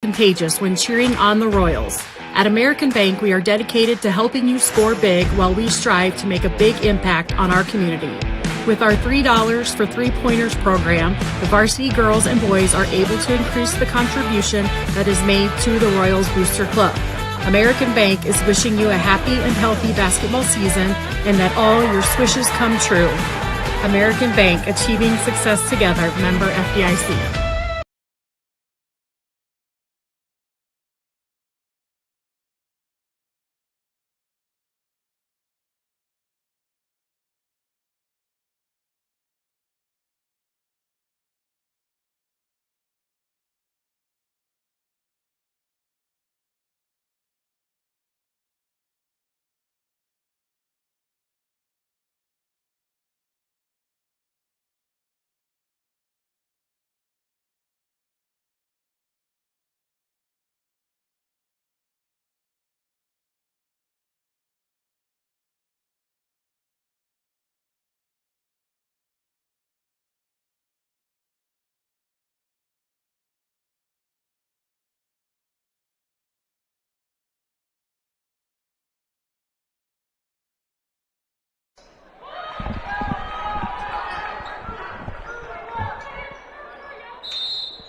contagious when cheering on the Royals. At American Bank, we are dedicated to helping you score big while we strive to make a big impact on our community. With our $3 for 3-pointers program, the Varstiy girls and boys are able to increase the contribution that is made to the Royals Booster Club. American Bank is wishing you a happy and healthy basketball season and that all your swishes come true. American Bank, achieving success together. Member FDIC.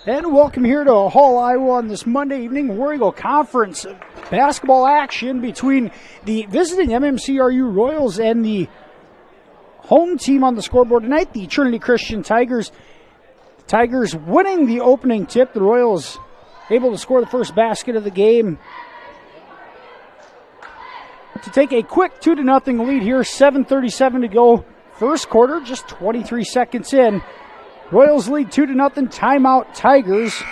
And welcome here to Hall, Iowa on this Monday evening War Eagle Conference basketball action between the visiting MMCRU Royals and the home team on the scoreboard tonight, the Trinity Christian Tigers. The Tigers winning the opening tip. The Royals able to score the first basket of the game to take a quick 2-0 lead here. 7:37 to go. First quarter, just 23 seconds in. Royals lead 2-0, timeout Tigers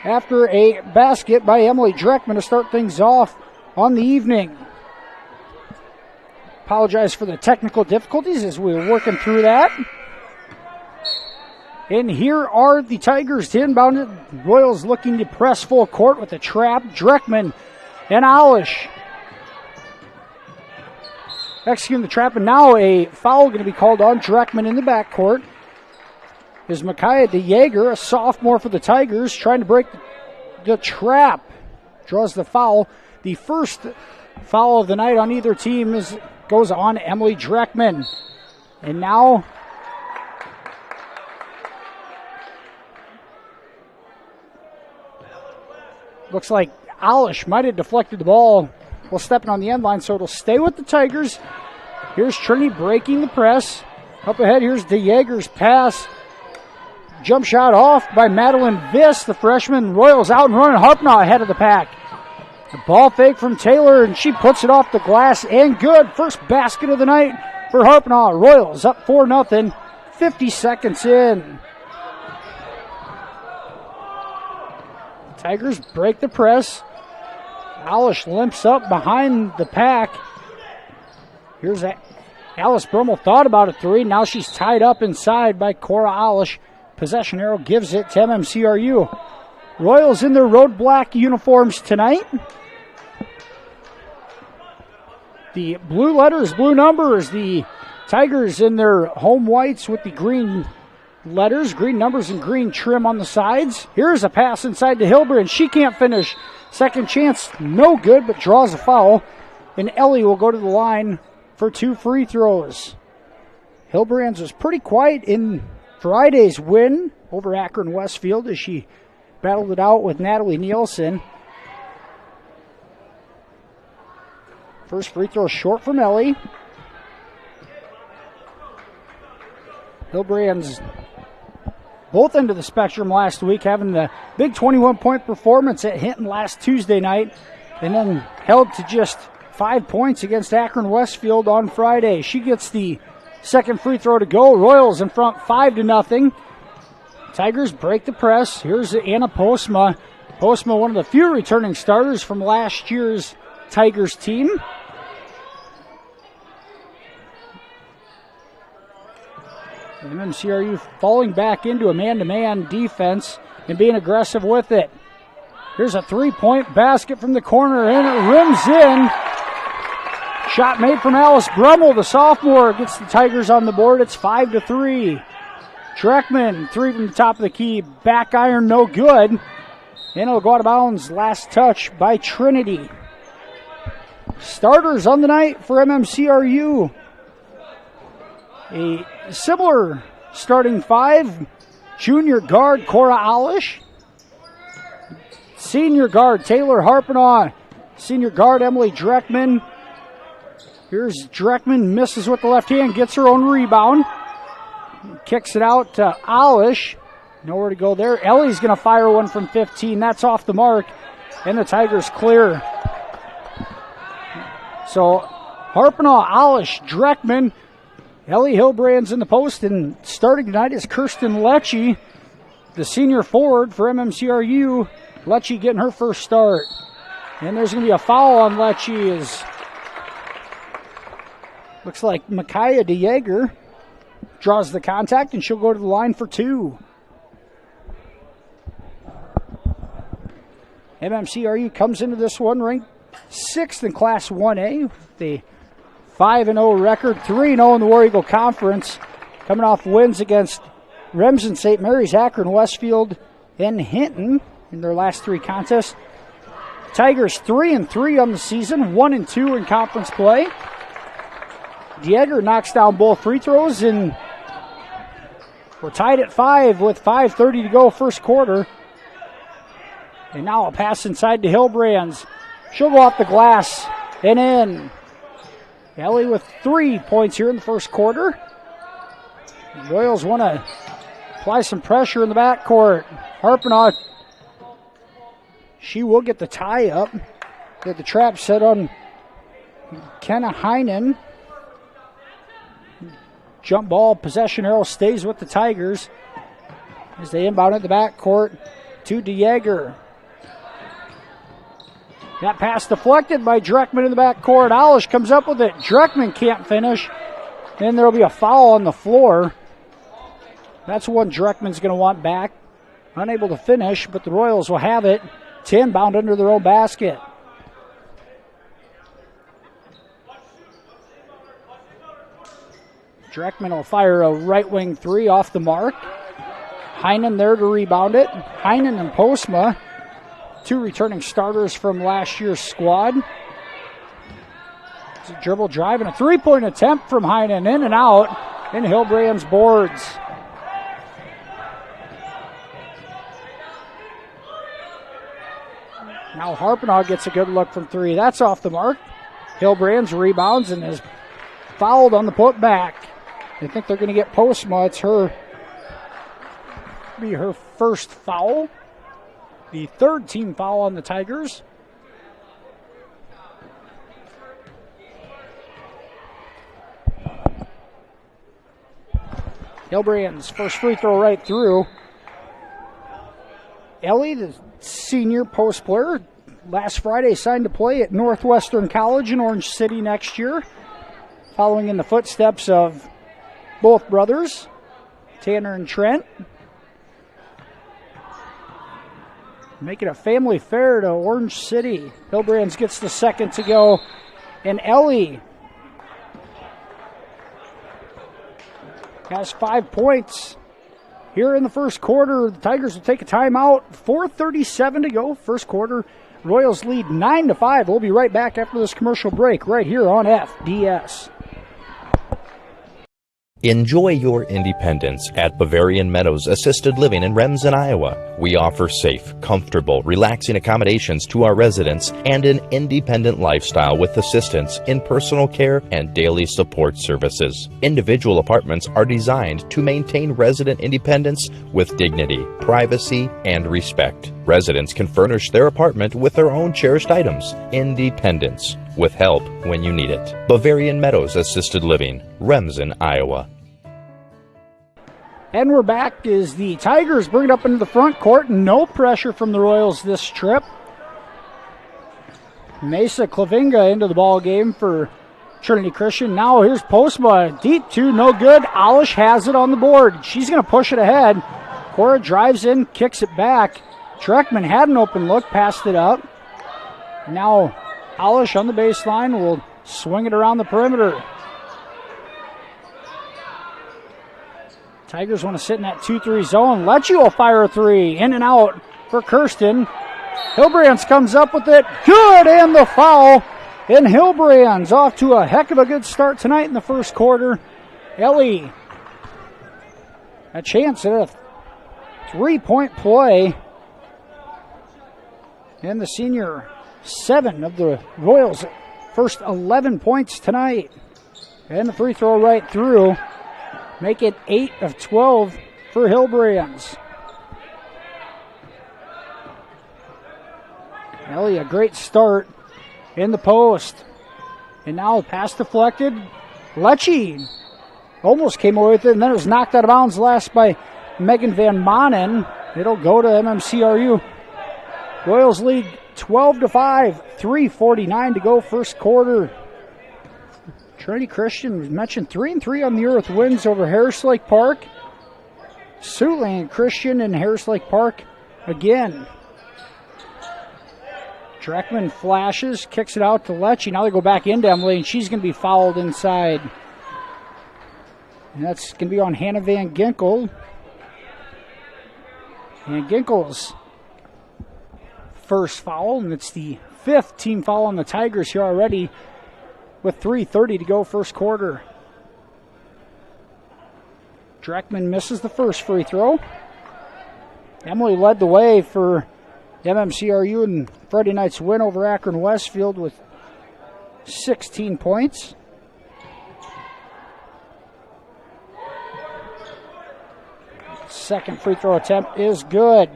after a basket by Emily Dreckman to start things off on the evening. Apologize for the technical difficulties as we were working through that. And here are the Tigers to inbound it. Royals looking to press full court with a trap. Dreckman and Alish executing the trap, and now a foul going to be called on Dreckman in the backcourt. Is Micaiah DeJager, a sophomore for the Tigers, trying to break the trap. Draws the foul. The first foul of the night on either team goes on Emily Dreckman. And now looks like Alish might have deflected the ball while stepping on the end line, so it'll stay with the Tigers. Here's Trinity breaking the press. Up ahead, here's DeJager's pass. Jump shot off by Madeline Viss, the freshman. Royals out and running. Harpnaugh ahead of the pack. The ball fake from Taylor, and she puts it off the glass and good. First basket of the night for Harpnaugh. Royals up 4-0, 50 seconds in. Tigers break the press. Alish limps up behind the pack. Here's Alice Brummel, thought about a three. Now she's tied up inside by Cora Alish. Possession arrow gives it to MMCRU. Royals in their road black uniforms tonight. The blue letters, blue numbers. The Tigers in their home whites with the green letters, green numbers, and green trim on the sides. Here's a pass inside to Hilbrand. She can't finish. Second chance, no good, but draws a foul. And Ellie will go to the line for 2 free throws. Hilbrand was pretty quiet in Friday's win over Akron Westfield as she battled it out with Natalie Nielsen. First free throw short from Ellie. Hilbrand's both end of the spectrum last week, having the big 21-point performance at Hinton last Tuesday night, and then held to just 5 points against Akron Westfield on Friday. She gets the second free throw to go. Royals in front 5-0. Tigers break the press. Here's Anna Postma. Postma, one of the few returning starters from last year's Tigers team. MMCRU falling back into a man-to-man defense and being aggressive with it. Here's a three-point basket from the corner, and it rims in. Shot made from Alice Brummel, the sophomore, gets the Tigers on the board. It's 5-3. Dreckman, three from the top of the key. Back iron, no good. And it'll go out of bounds. Last touch by Trinity. Starters on the night for MMCRU. A similar starting five. Junior guard Cora Alish. Senior guard Taylor Harpenaugh. Senior guard Emily Dreckman. Here's Dreckman, misses with the left hand, gets her own rebound. Kicks it out to Alish. Nowhere to go there. Ellie's going to fire one from 15. That's off the mark. And the Tigers clear. So Harpenaugh, Alish, Dreckman. Ellie Hilbrand's in the post. And starting tonight is Kirsten Lecce, the senior forward for MMCRU. Lecce getting her first start. And there's going to be a foul on Lecce. Looks like Micaiah DeJager draws the contact, and she'll go to the line for two. MMCRU comes into this one ranked 6th in Class 1A. The 5-0 record, 3-0 in the War Eagle Conference. Coming off wins against Remsen, St. Mary's, Akron, Westfield, and Hinton in their last three contests. Tigers 3-3 on the season, 1-2 in conference play. DeJager knocks down both free throws, and we're tied at 5 with 5:30 to go first quarter. And now a pass inside to Hilbrands. She'll go off the glass and in. Ellie with 3 points here in the first quarter. The Royals want to apply some pressure in the backcourt. Harpenaugh, she will get the tie up. Get the trap set on Kenna Heinen. Jump ball, possession arrow stays with the Tigers as they inbound at the backcourt to DeJager. That pass deflected by Dreckman in the backcourt. Alish comes up with it. Dreckman can't finish. And there will be a foul on the floor. That's one Dreckman's going to want back. Unable to finish, but the Royals will have it. 10 bound under their own basket. Dreckman will fire a right wing three off the mark. Heinen there to rebound it. Heinen and Postma, two returning starters from last year's squad. It's a dribble drive and a three-point attempt from Heinen, in and out, and Hilbrand's boards. Now Harpenaugh gets a good look from three. That's off the mark. Hilbrand's rebounds and is fouled on the putback. I think they're going to get Postma. It's be her first foul. The third team foul on the Tigers. Hilbrand's first free throw right through. Ellie, the senior post player, last Friday signed to play at Northwestern College in Orange City next year, following in the footsteps of both brothers, Tanner and Trent. Making a family fair to Orange City. Hilbrand's gets the second to go. And Ellie has 5 points here in the first quarter. The Tigers will take a timeout. 4:37 to go, first quarter. Royals lead 9-5. We'll be right back after this commercial break right here on FBS. Enjoy your independence at Bavarian Meadows Assisted Living in Remsen, Iowa. We offer safe, comfortable, relaxing accommodations to our residents and an independent lifestyle with assistance in personal care and daily support services. Individual apartments are designed to maintain resident independence with dignity, privacy, and respect. Residents can furnish their apartment with their own cherished items. Independence, with help when you need it. Bavarian Meadows Assisted Living, Remsen, Iowa. And we're back as the Tigers bring it up into the front court. No pressure from the Royals this trip. Mesa Clavinga into the ball game for Trinity Christian. Now here's Postma. Deep two, no good. Alish has it on the board. She's going to push it ahead. Cora drives in, kicks it back. Dreckman had an open look, passed it up. Now Alish on the baseline will swing it around the perimeter. Tigers want to sit in that 2-3 zone. Lecce will fire a three. In and out for Kirsten. Hillbrands comes up with it. Good, and the foul. And Hillbrands off to a heck of a good start tonight in the first quarter. Ellie, a chance at a 3-point play. And the senior, 7 of the Royals' first 11 points tonight. And the free throw right through. Make it 8 of 12 for Hillbrands. Ellie, a great start in the post. And now pass deflected. Lecce almost came away with it, and then it was knocked out of bounds last by Megan Van Manen. It'll go to MMCRU. Royals lead 12-5, 3:49 to go first quarter. Trinity Christian was mentioned 3-3 on the year with wins over Harris Lake Park. Siouxland Christian and Harris Lake Park again. Dreckman flashes, kicks it out to Lecce. Now they go back into Emily, and she's going to be fouled inside. And that's going to be on Hannah Van Ginkel. And Ginkel's first foul, and it's the 5th team foul on the Tigers here already with 3:30 to go first quarter. Dreckman misses the first free throw. Emily led the way for MMCRU in Friday night's win over Akron Westfield with 16 points. Second free throw attempt is good.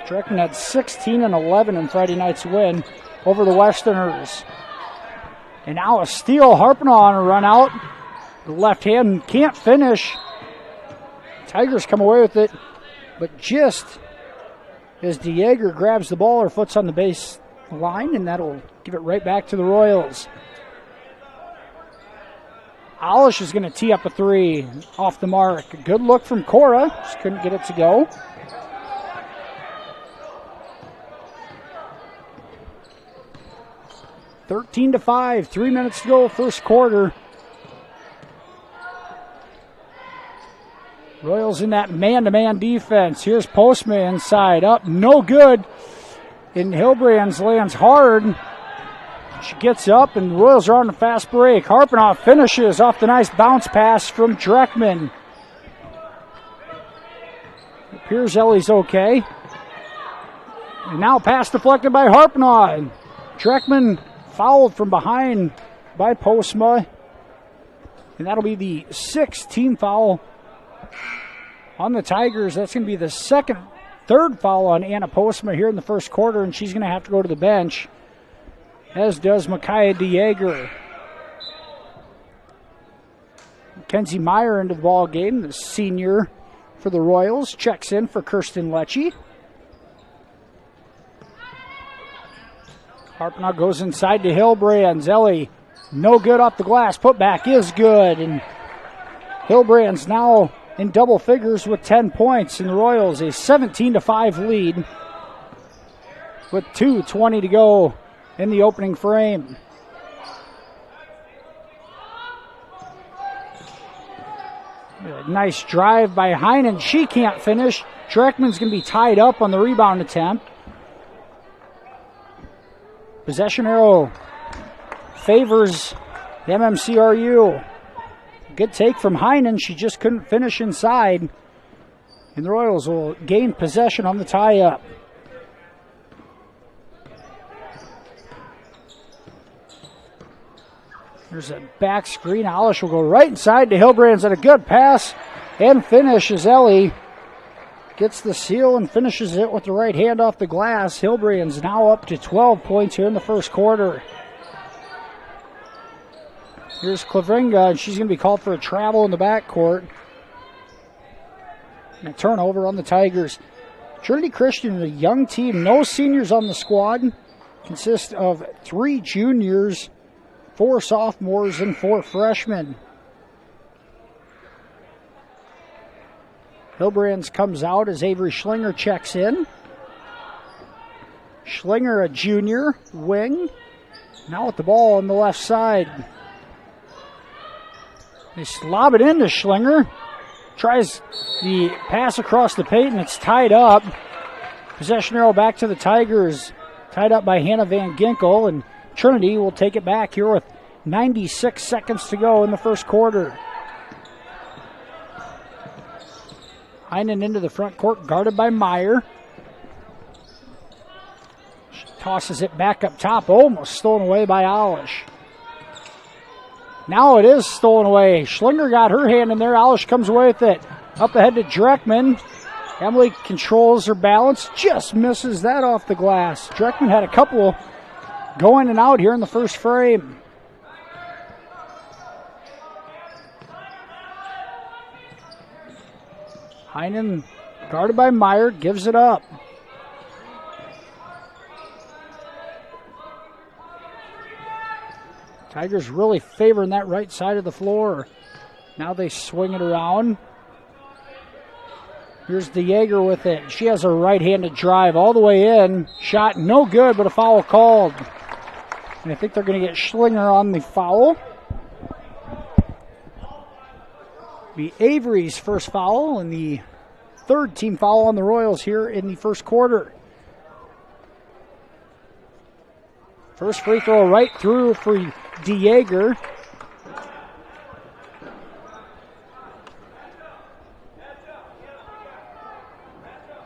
Dreckman had 16 and 11 in Friday night's win over the Westerners. And now a steal. Harpinaugh on a run out. The left hand can't finish. Tigers come away with it, but just as DeJager grabs the ball, her foot's on the base line, and that'll give it right back to the Royals. Alish is going to tee up a three off the mark. Good look from Cora. Just couldn't get it to go. (13-5), 3 minutes to go, first quarter. Royals in that man-to-man defense. Here's Postma inside, up, no good. And Hillbrands lands hard. She gets up, and the Royals are on a fast break. Harpinaugh finishes off the nice bounce pass from Dreckman. Appears Ellie's okay. And now pass deflected by Harpinaugh. Dreckman fouled from behind by Postma. And that'll be the 6th team foul on the Tigers. That's going to be the third foul on Anna Postma here in the first quarter, and she's going to have to go to the bench, as does Micaiah DeJager. Mackenzie Meyer into the ball game, the senior for the Royals, checks in for Kirsten Lecce. Harpinaugh goes inside to Hillbrands. Ellie, no good off the glass. Putback is good, and Hillbrands now in double figures with 10 points, and the Royals a 17-5 lead with 2:20 to go in the opening frame. A nice drive by Heinen. She can't finish. Dreckman's going to be tied up on the rebound attempt. Possession arrow favors the MMCRU. Good take from Heinen. She just couldn't finish inside. And the Royals will gain possession on the tie-up. There's a back screen. Alish will go right inside to Hillbrands at a good pass and finish as Ellie gets the seal and finishes it with the right hand off the glass. Hillbrands now up to 12 points here in the first quarter. Here's Klavringa, and she's going to be called for a travel in the backcourt. And a turnover on the Tigers. Trinity Christian, a young team, no seniors on the squad. Consists of 3 juniors, 4 sophomores, and 4 freshmen. Hillbrands comes out as Avery Schlinger checks in. Schlinger, a junior, wing. Now with the ball on the left side. They slob it into Schlinger. Tries the pass across the paint, and it's tied up. Possession arrow back to the Tigers. Tied up by Hannah Van Ginkel, and Trinity will take it back here with 96 seconds to go in the first quarter. Heinen into the front court, guarded by Meyer. She tosses it back up top, almost stolen away by Alish. Now it is stolen away. Schlinger got her hand in there. Alish comes away with it. Up ahead to Dreckman. Emily controls her balance, just misses that off the glass. Dreckman had a couple go in and out here in the first frame. Heinen, guarded by Meyer, gives it up. Tigers really favoring that right side of the floor. Now they swing it around. Here's DeJager with it. She has a right-handed drive all the way in. Shot no good, but a foul called. And I think they're going to get Schlinger on the foul. Be Avery's first foul and the third team foul on the Royals here in the first quarter. First free throw right through for DeJager.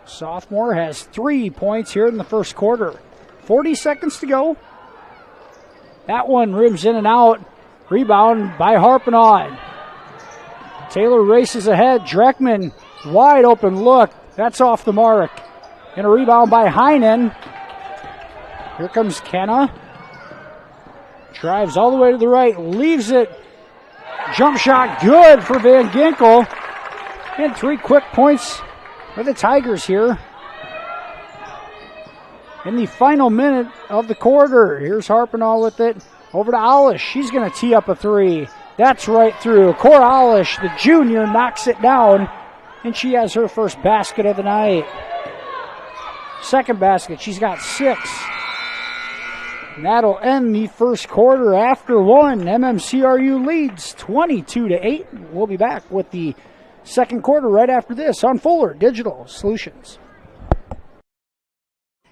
Sophomore has 3 points here in the first quarter. 40 seconds to go. That one rims in and out. Rebound by Harpinaud. Taylor races ahead. Dreckman, wide open look. That's off the mark. And a rebound by Heinen. Here comes Kenna. Drives all the way to the right. Leaves it. Jump shot good for Van Ginkel. And 3 quick points for the Tigers here in the final minute of the quarter. Here's Harpinaud with it. Over to Alish. She's going to tee up a 3. That's right through. Cora Alish, the junior, knocks it down, and she has her first basket of the night. Second basket. She's got 6. And that'll end the first quarter after 1. MMCRU leads 22-8. We'll be back with the second quarter right after this on Fuller Digital Solutions.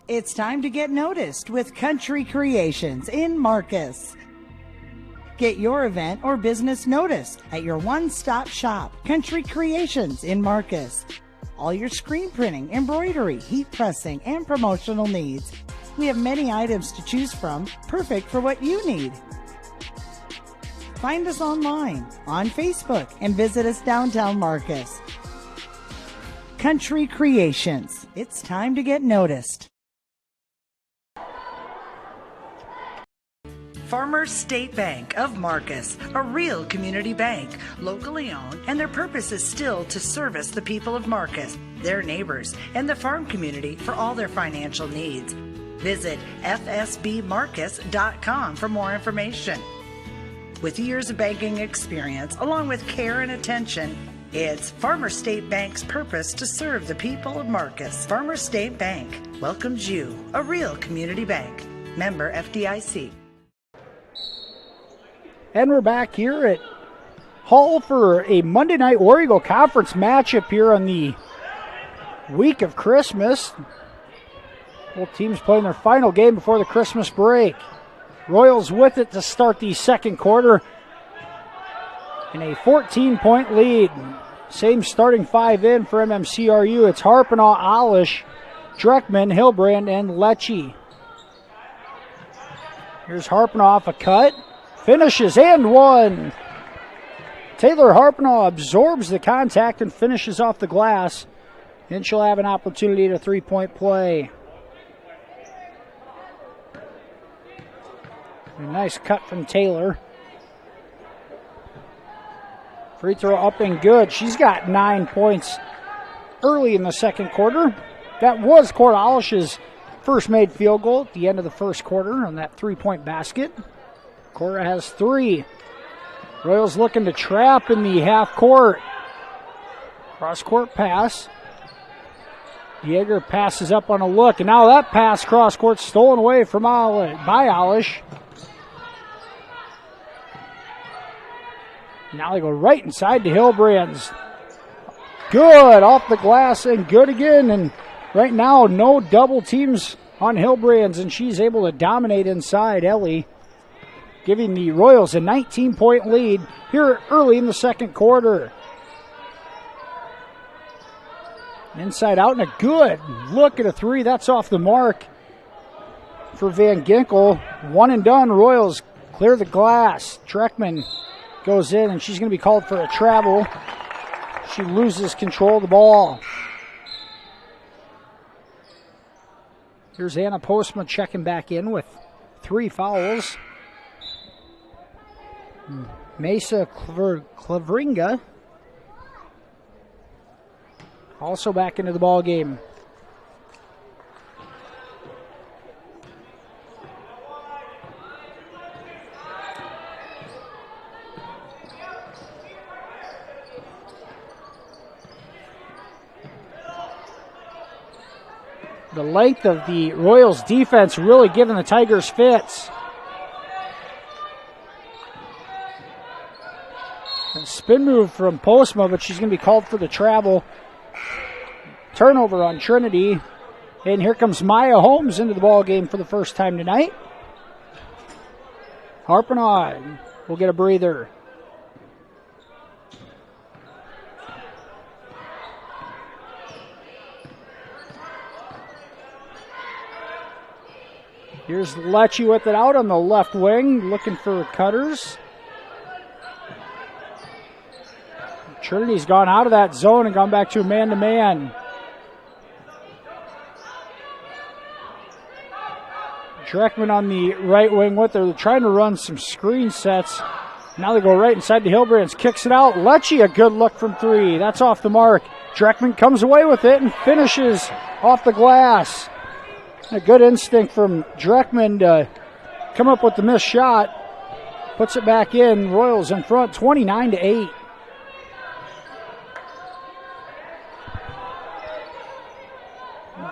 It's time to get noticed with Country Creations in Marcus. Get your event or business noticed at your one-stop shop, Country Creations in Marcus. All your screen printing, embroidery, heat pressing, and promotional needs. We have many items to choose from, perfect for what you need. Find us online, on Facebook, and visit us downtown Marcus. Country Creations. It's time to get noticed. Farmers State Bank of Marcus, a real community bank, locally owned, and their purpose is still to service the people of Marcus, their neighbors, and the farm community for all their financial needs. Visit fsbmarcus.com for more information. With years of banking experience, along with care and attention, it's Farmers State Bank's purpose to serve the people of Marcus. Farmers State Bank welcomes you, a real community bank. Member FDIC. And we're back here at Hall for a Monday Night War Eagle Conference matchup here on the week of Christmas. Both teams playing their final game before the Christmas break. Royals with it to start the second quarter in a 14-point lead. Same starting 5 in for MMCRU. It's Harpinaud, Alish, Dreckman, Hilbrand, and Lecce. Here's Harpinaud off a cut. Finishes and one. Taylor Harpinaud absorbs the contact and finishes off the glass. And she'll have an opportunity at a 3-point play. A nice cut from Taylor. Free throw up and good. She's got 9 points early in the second quarter. That was Cora Alish's first made field goal at the end of the first quarter on that 3-point basket. Cora has 3. Royals looking to trap in the half court. Cross court pass. Yeager passes up on a look, and now that pass cross court stolen away from by Alish. Now they go right inside to Hilbrands. Good off the glass and good again, and Right now, no double teams on Hillbrands, and she's able to dominate inside. Ellie giving the Royals a 19-point lead here early in the second quarter. Inside out, and a good look at a three. That's off the mark for Van Ginkel. One and done. Royals clear the glass. Dreckman goes in, and she's going to be called for a travel. She loses control of the ball. Here's Anna Postma checking back in with 3 fouls. Mesa Clavringa also back into the ball game. The length of the Royals defense really giving the Tigers fits. A spin move from Postma, but she's going to be called for the travel. Turnover on Trinity. And here comes Maya Holmes into the ball game for the first time tonight. Harpenaugh will get a breather. Here's Lecce with it out on the left wing, looking for cutters. Trinity's gone out of that zone and gone back to man-to-man. Dreckman on the right wing with her. They're trying to run some screen sets. Now they go right inside the Hillbrands. Kicks it out. Lecce, a good look from 3. That's off the mark. Dreckman comes away with it and finishes off the glass. A good instinct from Dreckman to come up with the missed shot. Puts it back in. Royals in front, 29-8.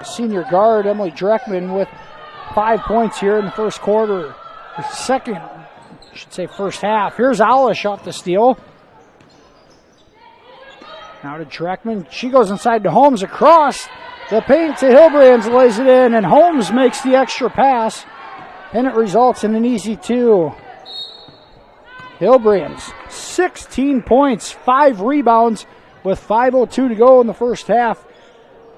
Senior guard Emily Dreckman with 5 points here in the first quarter. First half. Here's Alish off the steal. Now to Dreckman. She goes inside to Holmes across the paint to Hillbrands, lays it in, and Holmes makes the extra pass, and it results in an easy 2. Hillbrands, 16 points, 5 rebounds with 5:02 to go in the first half.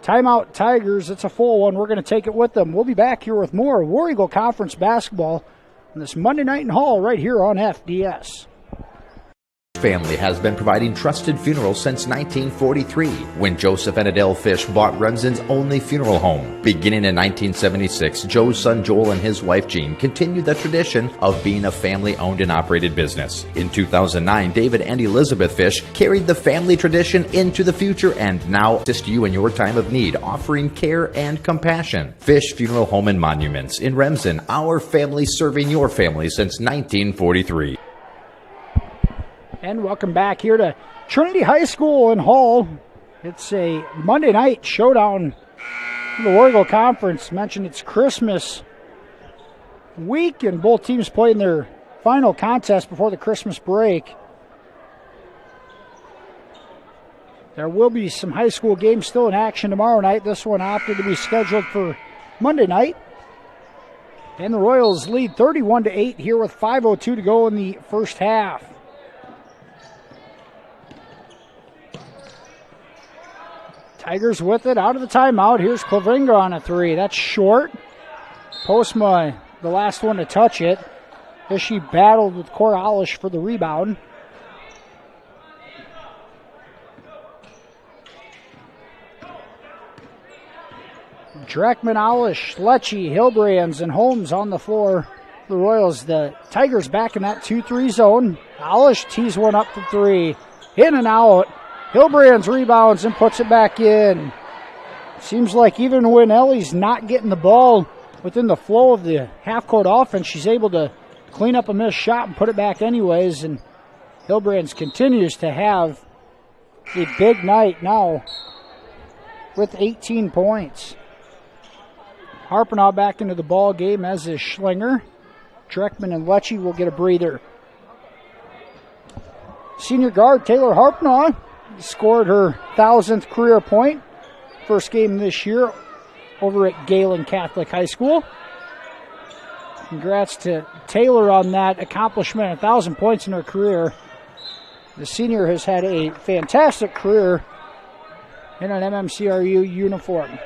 Timeout Tigers, it's a full one. We're going to take it with them. We'll be back here with more War Eagle Conference basketball on this Monday night in Hall right here on FDS. Family has been providing trusted funerals since 1943, when Joseph and Adele Fish bought Remsen's only funeral home. Beginning in 1976, Joe's son Joel and his wife Jean continued the tradition of being a family-owned and operated business. In 2009, David and Elizabeth Fish carried the family tradition into the future and now assist you in your time of need, offering care and compassion. Fish Funeral Home and Monuments in Remsen, our family serving your family since 1943. And welcome back here to Trinity High School in Hall. It's a Monday night showdown for the War Eagle Conference. Mentioned it's Christmas week, and both teams playing their final contest before the Christmas break. There will be some high school games still in action tomorrow night. This one opted to be scheduled for Monday night. And the Royals lead 31-8 here with 5:02 to go in the first half. Tigers with it out of the timeout. Here's Clavringa on a 3. That's short. Postma, the last one to touch it, as she battled with Cora Alish for the rebound. Dreckman, Alish, Lecce, Hillbrands, and Holmes on the floor. The Royals, the Tigers back in that 2-3 zone. Alish tees one up for 3. In and out. Hillbrands rebounds and puts it back in. Seems like even when Ellie's not getting the ball within the flow of the half-court offense, she's able to clean up a missed shot and put it back anyways. And Hillbrands continues to have a big night now with 18 points. Harpenaugh back into the ball game, as is Schlinger. Dreckman and Lecce will get a breather. Senior guard Taylor Harpenaugh scored her 1,000th career point. First game this year over at Galen Catholic High School. Congrats to Taylor on that accomplishment, 1,000 points in her career. The senior has had a fantastic career in an MMCRU uniform.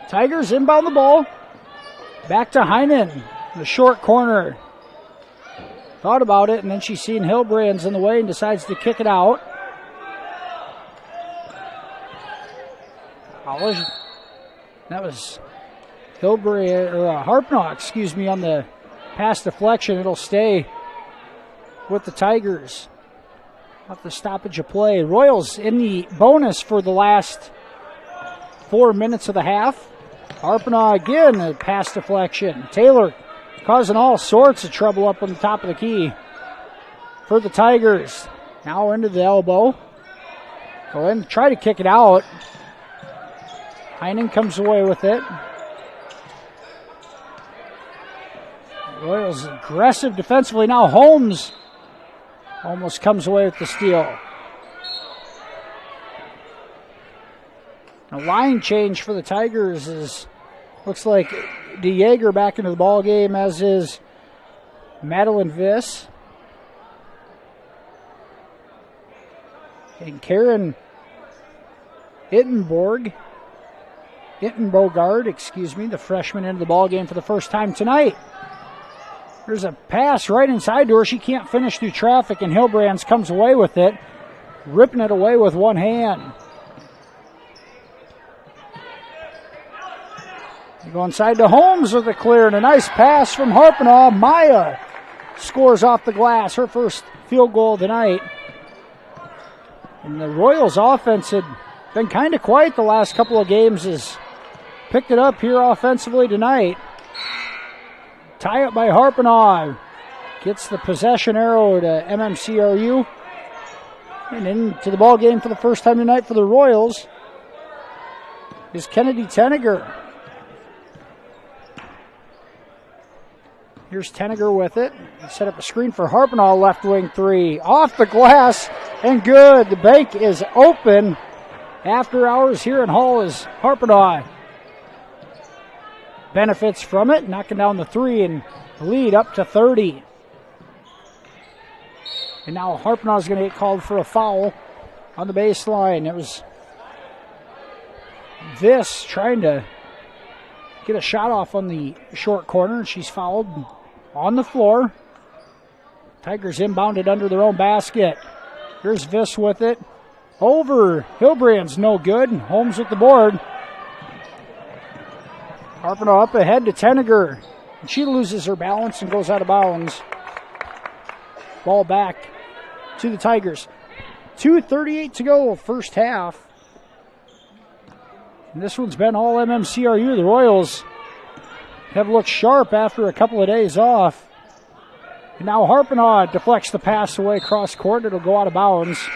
Tigers inbound the ball. Back to Heinen, the short corner. Thought about it, and then she's seen Hilbrands in the way and decides to kick it out. That was Harpnaugh, on the pass deflection. It'll stay with the Tigers. Off the stoppage of play. Royals in the bonus for the last 4 minutes of the half. Harpnaugh again, a pass deflection. Taylor causing all sorts of trouble up on the top of the key for the Tigers. Now into the elbow. Go in, try to kick it out. Heinen comes away with it. Royals aggressive defensively. Now Holmes almost comes away with the steal. A line change for the Tigers is looks like DeJager back into the ball game, as is Madeline Viss. And Karen Ittenbogard, the freshman, into the ball game for the first time tonight. There's a pass right inside to her. She can't finish through traffic, and Hilbrands comes away with it, ripping it away with one hand. They go inside to Holmes with a clear, and a nice pass from Harpnaugh. Maya scores off the glass, her first field goal tonight. And the Royals offense had been kind of quiet the last couple of games, has picked it up here offensively tonight. Tie up by Harpnaugh. Gets the possession arrow to MMCRU. And into the ball game for the first time tonight for the Royals is Kennedy Tenniger. Here's Tenniger with it. Set up a screen for Harpnaugh, left wing three. Off the glass and good. The bank is open. After hours here in Hall is Harpnaugh. Benefits from it, knocking down the three and lead up to 30. And now Harpnaugh is going to get called for a foul on the baseline. It was Viss trying to get a shot off on the short corner, and she's fouled on the floor. Tigers inbounded under their own basket. Here's Viss with it. Over. Hilbrands no good. Holmes with the board. Harpnaugh up ahead to Tenniger. And she loses her balance and goes out of bounds. Ball back to the Tigers. 2:38 to go, first half. And this one's been all MMCRU. The Royals have looked sharp after a couple of days off. And now Harpnaugh deflects the pass away cross court. It'll go out of bounds.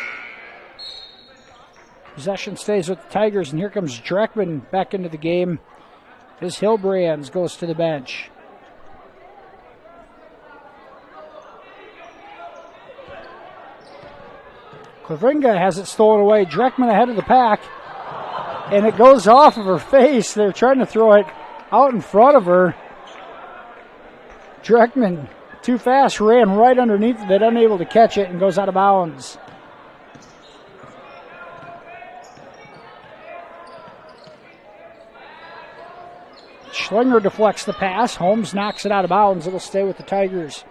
Possession stays with the Tigers, and here comes Dreckman back into the game as Hilbrands goes to the bench. Klavinga has it stolen away. Dreckman ahead of the pack, and it goes off of her face. They're trying to throw it out in front of her. Dreckman, too fast, ran right underneath it, unable to catch it, and goes out of bounds. Schlinger deflects the pass. Holmes knocks it out of bounds. It'll stay with the Tigers.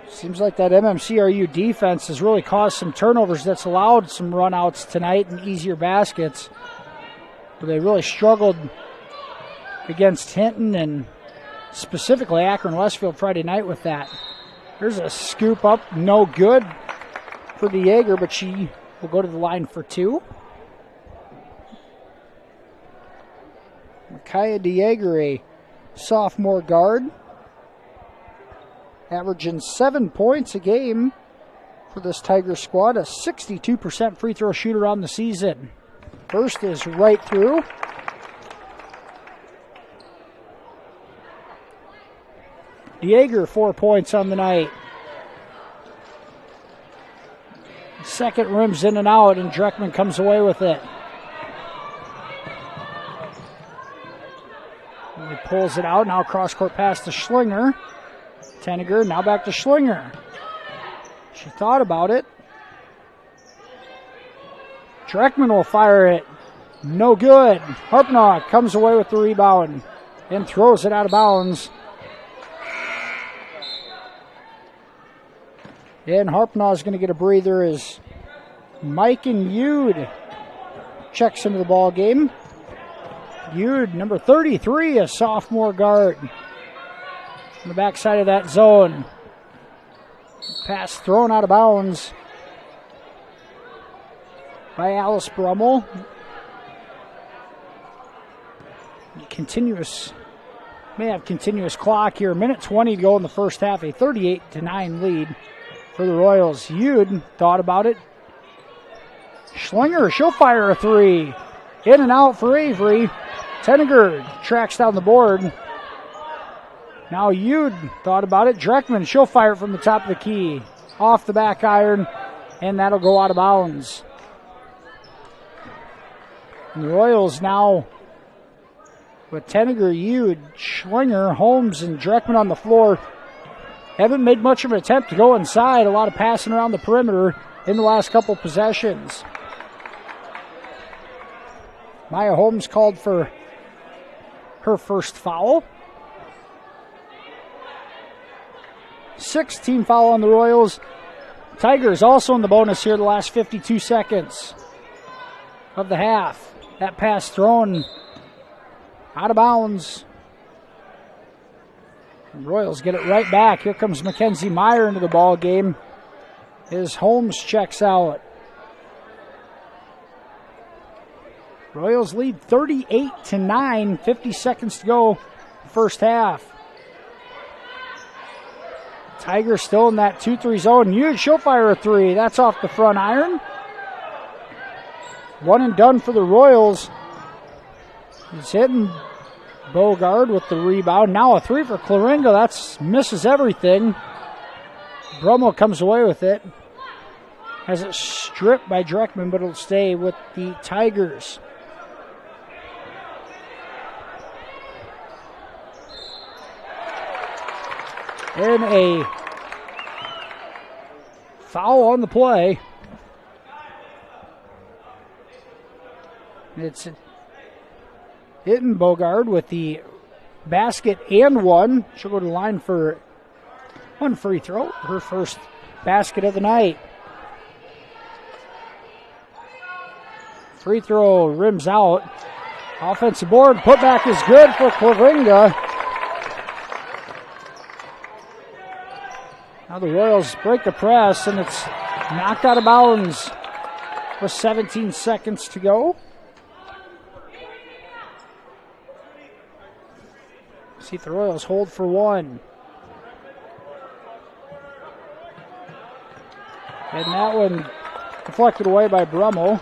Seems like that MMCRU defense has really caused some turnovers that's allowed some runouts tonight and easier baskets. But they really struggled against Hinton and specifically Akron Westfield Friday night with that. There's a scoop up, no good for DeJager, but she will go to the line for two. Micaiah DeJager, a sophomore guard, averaging 7 points a game for this Tiger squad, a 62% free throw shooter on the season. First is right through. Yeager, 4 points on the night. Second rims in and out, and Dreckman comes away with it. And he pulls it out. Now cross-court pass to Schlinger. Tenniger now back to Schlinger. She thought about it. Dreckman will fire it. No good. Harpnaugh comes away with the rebound and throws it out of bounds. And Harpnaugh is going to get a breather as Mike and Yude checks into the ball game. Yude, number 33, a sophomore guard. On the backside of that zone. Pass thrown out of bounds by Alice Brummel. May have continuous clock here. Minute 20 to go in the first half. A 38-9 lead for the Royals. Yude thought about it. Schlinger, she'll fire a three. In and out for Avery. Tenniger tracks down the board. Now Yude thought about it. Dreckman, she'll fire it from the top of the key. Off the back iron, and that'll go out of bounds. And the Royals now with Tenniger, Yude, Schlinger, Holmes, and Dreckman on the floor. Haven't made much of an attempt to go inside. A lot of passing around the perimeter in the last couple possessions. Maya Holmes called for her first foul. 6th team foul on the Royals. Tigers also in the bonus here the last 52 seconds of the half. That pass thrown out of bounds. And Royals get it right back. Here comes Mackenzie Meyer into the ball game as Holmes checks out. Royals lead 38-9, 50 seconds to go first half. Tigers still in that 2-3 zone. Huge, she'll fire a three. That's off the front iron. One and done for the Royals. He's hitting Bogard with the rebound. Now a three for Claringa. That's misses everything. Brummel comes away with it. Has it stripped by Dreckman, but it'll stay with the Tigers. And a foul on the play. It's hitting Bogard with the basket and one. She'll go to the line for one free throw, her first basket of the night. Free throw rims out. Offensive board, putback is good for Claringa. Now the Royals break the press, and it's knocked out of bounds with 17 seconds to go. See if the Royals hold for one. And that one deflected away by Brummel.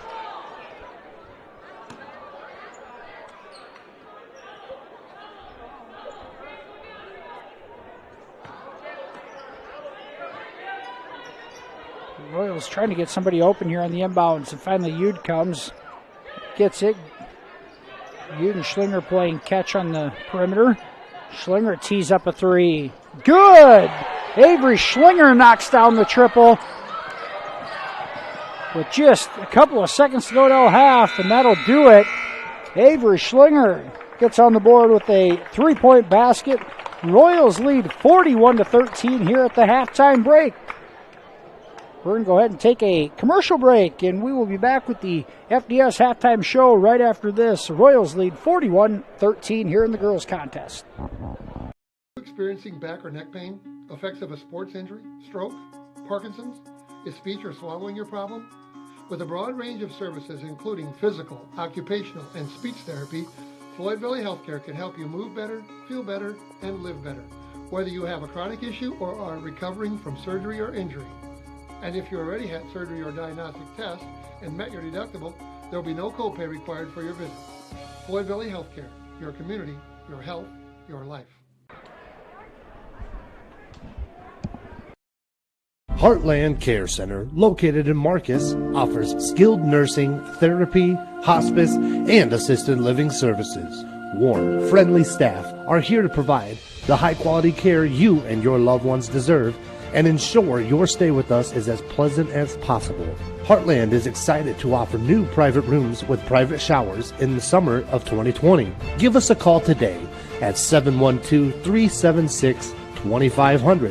Royals trying to get somebody open here on the inbounds, and finally Yude comes, gets it. Yude and Schlinger playing catch on the perimeter. Schlinger tees up a three. Good! Avery Schlinger knocks down the triple with just a couple of seconds to go to half, and that'll do it. Avery Schlinger gets on the board with a three-point basket. Royals lead 41-13 here at the halftime break. We're going to go ahead and take a commercial break, and we will be back with the FDS halftime show right after this. Royals lead 41-13 here in the girls contest. Experiencing back or neck pain, effects of a sports injury, stroke, Parkinson's, is speech or swallowing your problem? With a broad range of services including physical, occupational, and speech therapy, Floyd Valley Healthcare can help you move better, feel better, and live better, whether you have a chronic issue or are recovering from surgery or injury. And if you already had surgery or diagnostic tests and met your deductible, there will be no copay required for your visit. Floyd Valley Healthcare, your community, your health, your life. Heartland Care Center, located in Marcus, offers skilled nursing, therapy, hospice, and assisted living services. Warm, friendly staff are here to provide the high-quality care you and your loved ones deserve and ensure your stay with us is as pleasant as possible. Heartland is excited to offer new private rooms with private showers in the summer of 2020. Give us a call today at 712-376-2500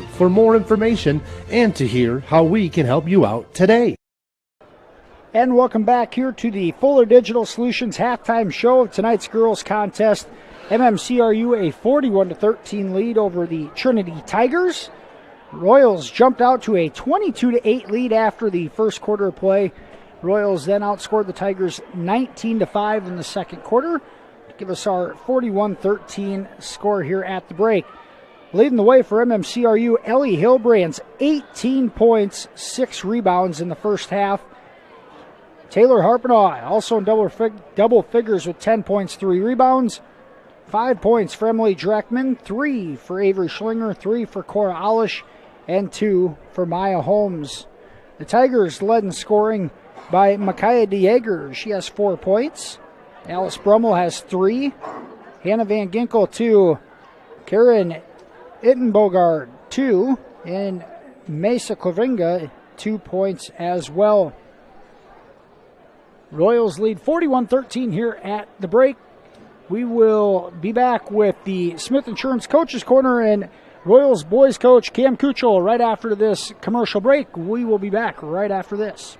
for more information and to hear how we can help you out today. And welcome back here to the Fuller Digital Solutions halftime show of tonight's girls contest. MMCRU a 41-13 lead over the Trinity Tigers. Royals jumped out to a 22-8 lead after the first quarter of play. Royals then outscored the Tigers 19-5 in the second quarter to give us our 41-13 score here at the break. Leading the way for MMCRU, Ellie Hilbrands, 18 points, 6 rebounds in the first half. Taylor Harpenaugh also in double figures with 10 points, 3 rebounds. 5 points for Emily Dreckman, 3 for Avery Schlinger, 3 for Cora Alish, and 2 for Maya Holmes. The Tigers led in scoring by Micaiah DeJager. She has 4 points. Alice Brummel has 3. Hannah Van Ginkel, 2. Karen Ittenbogard, 2. And Mesa Klavinga, 2 points as well. Royals lead 41-13 here at the break. We will be back with the Smith Insurance Coaches Corner and Royals boys coach Cam Kuchel right after this commercial break. We will be back right after this.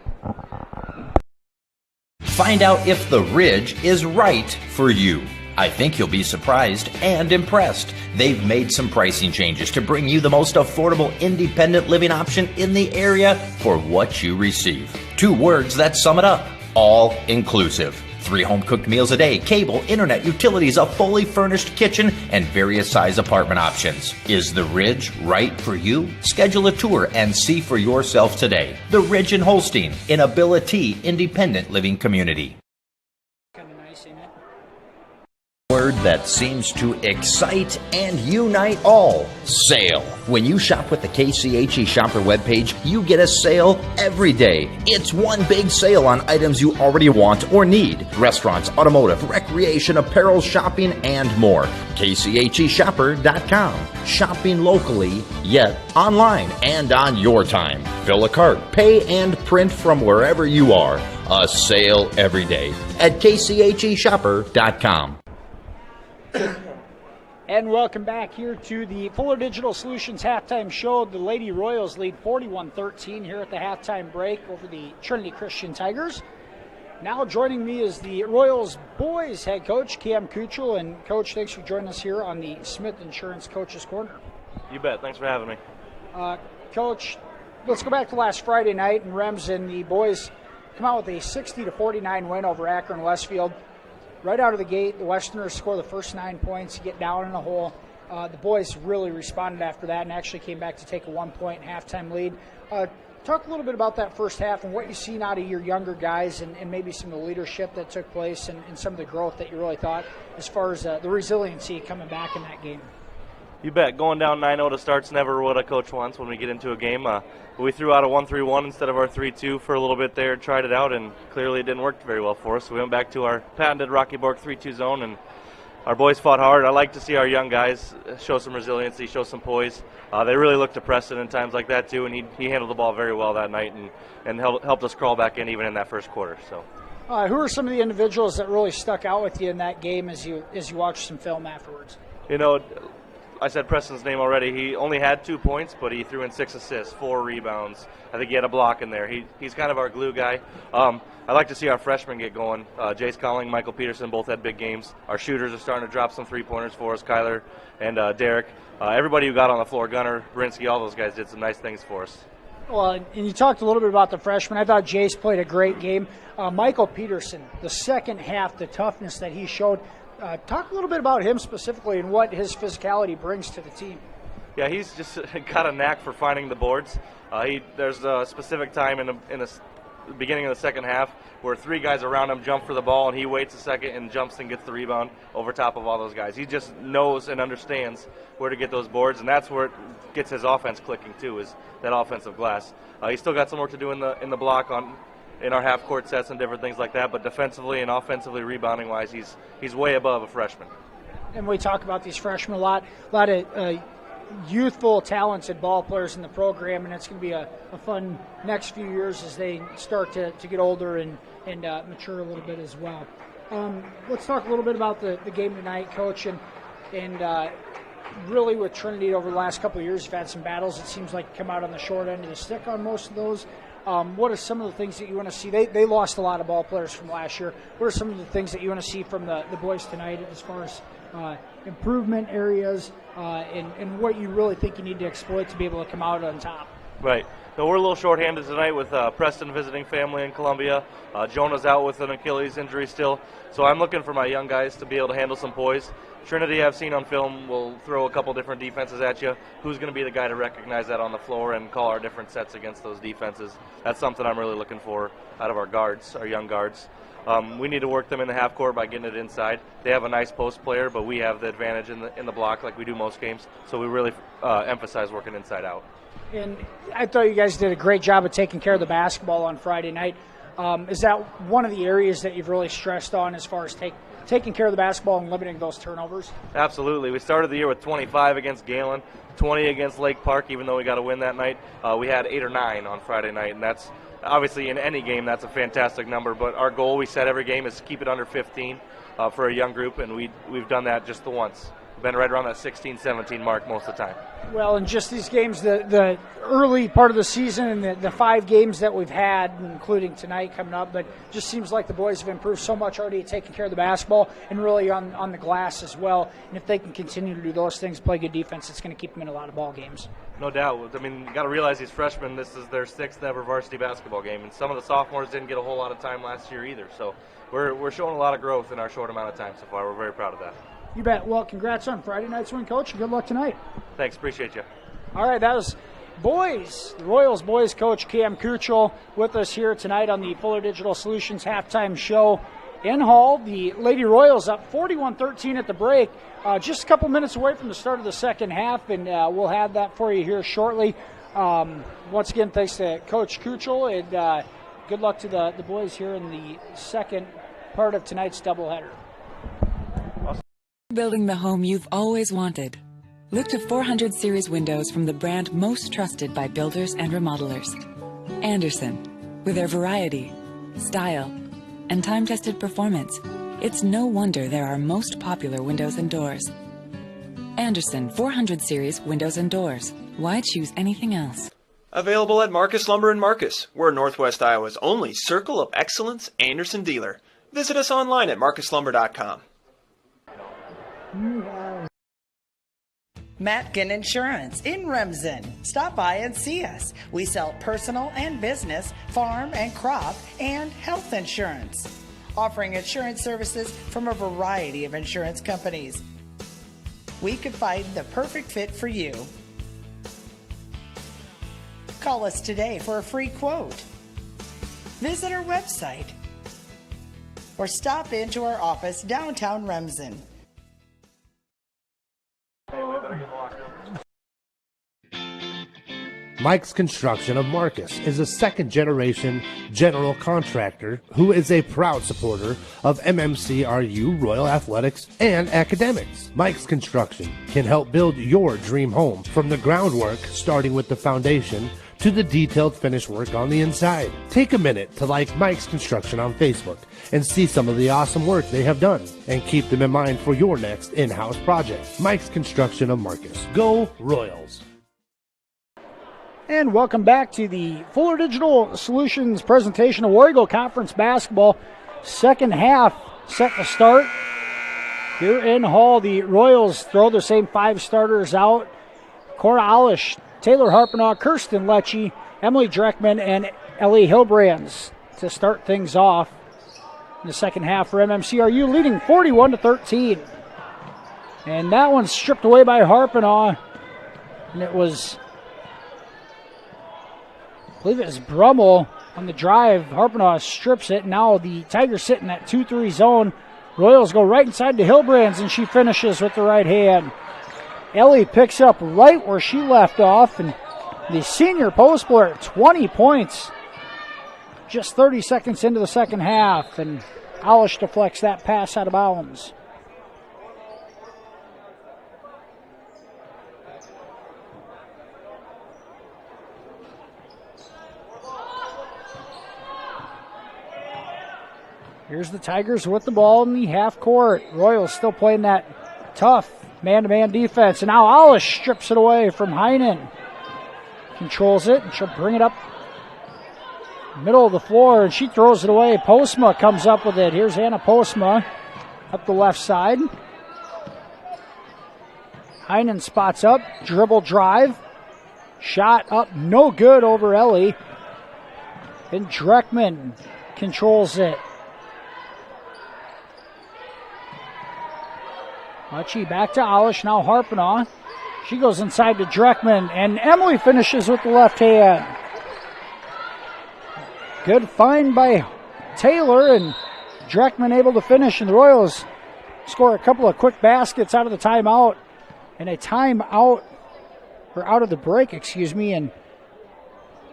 Find out if the Ridge is right for you. I think you'll be surprised and impressed. They've made some pricing changes to bring you the most affordable independent living option in the area for what you receive. 2 words that sum it up: all inclusive. 3 home-cooked meals a day, cable, internet, utilities, a fully furnished kitchen, and various size apartment options. Is the Ridge right for you? Schedule a tour and see for yourself today. The Ridge in Holstein, in Ability Independent Living Community. Word that seems to excite and unite all: sale. When you shop with the KCHE Shopper webpage, you get a sale every day. It's one big sale on items you already want or need: restaurants, automotive, recreation, apparel, shopping, and more. KCHEshopper.com. Shopping locally, yet online and on your time. Fill a cart, pay, and print from wherever you are. A sale every day at KCHEshopper.com. And welcome back here to the Fuller Digital Solutions halftime show. The Lady Royals lead 41-13 here at the halftime break over the Trinity Christian Tigers. Now joining me is the Royals boys head coach, Cam Kuchel. And Coach, thanks for joining us here on the Smith Insurance Coaches Corner. You bet. Thanks for having me. Coach, let's go back to last Friday night, and Rems and the boys come out with a 60-49 win over Akron Westfield. Right out of the gate, the Westerners score the first 9 points, get down in a hole. The boys really responded after that and actually came back to take a 1-point halftime lead. Talk a little bit about that first half and what you've seen out of your younger guys and maybe some of the leadership that took place and some of the growth that you really thought as far as the resiliency coming back in that game. You bet. Going down 9-0 to start's never what a coach wants when we get into a game. We threw out a 1-3-1 instead of our 3-2 for a little bit there, tried it out, and clearly it didn't work very well for us. So we went back to our patented Rocky Bork 3-2 zone, and our boys fought hard. I like to see our young guys show some resiliency, show some poise. They really looked to Preston in times like that too, and he handled the ball very well that night and helped us crawl back in even in that first quarter. So, who are some of the individuals that really stuck out with you in that game as you watched some film afterwards? You know, I said Preston's name already. He only had 2 points, but he threw in 6 assists, 4 rebounds. I think he had a block in there. He's kind of our glue guy. I like to see our freshmen get going. Jace Colling, Michael Peterson both had big games. Our shooters are starting to drop some 3-pointers for us, Kyler and Derek. Everybody who got on the floor, Gunnar, Brinsky, all those guys did some nice things for us. Well, and you talked a little bit about the freshmen. I thought Jace played a great game. Michael Peterson, the second half, the toughness that he showed. Talk a little bit about him specifically and what his physicality brings to the team. Yeah, he's just got a knack for finding the boards. There's a specific time in beginning of the second half where 3 guys around him jump for the ball and he waits a second and jumps and gets the rebound over top of all those guys. He just knows and understands where to get those boards, and that's where it gets his offense clicking too, is that offensive glass. He's still got some work to do in the block in our half court sets and different things like that, but defensively and offensively rebounding wise, he's way above a freshman. And we talk about these freshmen a lot of youthful, talented ball players in the program, and it's going to be a fun next few years as they start to get older and mature a little bit as well. Let's talk a little bit about the game tonight, Coach, and really with Trinity over the last couple of years, you've had some battles. It seems like you come out on the short end of the stick on most of those. What are some of the things that you want to see? They lost a lot of ball players from last year. What are some of the things that you want to see from the boys tonight as far as improvement areas and what you really think you need to exploit to be able to come out on top? Right. So we're a little short-handed tonight with Preston visiting family in Columbia. Jonah's out with an Achilles injury still. So I'm looking for my young guys to be able to handle some poise. Trinity, I've seen on film, will throw a couple different defenses at you. Who's going to be the guy to recognize that on the floor and call our different sets against those defenses? That's something I'm really looking for out of our guards, our young guards. We need to work them in the half court by getting it inside. They have a nice post player, but we have the advantage in the block like we do most games. So we really emphasize working inside out. And I thought you guys did a great job of taking care of the basketball on Friday night. Is that one of the areas that you've really stressed on as far as taking care of the basketball and limiting those turnovers? Absolutely. We started the year with 25 against Galen, 20 against Lake Park, even though we got a win that night. We had 8 or 9 on Friday night, and that's obviously in any game that's a fantastic number, but our goal we set every game is to keep it under 15 for a young group, and we've done that just the once. We've been right around that 16-17 mark most of the time. Well, in just these games, the early part of the season and the 5 games that we've had, including tonight coming up, but just seems like the boys have improved so much already at taking care of the basketball and really on the glass as well. And if they can continue to do those things, play good defense, it's going to keep them in a lot of ball games. No doubt. I mean, you got to realize these freshmen, this is their 6th ever varsity basketball game, and some of the sophomores didn't get a whole lot of time last year either. So we're showing a lot of growth in our short amount of time so far. We're very proud of that. You bet. Well, congrats on Friday night's win, Coach. Good luck tonight. Thanks. Appreciate you. All right, that was the Royals boys coach Cam Kuchel with us here tonight on the Fuller Digital Solutions halftime show in Hall. The Lady Royals up 41-13 at the break, just a couple minutes away from the start of the second half, and we'll have that for you here shortly. Once again, thanks to Coach Kuchel, and good luck to the boys here in the second part of tonight's doubleheader. Building the home you've always wanted. Look to 400 series windows from the brand most trusted by builders and remodelers. Andersen. With their variety, style, and time-tested performance, it's no wonder they're our most popular windows and doors. Andersen 400 series windows and doors. Why choose anything else? Available at Marcus Lumber in Marcus. We're Northwest Iowa's only Circle of Excellence Andersen dealer. Visit us online at marcuslumber.com. Matkin Insurance in Remsen. Stop by and see us. We sell personal and business, farm and crop, and health insurance. Offering insurance services from a variety of insurance companies. We could find the perfect fit for you. Call us today for a free quote. Visit our website or stop into our office downtown Remsen. Mike's Construction of Marcus is a second-generation general contractor who is a proud supporter of MMCRU, Royal Athletics, and academics. Mike's Construction can help build your dream home from the groundwork, starting with the foundation, to the detailed finish work on the inside. Take a minute to like Mike's Construction on Facebook and see some of the awesome work they have done, and keep them in mind for your next in-house project. Mike's Construction of Marcus. Go Royals! And welcome back to the Fuller Digital Solutions presentation of War Eagle Conference basketball. Second half set to start. Here in Hall, the Royals throw the same 5 starters out. Cora Alish, Taylor Harpenaugh, Kirsten Lecce, Emily Dreckman, and Ellie Hilbrands to start things off in the second half for MMCRU, leading 41-13. And that one's stripped away by Harpenaugh, and it was, I believe it was Brummel on the drive. Harpenaugh strips it. Now the Tigers sit in that 2-3 zone. Royals go right inside to Hillbrands, and she finishes with the right hand. Ellie picks up right where she left off, and the senior post player, 20 points. Just 30 seconds into the second half, and Alish deflects that pass out of bounds. Here's the Tigers with the ball in the half court. Royals still playing that tough man-to-man defense. And now Alish strips it away from Heinen. Controls it, and she'll bring it up middle of the floor, and she throws it away. Postma comes up with it. Here's Anna Postma up the left side. Heinen spots up, dribble drive. Shot up, no good over Ellie. And Dreckman controls it. Muchie back to Alish, now Harpenaugh. She goes inside to Dreckman, and Emily finishes with the left hand. Good find by Taylor, and Dreckman able to finish, and the Royals score a couple of quick baskets out of the timeout, and a timeout, or out of the break, and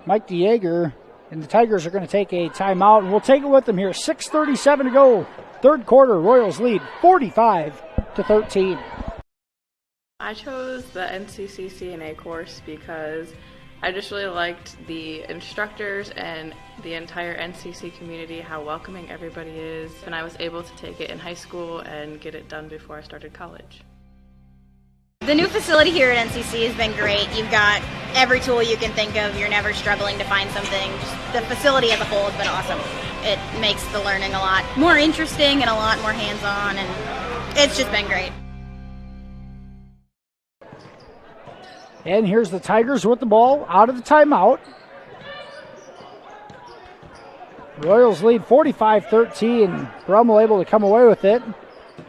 Mike DeJager and the Tigers are going to take a timeout, and we'll take it with them here. 6:37 to go. Third quarter, Royals lead 45-13. I chose the NCC CNA course because I just really liked the instructors and the entire NCC community, how welcoming everybody is, and I was able to take it in high school and get it done before I started college. The new facility here at NCC has been great. You've got every tool you can think of. You're never struggling to find something. Just the facility as a whole has been awesome. It makes the learning a lot more interesting and a lot more hands-on, and it's just been great. And here's the Tigers with the ball out of the timeout. Royals lead 45-13. Brummel able to come away with it.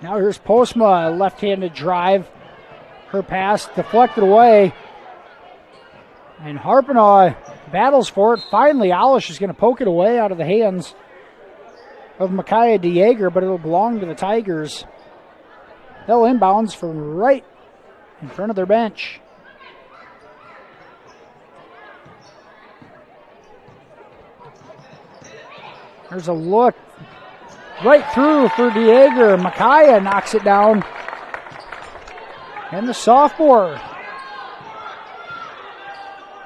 Now here's Postma, a left-handed drive. Her pass deflected away. And Harpenaugh battles for it. Finally, Alish is going to poke it away out of the hands of Micaiah DeJager, but it'll belong to the Tigers. They'll inbounds from right in front of their bench. There's a look right through for DeJager. Micaiah knocks it down. And the sophomore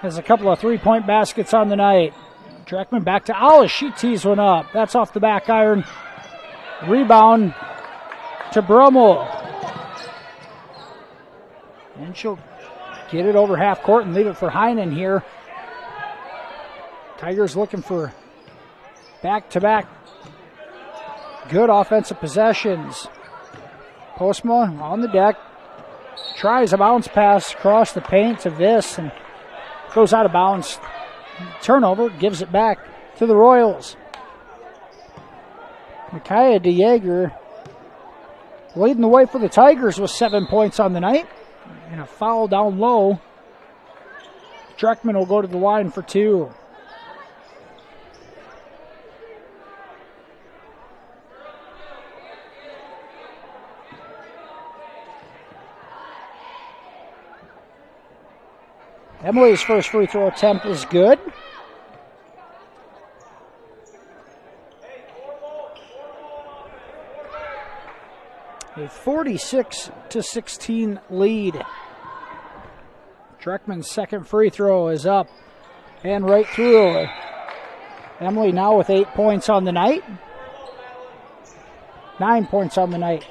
has a couple of three-point baskets on the night. Dreckman back to Alish. She tees one up. That's off the back iron. Rebound to Brummel. And she'll get it over half court and leave it for Heinen here. Tigers looking for back-to-back good offensive possessions. Postma on the deck. Tries a bounce pass across the paint to this and goes out of bounds. Turnover, gives it back to the Royals. Micaiah DeJager leading the way for the Tigers with 7 points on the night. And a foul down low. Dreckman will go to the line for two. Emily's first free throw attempt is good. A 46-16 lead. Dreckman's second free throw is up and right through. Emily now with 8 points on the night. 9 points on the night.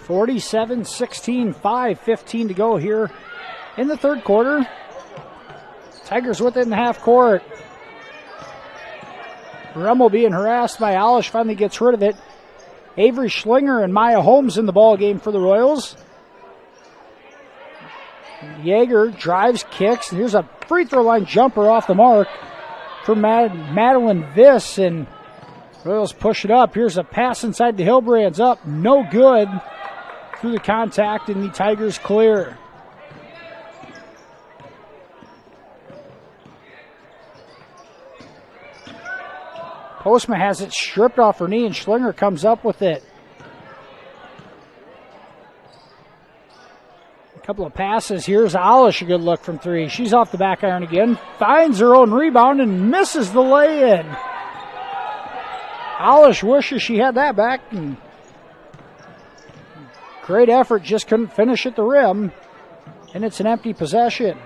(47-16), 5:15 to go here in the third quarter. Tigers with it in the half court. Brummel being harassed by Alish, finally gets rid of it. Avery Schlinger and Maya Holmes in the ball game for the Royals. Jaeger drives, kicks, and here's a free throw line jumper off the mark for Madeline Viss, and Royals push it up. Here's a pass inside to Hillbrands, up, no good. Through the contact, and the Tigers clear. Postma has it stripped off her knee, and Schlinger comes up with it. A couple of passes. Here's Alish, a good look from three. She's off the back iron again. Finds her own rebound and misses the lay-in. Alish wishes she had that back. And great effort, just couldn't finish at the rim. And it's an empty possession.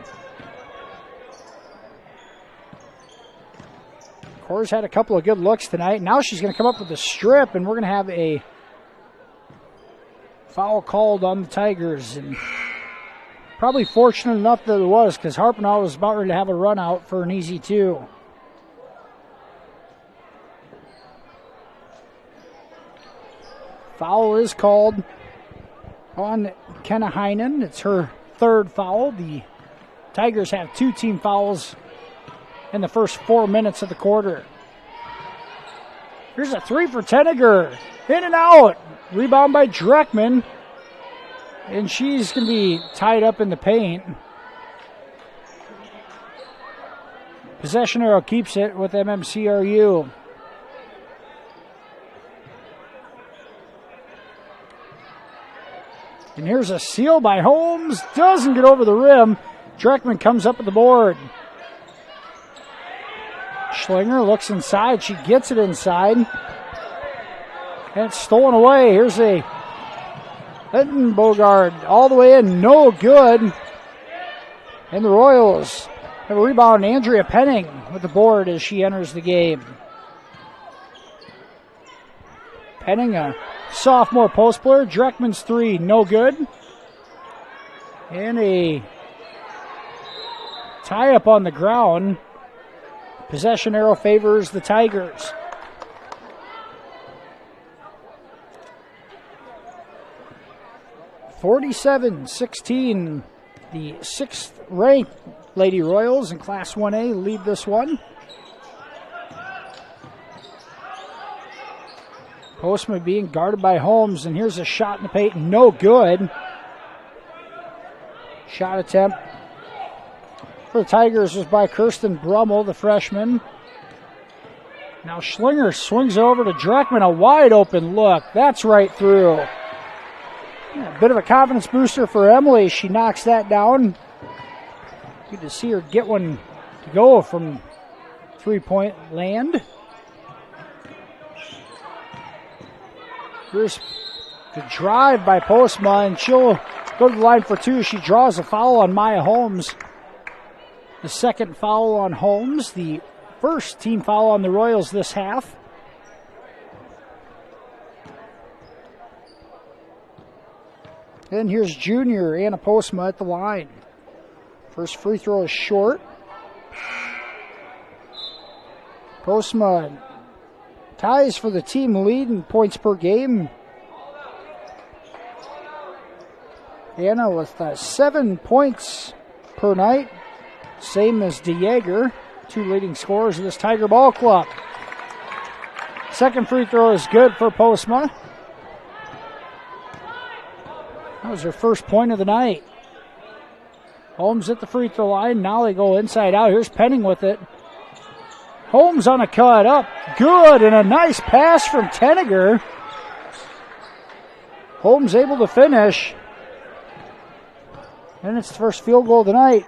Cora's had a couple of good looks tonight. Now she's going to come up with a strip, and we're going to have a foul called on the Tigers. And probably fortunate enough that it was, because Harpenow was about ready to have a run out for an easy two. Foul is called on Kenna Heinen. It's her third foul. The Tigers have 2 team fouls in the first 4 minutes of the quarter. Here's a three for Tenniger. In and out. Rebound by Dreckman. And she's going to be tied up in the paint. Possession arrow keeps it with MMCRU. And here's a steal by Holmes. Doesn't get over the rim. Dreckman comes up with the board. Schlinger looks inside. She gets it inside. And it's stolen away. Here's a Bogard all the way in. No good. And the Royals have a rebound. Andrea Penning with the board as she enters the game. Penning, a sophomore post player. Dreckman's three, no good. And a tie up on the ground. Possession arrow favors the Tigers. (47-16). The 6th ranked Lady Royals in Class 1A lead this one. Postman being guarded by Holmes, and here's a shot in the paint, no good. Shot attempt for the Tigers was by Kirsten Brummel, the freshman. Now Schlinger swings over to Dreckman, a wide open look. That's right through. A bit of a confidence booster for Emily. She knocks that down. Good to see her get one to go from three-point land. Here's the drive by Postma, and she'll go to the line for two. She draws a foul on Maya Holmes. The second foul on Holmes, the first team foul on the Royals this half. And here's junior Anna Postma at the line. First free throw is short. Postma ties for the team lead in points per game. Anna with 7 points per night. Same as DeJager, 2 leading scorers of this Tiger Ball Club. Second free throw is good for Postma. That was her first point of the night. Holmes at the free throw line. Now they go inside out. Here's Penning with it. Holmes on a cut up. Good, and a nice pass from Tenniger. Holmes able to finish. And it's the first field goal of the night.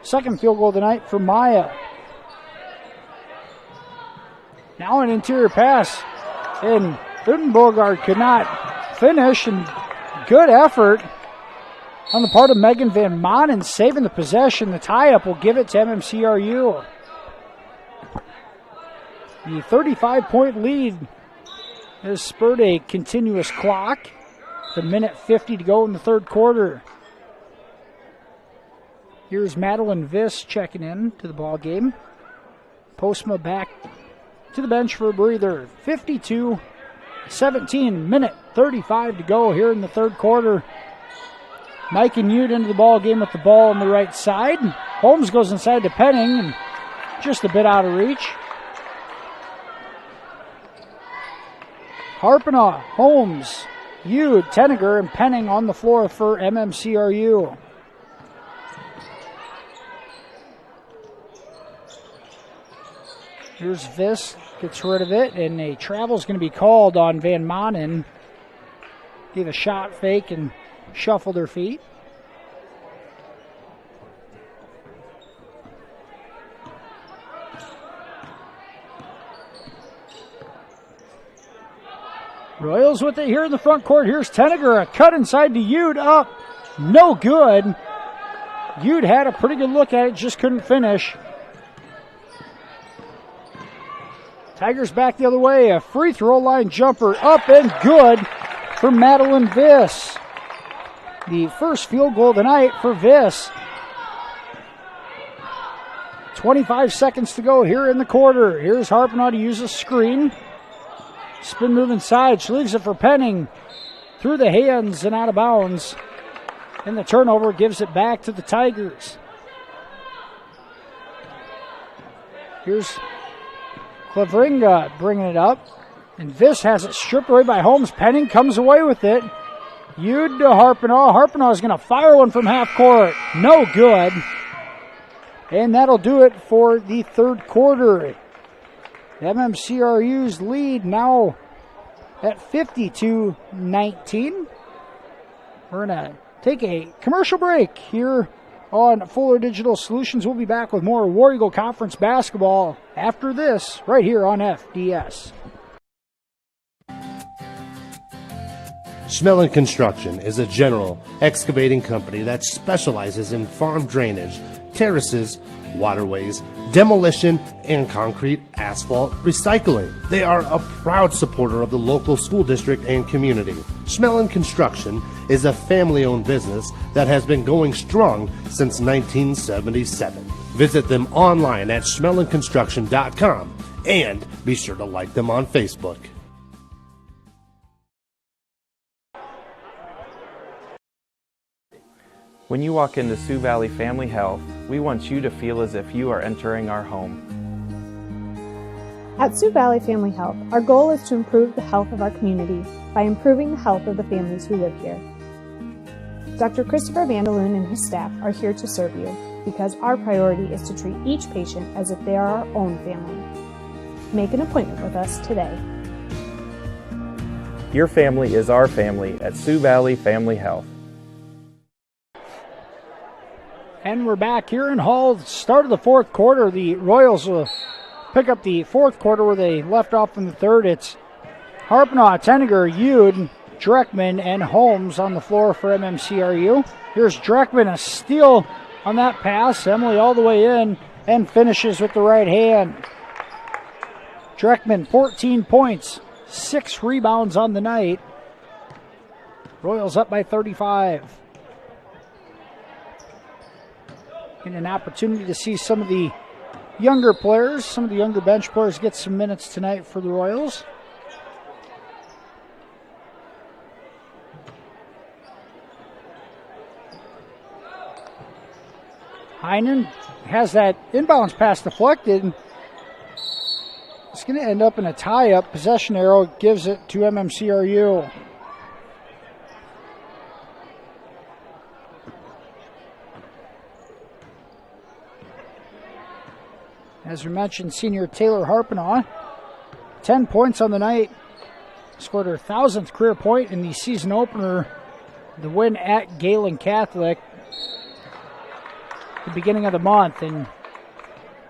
Second field goal of the night for Maya. Now an interior pass. And Udenbogard could not finish. And good effort on the part of Megan Van Manen saving the possession. The tie-up will give it to MMCRU. The 35-point lead has spurred a continuous clock. The minute 50 to go in the third quarter. Here's Madeline Viss checking in to the ball game. Postma back to the bench for a breather. 52-17, minute 35 to go here in the third quarter. Mike and Ute into the ball game with the ball on the right side. Holmes goes inside to Penning, and just a bit out of reach. Harpenow, Holmes, Ute, Tenniger, and Penning on the floor for MMCRU. Here's Vis, gets rid of it, and a travel is going to be called on Van Manen. Gave a shot fake and shuffled her feet. Royals with it here in the front court. Here's Tenniger, a cut inside to Ude, up, no good. Ude had a pretty good look at it, just couldn't finish. Tigers back the other way, a free throw line jumper, up and good for Madeline Vis. The first field goal of the night for Vis. 25 seconds to go here in the quarter. Here's Harpinaugh to use a screen. Spin move inside. She leaves it for Penning. Through the hands and out of bounds. And the turnover gives it back to the Tigers. Here's Claveringa bringing it up. And Vis has it stripped away by Holmes. Penning comes away with it. Ude to Harpinaugh. Harpinaugh is going to fire one from half court. No good. And that'll do it for the third quarter. MMCRU's lead now at 52-19. We're going to take a commercial break here on Fuller Digital Solutions. We'll be back with more War Eagle Conference basketball after this, right here on FDS. Schmelling Construction is a general excavating company that specializes in farm drainage, terraces, waterways, demolition, and concrete asphalt recycling. They are a proud supporter of the local school district and community. Schmelling Construction is a family-owned business that has been going strong since 1977. Visit them online at schmellingconstruction.com and be sure to like them on Facebook. When you walk into Sioux Valley Family Health, we want you to feel as if you are entering our home. At Sioux Valley Family Health, our goal is to improve the health of our community by improving the health of the families who live here. Dr. Christopher Vandaloon and his staff are here to serve you because our priority is to treat each patient as if they are our own family. Make an appointment with us today. Your family is our family at Sioux Valley Family Health. And we're back here in Hall. Start of the fourth quarter. The Royals will pick up the fourth quarter where they left off in the third. It's Harpinaugh, Tenniger, Ude, Dreckman, and Holmes on the floor for MMCRU. Here's Dreckman, a steal on that pass. Emily all the way in and finishes with the right hand. Dreckman, 14 points, 6 rebounds on the night. Royals up by 35. And an opportunity to see some of the younger players, some of the younger bench players get some minutes tonight for the Royals. Heinen has that inbounds pass deflected. It's going to end up in a tie-up. Possession arrow gives it to MMCRU. As we mentioned, senior Taylor Harpinaugh, 10 points on the night. Scored her 1,000th career point in the season opener, the win at Galen Catholic at the beginning of the month. And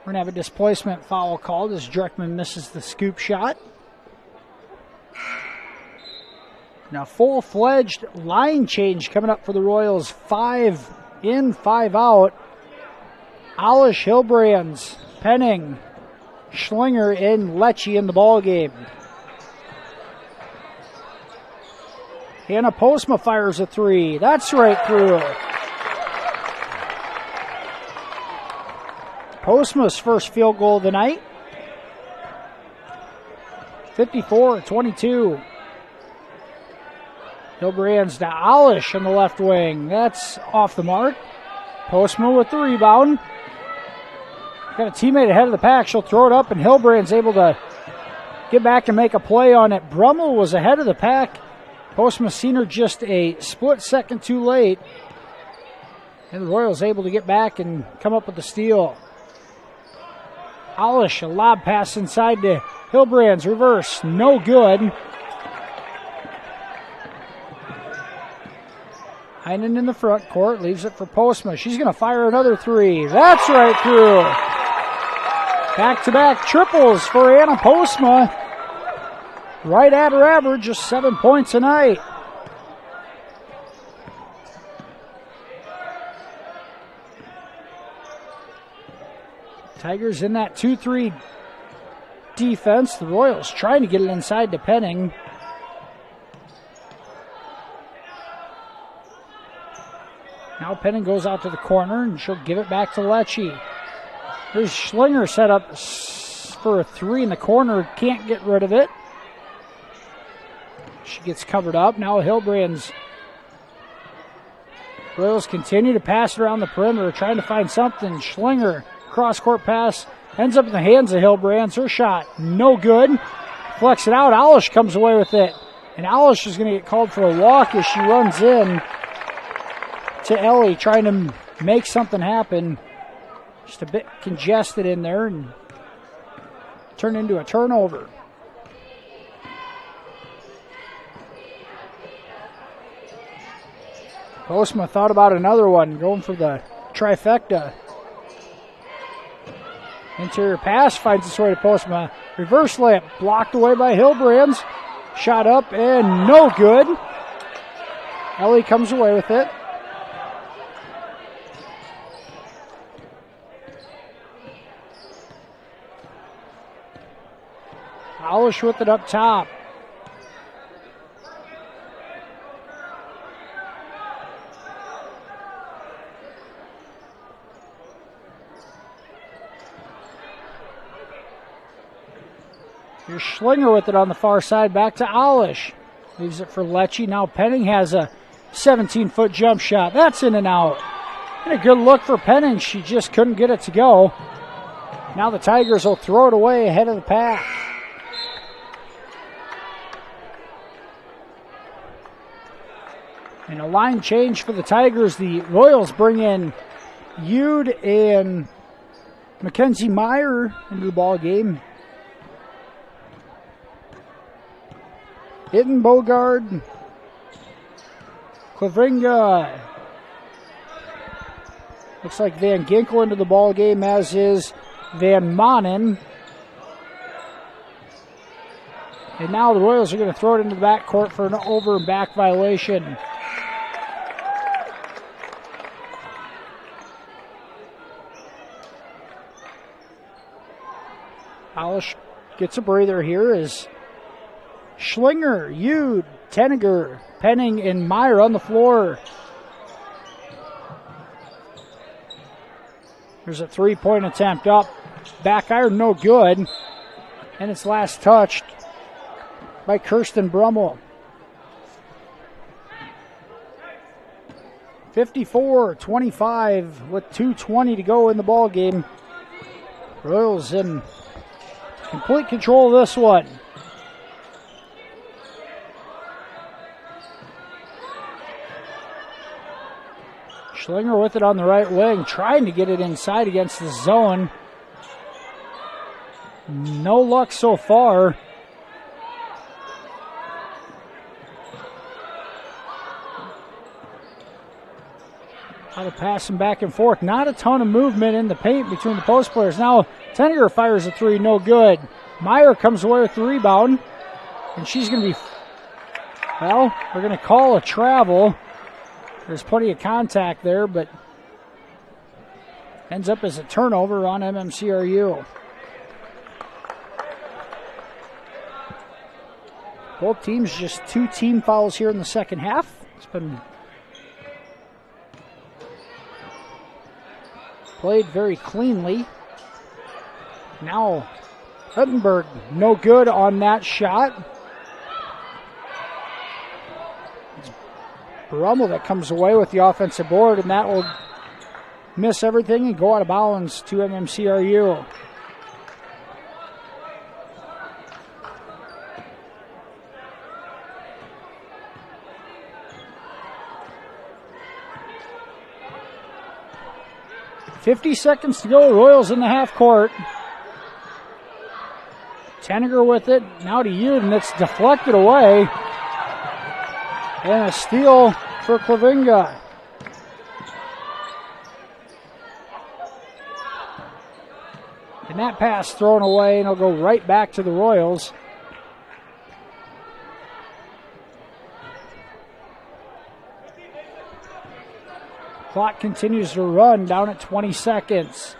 we're going to have a displacement foul called as Dreckman misses the scoop shot. Now full-fledged line change coming up for the Royals. 5 in, 5 out. Alish, Hilbrands, Penning, Schlinger, and Lecce in the ball game. Hannah Postma fires a 3. That's right through. Postma's first field goal of the night. 54-22. Hilbrands to Alish on the left wing. That's off the mark. Postma with the rebound. Got a teammate ahead of the pack. She'll throw it up, and Hilbrand's able to get back and make a play on it. Brummel was ahead of the pack. Postma seen her just a split second too late. And the Royals able to get back and come up with the steal. Alish, a lob pass inside to Hilbrand's reverse. No good. Heinen in the front court, leaves it for Postma. She's going to fire another three. That's right through. Back-to-back triples for Anna Postma. Right at her average, just 7 points a night. Tigers in that 2-3 defense. The Royals trying to get it inside to Penning. Now Penning goes out to the corner, and she'll give it back to Lecce. Here's Schlinger set up for a three in the corner. Can't get rid of it. She gets covered up. Now Hilbrand's. Royals continue to pass it around the perimeter, trying to find something. Schlinger, cross-court pass, ends up in the hands of Hilbrands. Her shot, no good. Flex it out. Alish comes away with it. And Alish is going to get called for a walk as she runs in to Ellie, trying to make something happen. Just a bit congested in there and turned into a turnover. Postma thought about another one, going for the trifecta. Interior pass finds its way to Postma. Reverse layup blocked away by Hilbrands. Shot up and no good. Ellie comes away with it. Alish with it up top. Here's Schlinger with it on the far side, back to Alish. Leaves it for Lecce. Now Penning has a 17-foot jump shot. That's in and out. And a good look for Penning. She just couldn't get it to go. Now the Tigers will throw it away ahead of the pack. And a line change for the Tigers. The Royals bring in Yude and Mackenzie Meyer into the ball game. Ittenbogard, Klavringa. Looks like Van Ginkel into the ball game, as is Van Manen. And now the Royals are going to throw it into the backcourt for an over and back violation. Alish gets a breather here as Schlinger, Yude, Tenniger, Penning, and Meyer on the floor. There's a three-point attempt up. Back iron, no good. And it's last touched by Kirsten Brummel. 54-25 with 2:20 to go in the ball game. Royals in complete control of this one. Schlinger with it on the right wing, trying to get it inside against the zone. No luck so far. Out of passing back and forth. Not a ton of movement in the paint between the post players. Now Tenniger fires a three, no good. Meyer comes away with the rebound. And she's going to be, well, we're going to call a travel. There's plenty of contact there, but ends up as a turnover on MMCRU. Both teams just 2 team fouls here in the second half. It's been played very cleanly. Now Huttenberg, no good on that shot. Brummel that comes away with the offensive board, and that will miss everything and go out of bounds to MMCRU. .50 seconds to go. Royals in the half court. Tenniger with it. Now to Uden. It's deflected away. And a steal for Clavinga. And that pass thrown away, and it'll go right back to the Royals. Clock continues to run down at 20 seconds.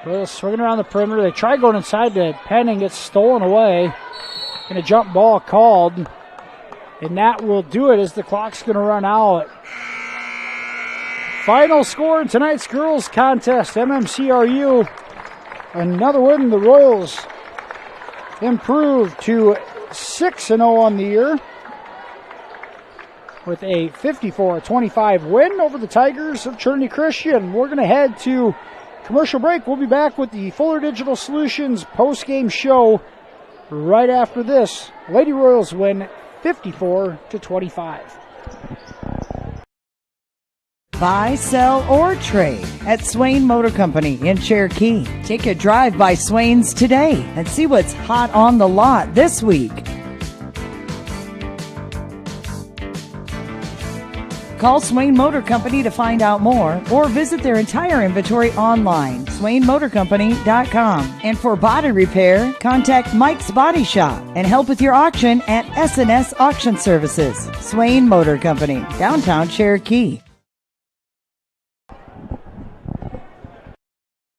Royals swinging around the perimeter. They try going inside to Penning. Gets stolen away. And a jump ball called. And that will do it as the clock's going to run out. Final score in tonight's girls contest. MMCRU, another win. The Royals improved to 6-0 on the year with a 54-25 win over the Tigers of Trinity Christian. We're going to head to commercial break. We'll be back with the Fuller Digital Solutions post-game show right after this. Lady Royals win 54-25. Buy, sell, or trade at Swain Motor Company in Cherokee. Take a drive by Swain's today and see what's hot on the lot this week. Call Swain Motor Company to find out more or visit their entire inventory online, SwainMotorCompany.com. And for body repair, contact Mike's Body Shop and help with your auction at S&S Auction Services. Swain Motor Company, downtown Cherokee.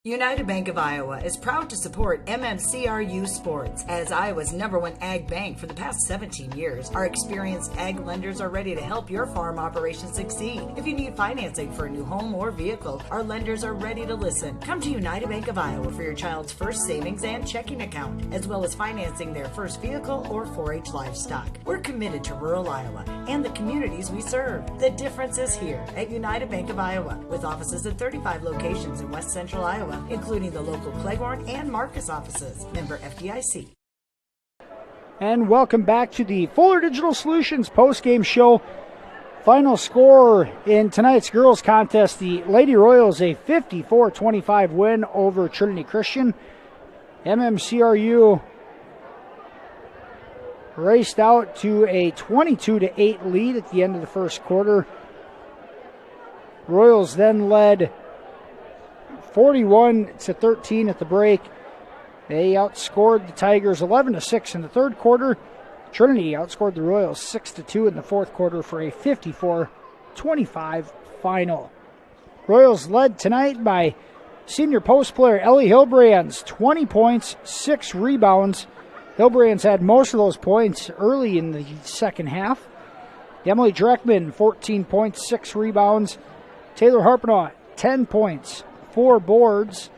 United Bank of Iowa is proud to support MMCRU Sports. As Iowa's #1 ag bank for the past 17 years, our experienced ag lenders are ready to help your farm operation succeed. If you need financing for a new home or vehicle, our lenders are ready to listen. Come to United Bank of Iowa for your child's first savings and checking account, as well as financing their first vehicle or 4-H livestock. We're committed to rural Iowa and the communities we serve. The difference is here at United Bank of Iowa, with offices at 35 locations in West Central Iowa, including the local Cleghorn and Marcus offices. Member FDIC. And welcome back to the Fuller Digital Solutions post-game show. Final score in tonight's girls contest, the Lady Royals a 54-25 win over Trinity Christian. MMCRU raced out to a 22-8 lead at the end of the first quarter. Royals then led 41-13 at the break. They outscored the Tigers 11-6 in the third quarter. Trinity outscored the Royals 6-2 in the fourth quarter for a 54-25 final. Royals led tonight by senior post player Ellie Hilbrands, 20 points, 6 rebounds. Hilbrands had most of those points early in the second half. Emily Dreckman, 14 points, 6 rebounds. Taylor Harpenaut, 10 points, 4 boards.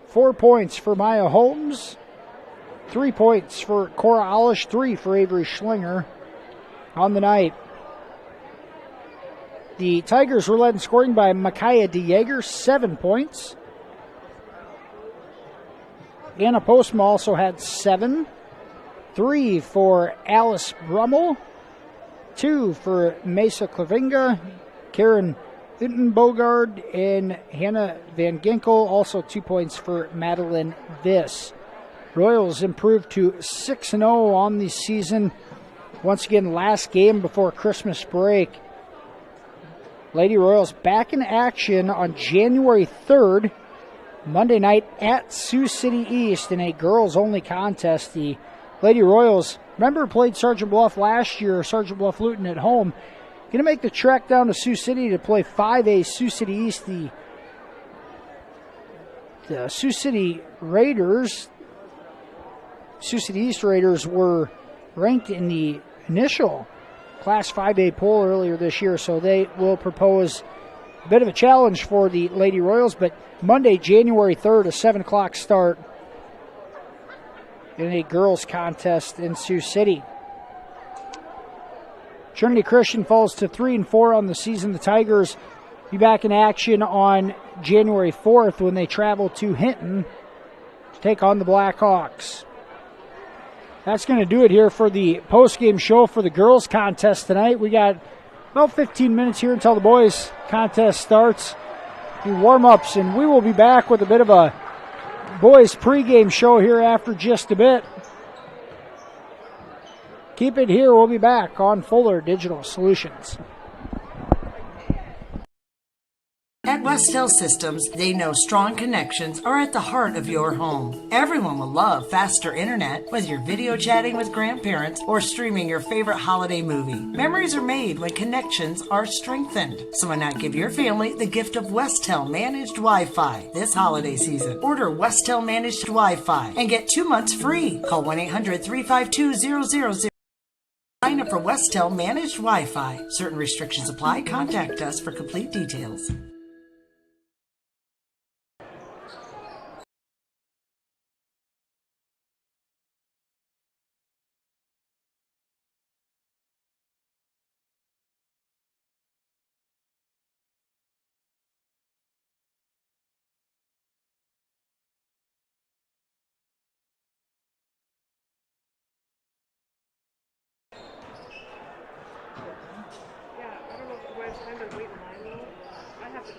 4 points for Maya Holmes. 3 points for Cora Olish. 3 for Avery Schlinger on the night. The Tigers were led in scoring by Micaiah DeJager, 7 points. Anna Postma also had 7. 3 for Alice Brummel. 2 for Mesa Clavinga. Karen Utenbogard and Hannah Van Ginkel, also 2 points for Madeline Viss. Royals improved to 6-0 on the season. Once again, last game before Christmas break. Lady Royals back in action on January 3rd, Monday night at Sioux City East in a girls-only contest. The Lady Royals, remember, played Sergeant Bluff last year, Sergeant Bluff Luton at home. Going to make the trek down to Sioux City to play 5A Sioux City East. The Sioux City Raiders, Sioux City East Raiders, were ranked in the initial Class 5A poll earlier this year, so they will propose a bit of a challenge for the Lady Royals. But Monday, January 3rd, a 7 o'clock start in a girls contest in Sioux City. Trinity Christian falls to 3-4 on the season. The Tigers be back in action on January 4th when they travel to Hinton to take on the Blackhawks. that's going to do it here for the post-game show for the girls contest tonight. We got about 15 minutes here until the boys contest starts. The warm-ups, and we will be back with a bit of a boys pregame show here after just a bit. Keep it here. We'll be back on Fuller Digital Solutions. At Westel Systems, they know strong connections are at the heart of your home. Everyone will love faster internet, whether you're video chatting with grandparents or streaming your favorite holiday movie. Memories are made when connections are strengthened. So why not give your family the gift of Westel Managed Wi-Fi this holiday season? Order Westel Managed Wi-Fi and get 2 months free. Call 1-800-352-000. Sign up for Westel Managed Wi-Fi. Certain restrictions apply. Contact us for complete details. Yeah, I don't know if the wife's time to wait in line though. I have to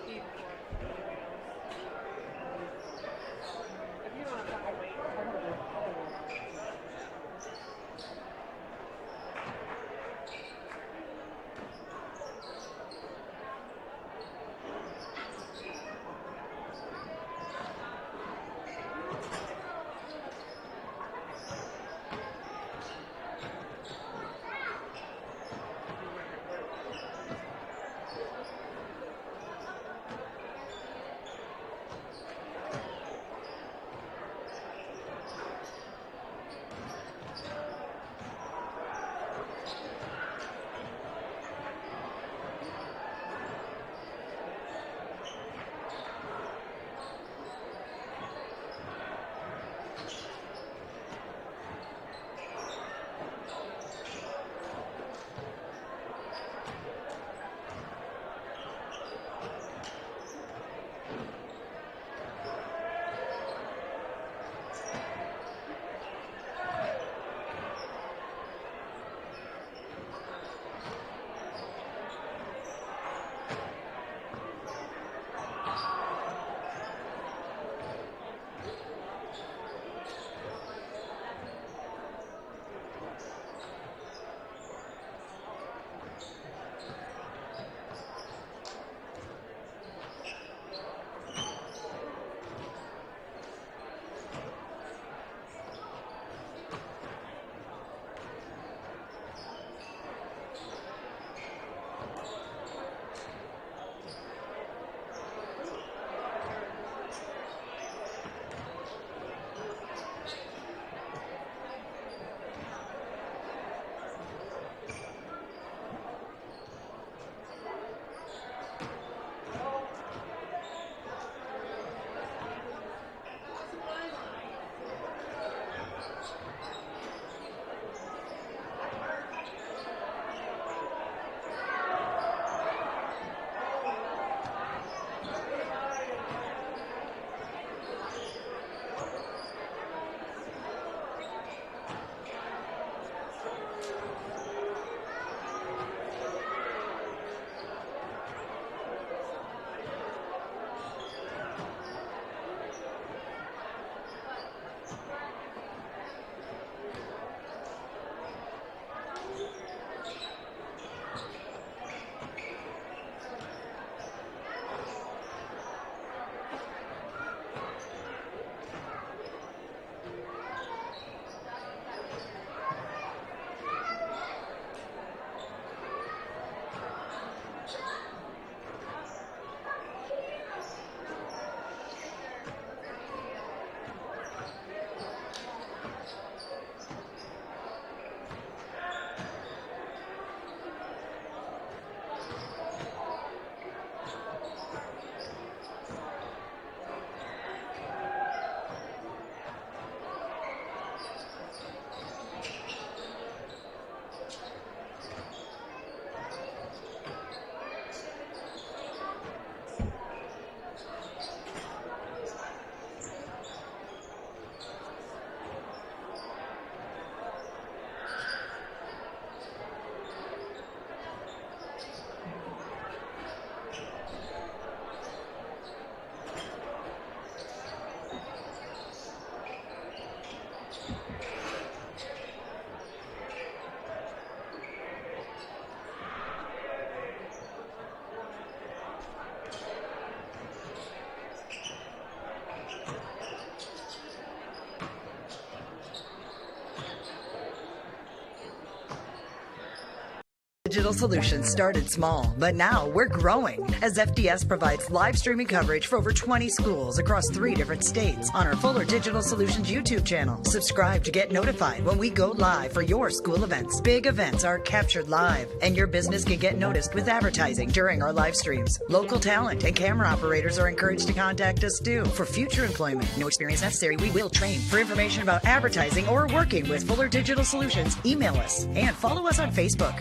Digital Solutions started small, but now we're growing as FDS provides live streaming coverage for over 20 schools across 3 different states on our Fuller Digital Solutions YouTube channel. Subscribe to get notified when we go live for your school events. Big events are captured live, and your business can get noticed with advertising during our live streams. Local talent and camera operators are encouraged to contact us too. For future employment, no experience necessary, we will train. For information about advertising or working with Fuller Digital Solutions, email us and follow us on Facebook.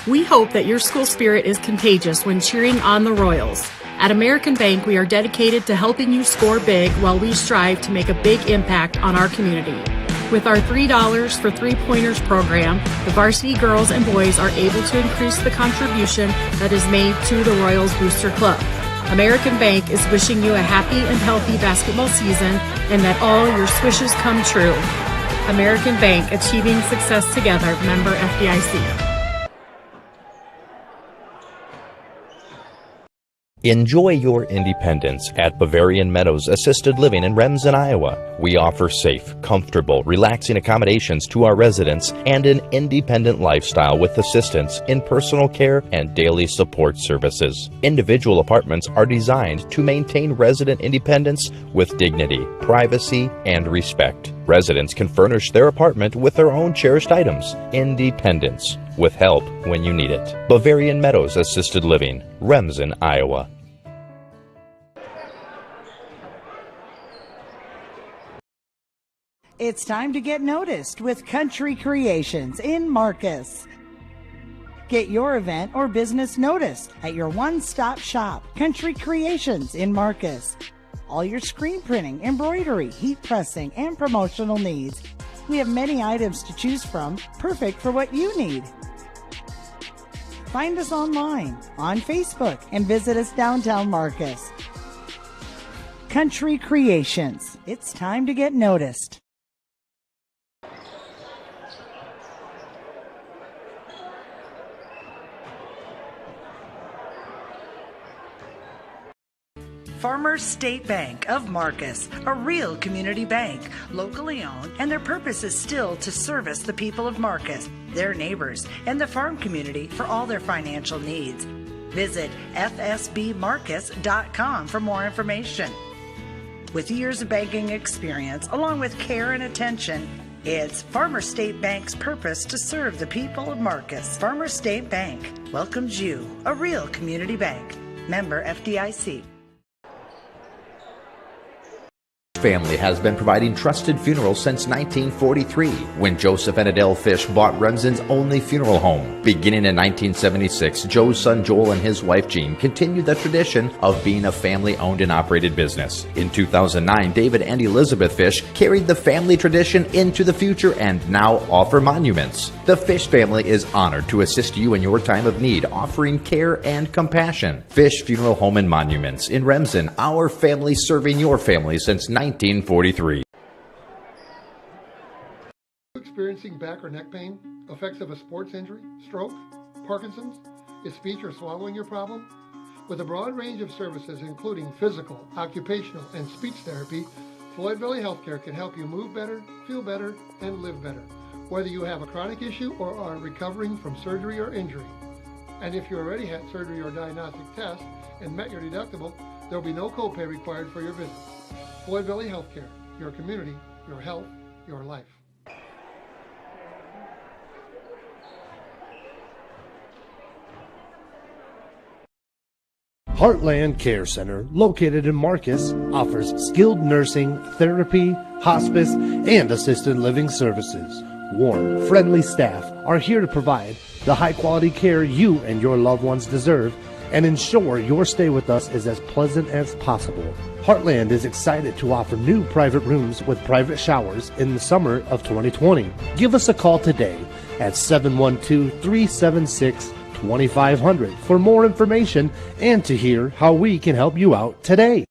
We hope that your school spirit is contagious when cheering on the Royals. At American Bank, we are dedicated to helping you score big while we strive to make a big impact on our community. With our $3 for 3-pointers program, the varsity girls and boys are able to increase the contribution that is made to the Royals Booster Club. American Bank is wishing you a happy and healthy basketball season and that all your swishes come true. American Bank, achieving success together, member FDIC. Enjoy your independence at Bavarian Meadows Assisted Living in Remsen, Iowa. We offer safe, comfortable, relaxing accommodations to our residents and an independent lifestyle with assistance in personal care and daily support services. Individual apartments are designed to maintain resident independence with dignity, privacy, and respect. Residents can furnish their apartment with their own cherished items. Independence, with help when you need it. Bavarian Meadows Assisted Living, Remsen, Iowa. It's time to get noticed with Country Creations in Marcus. Get your event or business noticed at your one-stop shop, Country Creations in Marcus. All your screen printing, embroidery, heat pressing, and promotional needs. We have many items to choose from, perfect for what you need. Find us online, on Facebook, and visit us downtown Marcus. Country Creations. It's time to get noticed. Farmers State Bank of Marcus, a real community bank, locally owned, and their purpose is still to service the people of Marcus, their neighbors, and the farm community for all their financial needs. Visit fsbmarcus.com for more information. With years of banking experience, along with care and attention, it's Farmers State Bank's purpose to serve the people of Marcus. Farmers State Bank welcomes you, a real community bank. Member FDIC. Family has been providing trusted funerals since 1943, when Joseph and Adele Fish bought Remsen's only funeral home. Beginning in 1976, Joe's son Joel and his wife Jean continued the tradition of being a family-owned and operated business. In 2009, David and Elizabeth Fish carried the family tradition into the future and now offer monuments. The Fish family is honored to assist you in your time of need, offering care and compassion. Fish Funeral Home and Monuments in Remsen, our family serving your family since 1943. Experiencing back or neck pain, effects of a sports injury, stroke, Parkinson's, is speech or swallowing your problem? With a broad range of services including physical, occupational, and speech therapy, Floyd Valley Healthcare can help you move better, feel better, and live better, whether you have a chronic issue or are recovering from surgery or injury. And if you already had surgery or diagnostic tests and met your deductible, there will be no copay required for your visit. Floyd Valley Healthcare, your community, your health, your life. Heartland Care Center, located in Marcus, offers skilled nursing, therapy, hospice, and assisted living services. Warm, friendly staff are here to provide the high-quality care you and your loved ones deserve and ensure your stay with us is as pleasant as possible. Heartland is excited to offer new private rooms with private showers in the summer of 2020. Give us a call today at 712-376-2500 for more information and to hear how we can help you out today.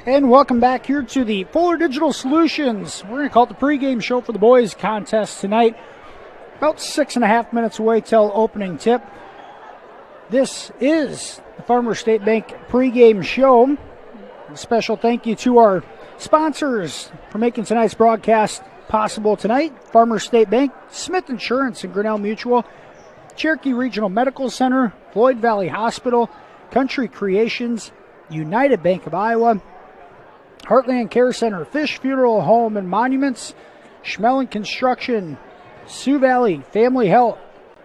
And welcome back here to the Fuller Digital Solutions. We're going to call it the pregame show for the boys contest tonight. About 6.5 minutes away till opening tip. This is the Farmers State Bank pregame show. A special thank you to our sponsors for making tonight's broadcast possible tonight. Farmers State Bank, Smith Insurance and Grinnell Mutual, Cherokee Regional Medical Center, Floyd Valley Hospital, Country Creations, United Bank of Iowa, Heartland Care Center, Fish Funeral Home and Monuments, Schmelling Construction, Sioux Valley Family Health,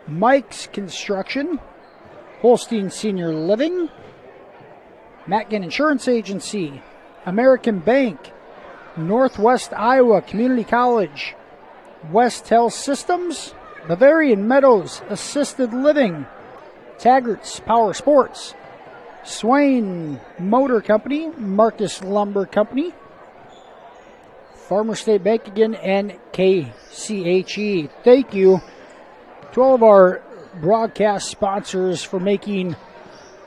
Mike's Construction, Holstein Senior Living, Matkin Insurance Agency, American Bank, Northwest Iowa Community College, West Health Systems, Bavarian Meadows Assisted Living, Taggart's Power Sports, Swain Motor Company, Marcus Lumber Company, Farmer State Bank again, and KCHE. Thank you to all of our broadcast sponsors for making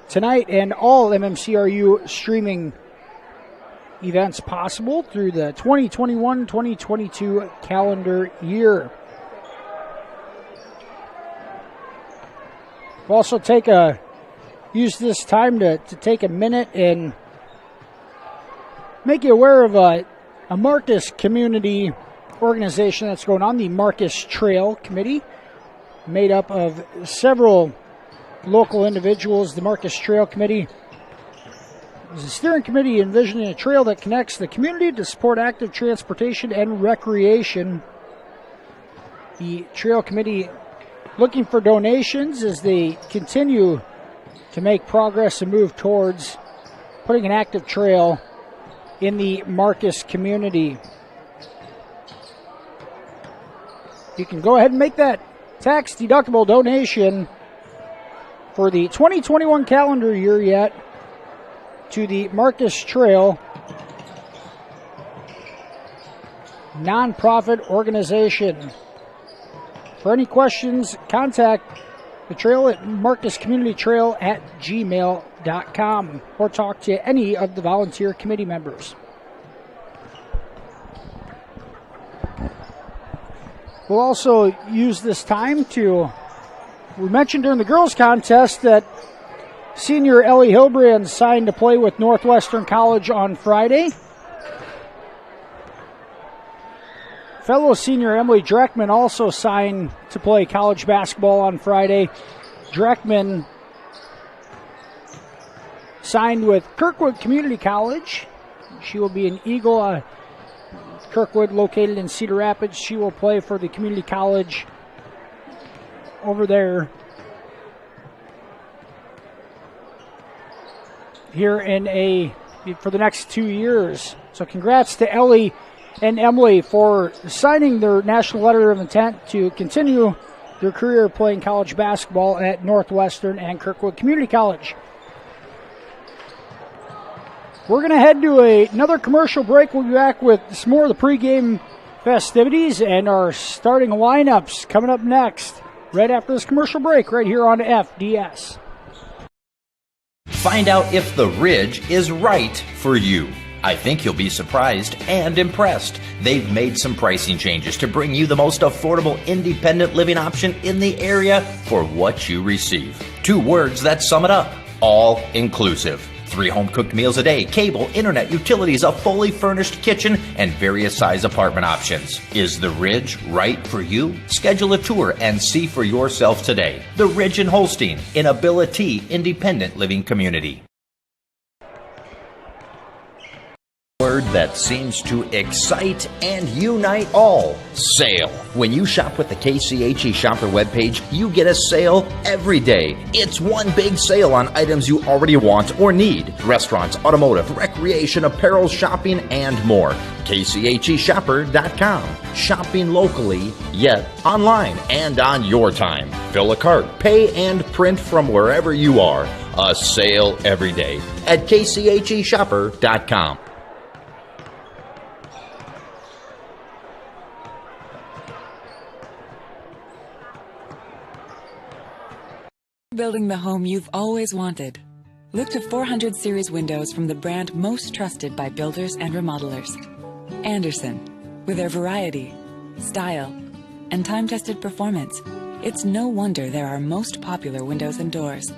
tonight and all MMCRU streaming events possible through the 2021-2022 calendar year. We'll also use this time to take a minute and make you aware of a Marcus community organization that's going on, the Marcus Trail Committee, made up of several local individuals. The Marcus Trail Committee is a steering committee envisioning a trail that connects the community to support active transportation and recreation. The Trail Committee looking for donations as they continue to make progress and move towards putting an active trail in the Marcus community. You can go ahead and make that tax-deductible donation for the 2021 calendar year yet to the Marcus Trail nonprofit organization. For any questions, contact the trail at marcuscommunitytrail@gmail.com or talk to any of the volunteer committee members. We'll also use this time we mentioned during the girls contest that senior Ellie Hilbrand signed to play with Northwestern College on Friday. Fellow senior Emily Dreckman also signed to play college basketball on Friday. Dreckman signed with Kirkwood Community College. She will be an Eagle. Kirkwood, located in Cedar Rapids, she will play for the community college over there here for the next 2 years. So congrats to Ellie and Emily for signing their national letter of intent to continue their career playing college basketball at Northwestern and Kirkwood Community College. We're going to head to another commercial break. We'll be back with some more of the pregame festivities and our starting lineups coming up next, right after this commercial break, right here on FDS. Find out if the Ridge is right for you. I think you'll be surprised and impressed. They've made some pricing changes to bring you the most affordable independent living option in the area for what you receive. 2 words that sum it up: all inclusive. 3 home-cooked meals a day, cable, internet, utilities, a fully furnished kitchen, and various size apartment options. Is the Ridge right for you? Schedule a tour and see for yourself today. The Ridge in Holstein, in Ability Independent Living Community. Word that seems to excite and unite all: sale. When you shop with the KCHE Shopper webpage, you get a sale every day. It's one big sale on items you already want or need: restaurants, automotive, recreation, apparel, shopping, and more. KCHEshopper.com. Shopping locally, yet online and on your time. Fill a cart, pay, and print from wherever you are. A sale every day at KCHEshopper.com. Building the home you've always wanted. Look to 400 series windows from the brand most trusted by builders and remodelers. Andersen. With their variety, style, and time-tested performance, it's no wonder they're our most popular windows and doors.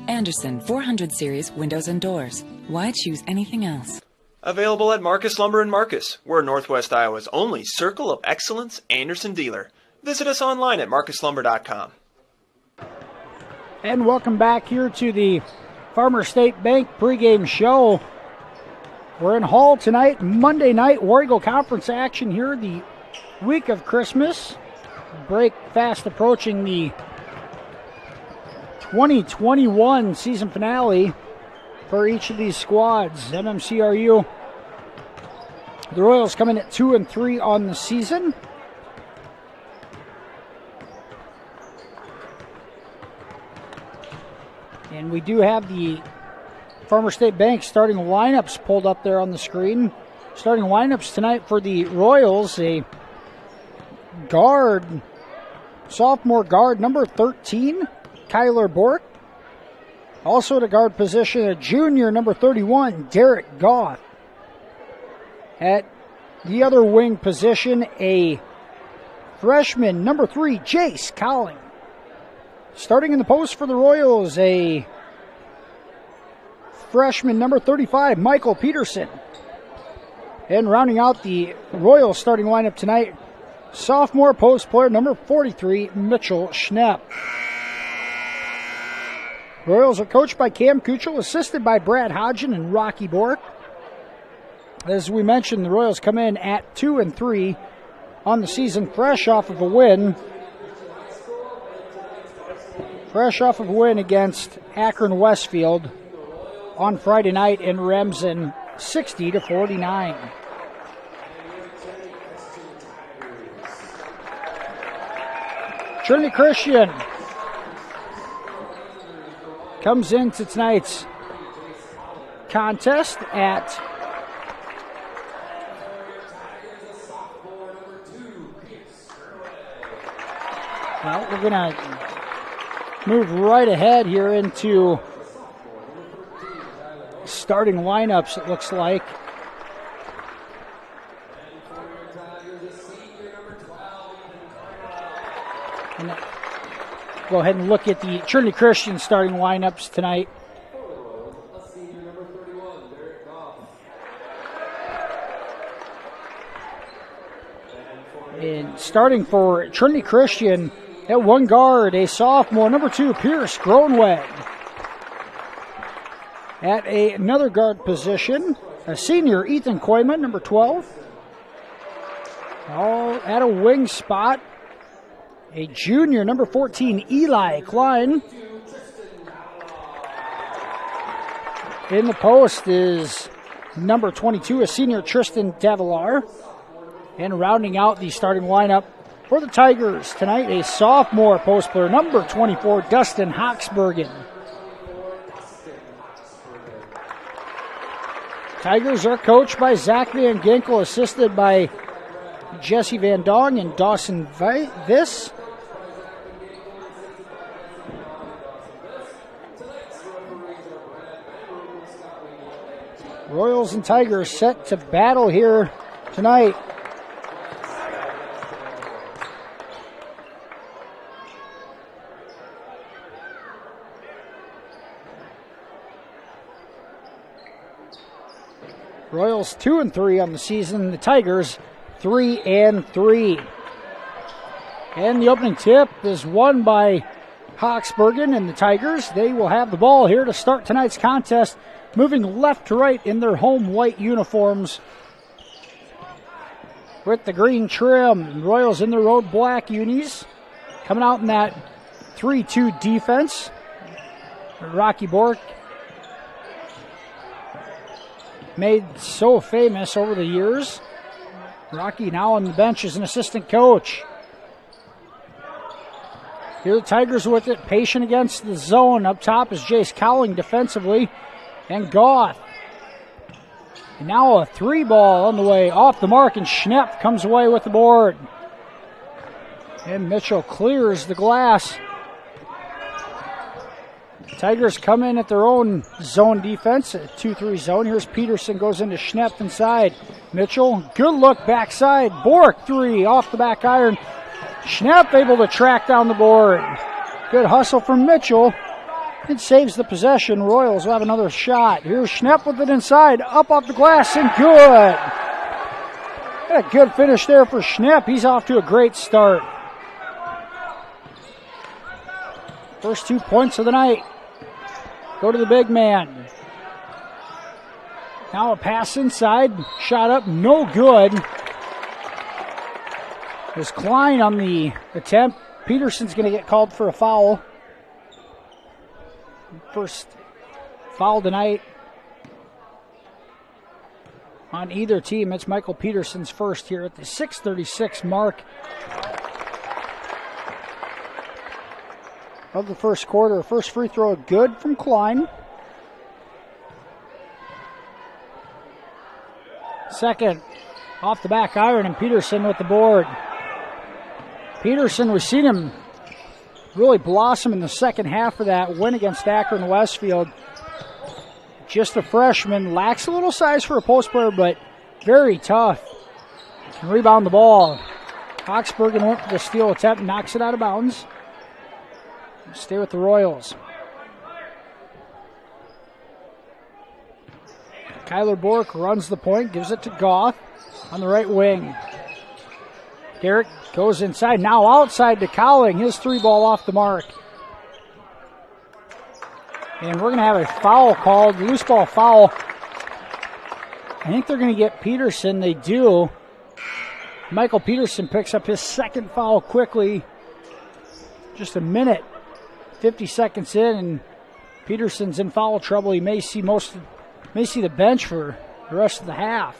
Andersen 400 series windows and doors. Why choose anything else? Available at Marcus Lumber in Marcus. We're Northwest Iowa's only Circle of Excellence Anderson dealer. Visit us online at marcuslumber.com. And welcome back here to the Farmer State Bank pregame show. We're in Hall tonight, Monday night, War Eagle Conference action here, the week of Christmas. Break fast approaching the 2021 season finale for each of these squads. MMCRU, the Royals come in at 2-3 on the season. And we do have the Farmer State Bank starting lineups pulled up there on the screen. Starting lineups tonight for the Royals, a guard, sophomore guard, number 13, Kyler Bork. Also at a guard position, a junior, number 31, Derek Goff. At the other wing position, a freshman, number 3, Jace Cowling. Starting in the post for the Royals, a freshman, number 35, Michael Peterson. And rounding out the Royals starting lineup tonight, sophomore post player, number 43, Mitchell Schnepp. Royals are coached by Cam Kuchel, assisted by Brad Hodgen and Rocky Bork. As we mentioned, the Royals come in at 2-3 on the season, fresh off of a win. Fresh off of a win against Akron Westfield on Friday night in Remsen, 60-49. Trinity Christian comes into tonight's contest at we're going to move right ahead here into starting lineups, it looks like. And go ahead and look at the Trinity Christian starting lineups tonight. And starting for Trinity Christian, at one guard, a sophomore, number 2, Pierce Gronweg. At another guard position, a senior, Ethan Koyman, number 12. All at a wing spot, a junior, number 14, Eli Klein. In the post is number 22, a senior, Tristan Davilar. And rounding out the starting lineup for the Tigers tonight, a sophomore post player, number 24, Dustin Hoxbergen. Tigers are coached by Zach Van Ginkel, assisted by Jesse Van Dong and Dawson Viss. Royals and Tigers set to battle here tonight. Royals 2-3 on the season. The Tigers 3-3. And the opening tip is won by Hoxbergen and the Tigers. They will have the ball here to start tonight's contest, moving left to right in their home white uniforms with the green trim. Royals in their road black unis, coming out in that 3-2 defense. Rocky Bork, made so famous over the years. Rocky now on the bench as an assistant coach. Here the Tigers with it, patient against the zone. Up top is Jace Cowling defensively, and Goff. And now a 3-ball on the way, off the mark, and Schnepp comes away with the board. And Mitchell clears the glass. Tigers come in at their own zone defense, a 2-3 zone. Here's Peterson, goes into Schnepp inside. Mitchell, good look backside. Bork 3 off the back iron. Schnepp able to track down the board. Good hustle from Mitchell. It saves the possession. Royals will have another shot. Here's Schnepp with it inside. Up off the glass and good. A good finish there for Schnepp. He's off to a great start. First 2 points of the night go to the big man. Now a pass inside. Shot up. No good. There's Klein on the attempt. Peterson's going to get called for a foul. First foul tonight on either team. It's Michael Peterson's first here at the 6:36 mark of the first quarter. First free throw good from Klein. Second off the back iron, and Peterson with the board. Peterson, we've seen him really blossom in the second half of that win against Akron Westfield. Just a freshman, lacks a little size for a post player, but very tough. Can rebound the ball. Hawksbergen went for the steal attempt, knocks it out of bounds. Stay with the Royals. Kyler Bork runs the point, gives it to Goff on the right wing. Derek goes inside, now outside to Cowling. His three ball off the mark. And we're going to have a foul called, loose ball foul. I think they're going to get Peterson. They do. Michael Peterson picks up his second foul quickly. Just a minute, 50 seconds in, and Peterson's in foul trouble. He may see the bench for the rest of the half.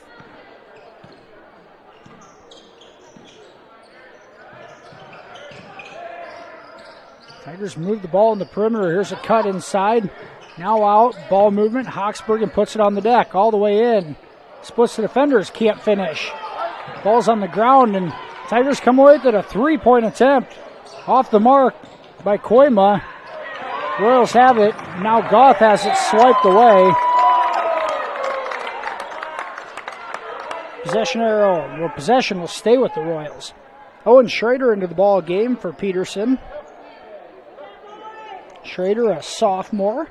Tigers move the ball in the perimeter. Here's a cut inside. Now out. Ball movement. Hawksbergen puts it on the deck all the way in. Splits the defenders. Can't finish. Ball's on the ground, and Tigers come away with a three-point attempt. Off the mark by Koima. Royals have it. Now Goth has it swiped away. Possession will stay with the Royals. Owen Schrader into the ball game for Peterson. Schrader, a sophomore.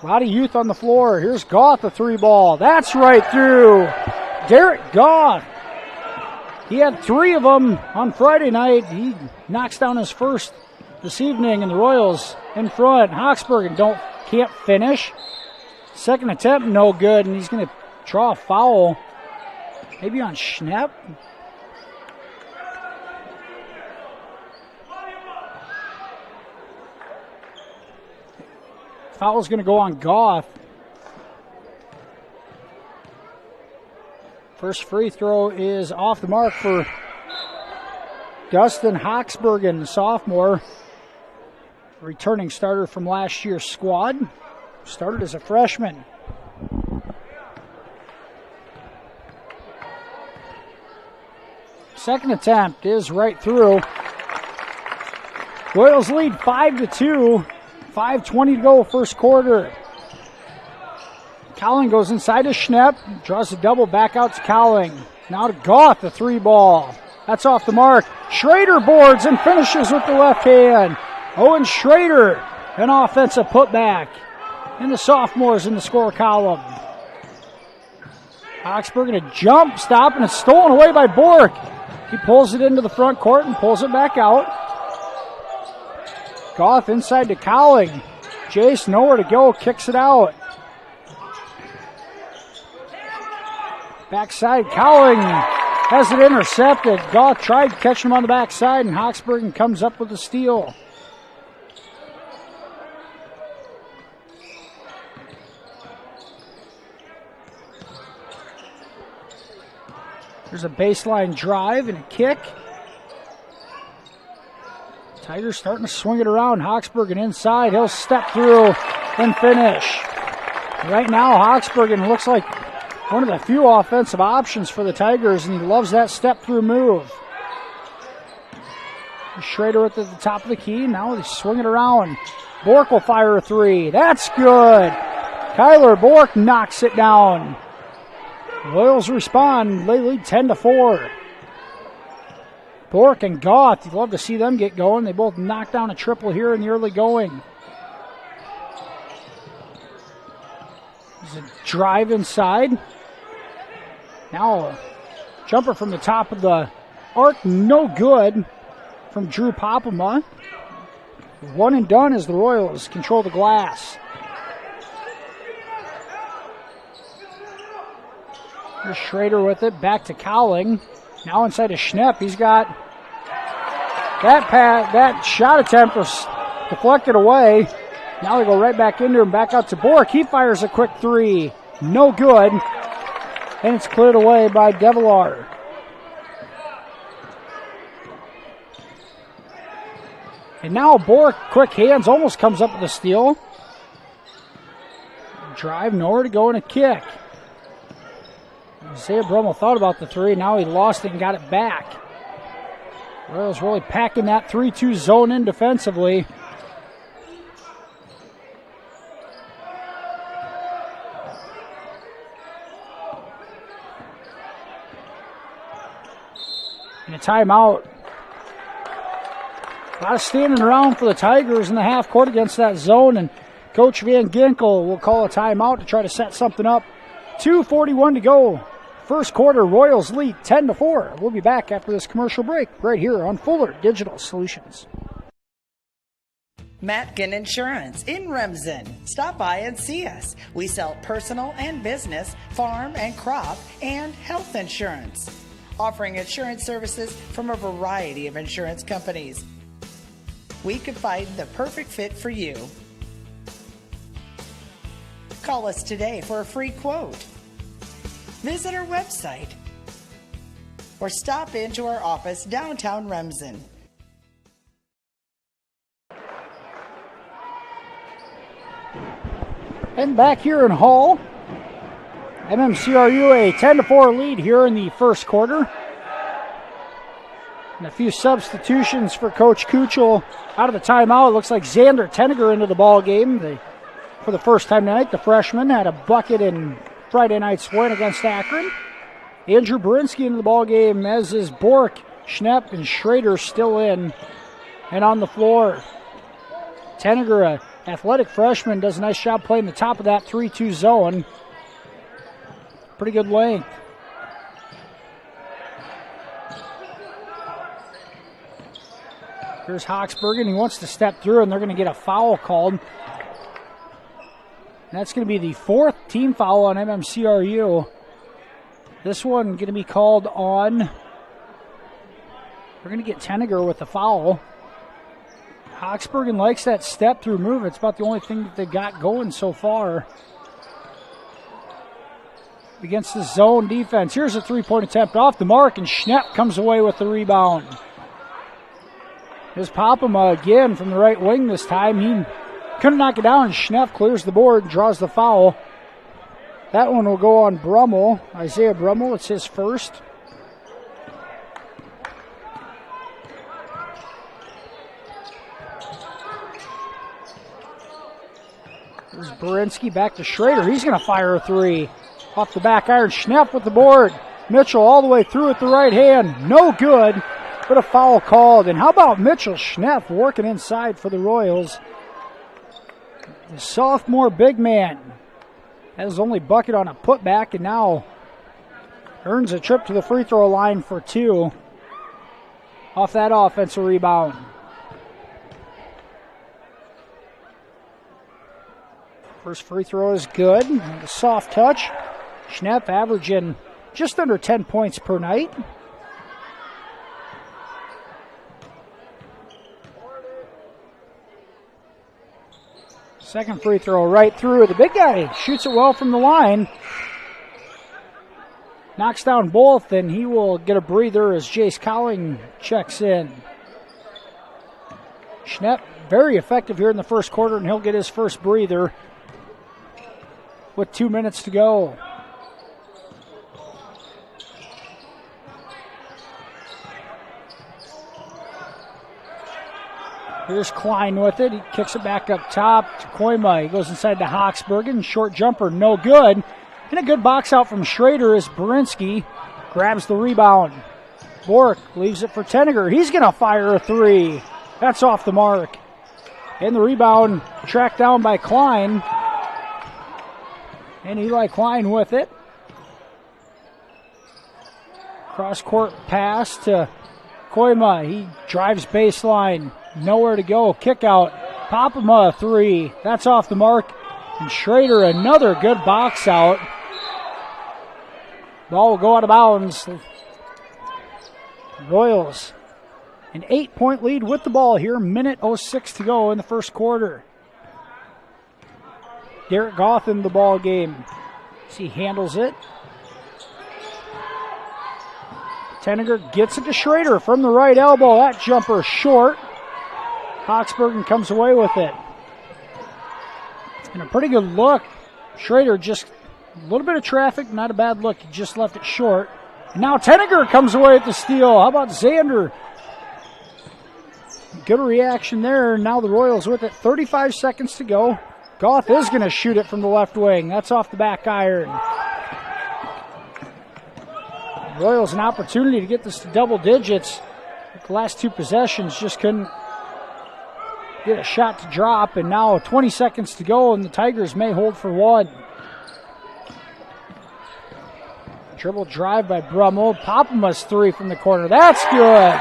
A lot of youth on the floor. Here's Goth, a three ball. That's right through. Derek Goth. He had three of them on Friday night. He knocks down his first this evening, and the Royals in front. Hawksbergen can't finish. Second attempt, no good, and he's going to draw a foul. Maybe on Schnepp. Foul's going to go on Goth. First free throw is off the mark for Dustin Hawksbergen, the sophomore. Returning starter from last year's squad. Started as a freshman. Second attempt is right through. Royals lead 5-2. 5:20 to go, first quarter. Cowling goes inside to Schnepp. Draws a double back out to Cowling. Now to Goth, the three ball. That's off the mark. Schrader boards and finishes with the left hand. Owen Schrader, an offensive putback. And the sophomores in the score column. Hawksbergen a jump stop, and it's stolen away by Bork. He pulls it into the front court and pulls it back out. Goth inside to Cowling. Jace nowhere to go, kicks it out. Backside, Cowling has it intercepted. Goth tried catching him on the backside, and Hawksbergen comes up with the steal. There's a baseline drive and a kick. Tigers starting to swing it around. Hawksbergen inside. He'll step through and finish. Right now, Hawksbergen looks like one of the few offensive options for the Tigers, and he loves that step-through move. Schrader at the top of the key. Now they swing it around. Bork will fire a three. That's good. Kyler Bork knocks it down. Royals respond. They lead 10-4. Bork and Goth, you'd love to see them get going. They both knocked down a triple here in the early going. There's a drive inside. Now a jumper from the top of the arc, no good from Drew Popema. One and done as the Royals control the glass. Here's Schrader with it, back to Cowling. Now inside to Schnepp. He's got that shot attempt was deflected away. Now they go right back into him, back out to Bork. He fires a quick three. No good. And it's cleared away by Devilar. And now Bork, quick hands, almost comes up with a steal. Drive, nowhere to go, and a kick. Isaiah Brummel thought about the three. Now he lost it and got it back. Royals really packing that 3-2 zone in defensively. And a timeout. A lot of standing around for the Tigers in the half court against that zone, and Coach Van Ginkel will call a timeout to try to set something up. 2:41 to go. First quarter, Royals lead 10-4. We'll be back after this commercial break right here on Fuller Digital Solutions. Matkin Insurance in Remsen. Stop by and see us. We sell personal and business, farm and crop, and health insurance. Offering insurance services from a variety of insurance companies. We could find the perfect fit for you. Call us today for a free quote. Visit our website or stop into our office downtown Remsen. And back here in Hall, MMCRU a 10-4 lead here in the first quarter. And a few substitutions for Coach Kuchel out of the timeout. It looks like Xander Tenniger into the ball game. For the first time tonight, the freshman had a bucket in Friday night's win against Akron. Andrew Berinsky into the ball game, as is Bork, Schnepp, and Schrader still in and on the floor. Tenniger, an athletic freshman, does a nice job playing the top of that 3-2 zone. Pretty good length. Here's Hawksbergen. He wants to step through, and they're going to get a foul called. That's going to be the fourth team foul on MMCRU. This one going to be called on. We're going to get Tenniger with the foul. Hawksbergen likes that step through move. It's about the only thing that they've got going so far against the zone defense. Here's a three-point attempt off the mark, and Schnepp comes away with the rebound. Here's Popema again from the right wing this time. He couldn't knock it down. Schnepp clears the board, draws the foul. That one will go on Brummel. Isaiah Brummel, it's his first. There's Berinsky back to Schrader. He's going to fire a three. Off the back iron, Schnepp with the board. Mitchell all the way through with the right hand. No good, but a foul called. And how about Mitchell Schnepp working inside for the Royals? The sophomore big man has his only bucket on a putback and now earns a trip to the free throw line for two off that offensive rebound. First free throw is good. A soft touch. Schnepp averaging just under 10 points per night. Second free throw right through. The big guy shoots it well from the line. Knocks down both, and he will get a breather as Jace Cowling checks in. Schnepp very effective here in the first quarter, and he'll get his first breather with 2 minutes to go. Here's Klein with it. He kicks it back up top to Koima. He goes inside to Hawksbergen. Short jumper, no good. And a good box out from Schrader as Berinsky grabs the rebound. Bork leaves it for Tenniger. He's going to fire a three. That's off the mark. And the rebound tracked down by Klein. And Eli Klein with it. Cross-court pass to Koima. He drives baseline. Nowhere to go. Kick out. Popema, 3. That's off the mark. And Schrader, another good box out. Ball will go out of bounds. Royals, an 8-point lead with the ball here. Minute 06 to go in the first quarter. Derek Goff in the ball game. As he handles it. Tenniger gets it to Schrader from the right elbow. That jumper short. Hawksbergen comes away with it. And a pretty good look. Schrader just a little bit of traffic, not a bad look. He just left it short. And now Tenniger comes away with the steal. How about Xander? Good reaction there. Now the Royals with it. 35 seconds to go. Goff is going to shoot it from the left wing. That's off the back iron. Royals an opportunity to get this to double digits. The last two possessions just couldn't get a shot to drop. And now 20 seconds to go, and the Tigers may hold for one. Dribble drive by Brummel. Popema's 3 from the corner. That's good.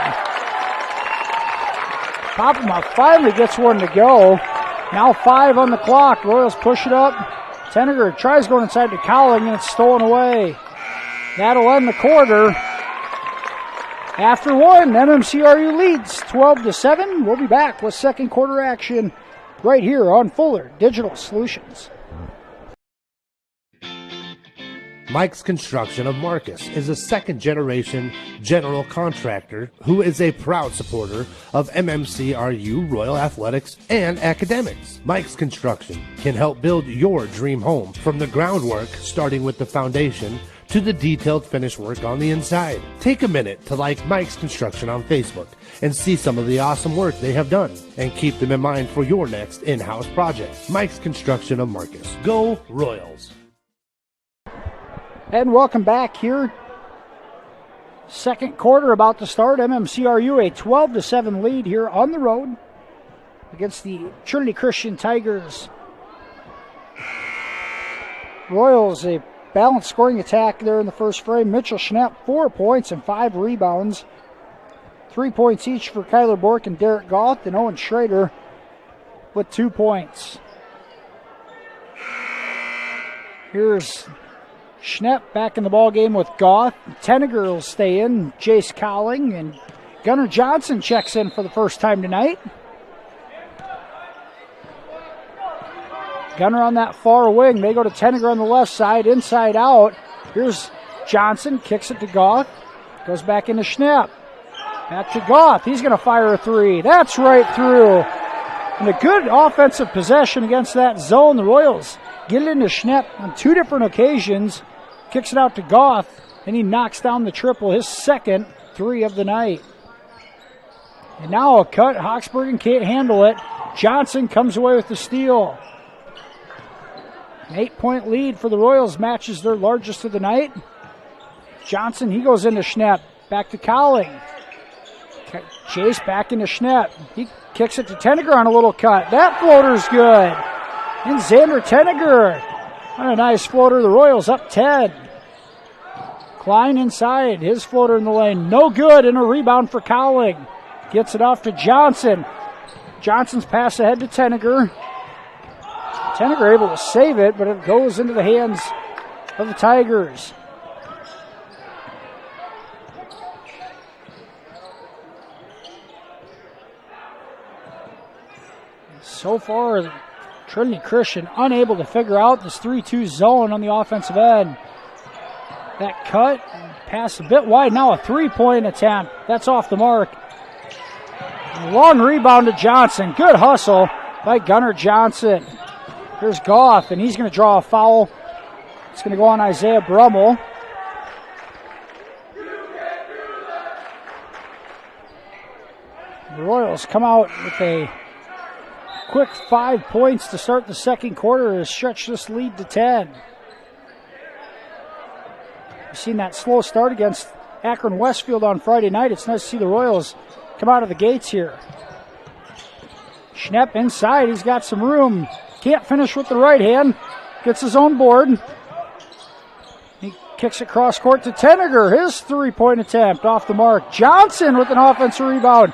Popema finally gets one to go. Now 5 on the clock. Royals push it up. Tenniger tries going inside to Cowling, and it's stolen away. That'll end the quarter. After one, MMCRU leads 12-7. We'll be back with second quarter action right here on Fuller Digital Solutions. Mike's Construction of Marcus is a second-generation general contractor who is a proud supporter of MMCRU, Royal Athletics, and academics. Mike's Construction can help build your dream home from the groundwork, starting with the foundation, to the detailed finish work on the inside. Take a minute to like Mike's Construction on Facebook and see some of the awesome work they have done, and keep them in mind for your next in-house project. Mike's Construction of Marcus. Go Royals! And welcome back here. Second quarter about to start. MMCRU a 12-7 lead here on the road against the Trinity Christian Tigers. Royals a balanced scoring attack there in the first frame. Mitchell Schnapp 4 points and 5 rebounds. 3 points each for Kyler Bork and Derek Goff, and Owen Schrader with 2 points. Here's Schnapp back in the ball game with Goff. Tenniger will stay in. Jace Cowling and Gunnar Johnson checks in for the first time tonight. Gunnar on that far wing. They go to Tenniger on the left side, inside out. Here's Johnson, kicks it to Goff. Goes back into Schnapp. Back to Goff. He's going to fire a 3. That's right through. And a good offensive possession against that zone. The Royals get it into Schnapp on 2 different occasions. Kicks it out to Goff, and he knocks down the triple, his second 3 of the night. And now a cut. Hawksbergen can't handle it. Johnson comes away with the steal. An 8-point lead for the Royals, matches their largest of the night. Johnson, he goes into Schnapp. Back to Cowling. Chase back into Schnapp. He kicks it to Tenniger on a little cut. That floater's good. And Xander Tenniger on a nice floater. The Royals up 10. Klein inside. His floater in the lane. No good, and a rebound for Cowling. Gets it off to Johnson. Johnson's pass ahead to Tenniger. Tenniger able to save it, but it goes into the hands of the Tigers. So far, Trinity Christian unable to figure out this 3-2 zone on the offensive end. That cut, pass a bit wide. Now a 3-point attempt. That's off the mark. Long rebound to Johnson. Good hustle by Gunnar Johnson. Here's Goff, and he's going to draw a foul. It's going to go on Isaiah Brummel. The Royals come out with a quick 5 points to start the second quarter to stretch this lead to 10. We've seen that slow start against Akron Westfield on Friday night. It's nice to see the Royals come out of the gates here. Schnapp inside. He's got some room. Can't finish with the right hand. gets his own board. He kicks it cross court to Tenniger. His 3-point attempt off the mark. Johnson with an offensive rebound.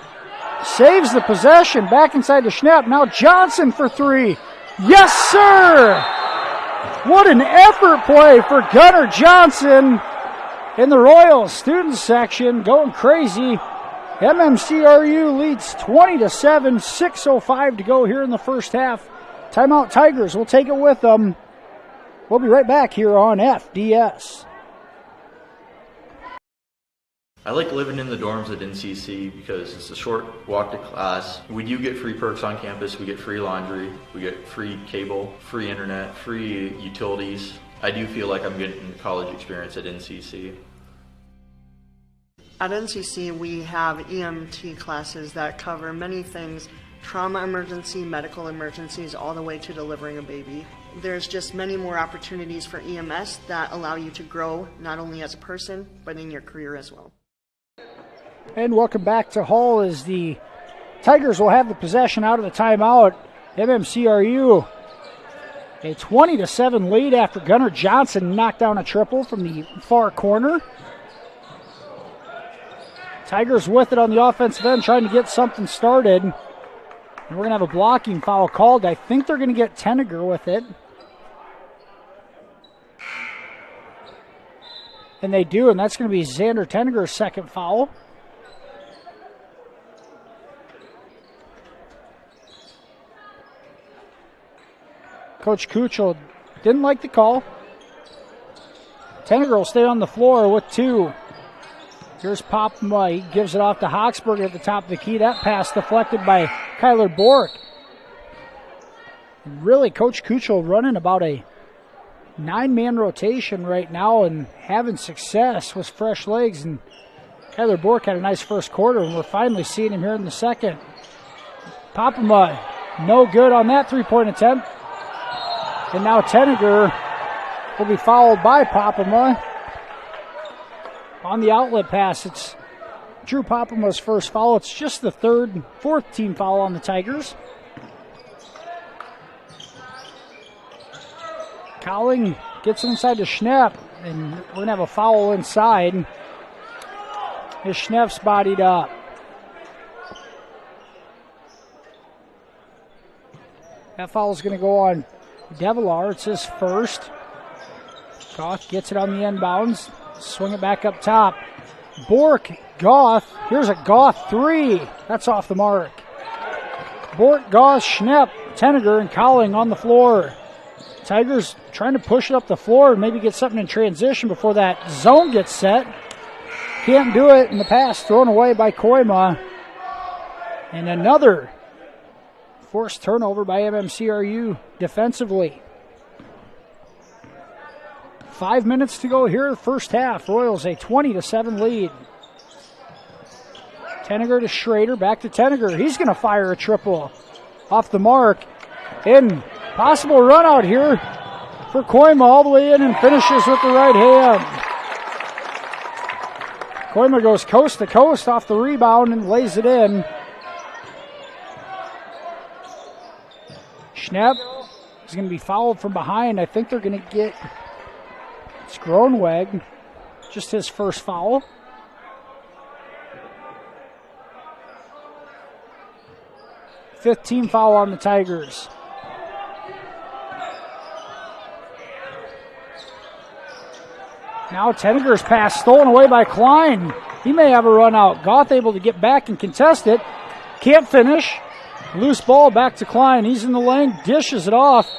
Saves the possession. Back inside to Schnepp. Now Johnson for 3. Yes, sir! What an effort play for Gunnar Johnson in the Royals student section. Going crazy. MMCRU leads 20-7. 6:05 to go here in the first half. Timeout Tigers will take it with them. We'll be right back here on FDS. I like living in the dorms at NCC because it's a short walk to class. We do get free perks on campus. We get free laundry, we get free cable, free internet, free utilities. I do feel like I'm getting a college experience at NCC. At NCC, we have EMT classes that cover many things: trauma emergency, medical emergencies, all the way to delivering a baby. There's just many more opportunities for EMS that allow you to grow not only as a person, but in your career as well. And welcome back to Hull as the Tigers will have the possession out of the timeout. MMCRU a 20-7 lead after Gunnar Johnson knocked down a triple from the far corner. Tigers with it on the offensive end, trying to get something started. And we're going to have a blocking foul called. I think they're going to get Tenniger with it. And they do, and that's going to be Xander Tenniger's second foul. Coach Kuchel didn't like the call. Tenniger will stay on the floor with 2. Here's Popma. He gives it off to Hawksburg at the top of the key. That pass deflected by Kyler Bork. Really, Coach Kuchel running about a 9-man rotation right now and having success with fresh legs. And Kyler Bork had a nice first quarter, and we're finally seeing him here in the second. Popma, no good on that 3-point attempt. And now Tenniger will be fouled by Popma. On the outlet pass, it's Drew Popama's first foul. It's just the fourth team foul on the Tigers. Cowling gets inside to Schnepp, and we're going to have a foul inside. As Schnepp's bodied up. That foul is going to go on Devilar. It's his first. Goth gets it on the inbounds. Swing it back up top. Bork, Goth. Here's a Goth 3. That's off the mark. Bork, Goth, Schnepp, Tenniger, and Cowling on the floor. Tigers trying to push it up the floor and maybe get something in transition before that zone gets set. Can't do it, and the pass thrown away by Koima. And another forced turnover by MMCRU defensively. 5 minutes to go here in the first half. Royals a 20-7 lead. Tenniger to Schrader, back to Tenniger. He's going to fire a triple off the mark. And possible run out here for Koima all the way in and finishes with the right hand. Koima goes coast to coast off the rebound and lays it in. Schnepp is going to be fouled from behind. I think they're going to get Skronweg, just his first foul. Fifth team foul on the Tigers. Now Tenniger's pass stolen away by Klein. He may have a run out. Goth able to get back and contest it. Can't finish. Loose ball back to Klein. He's in the lane, dishes it off.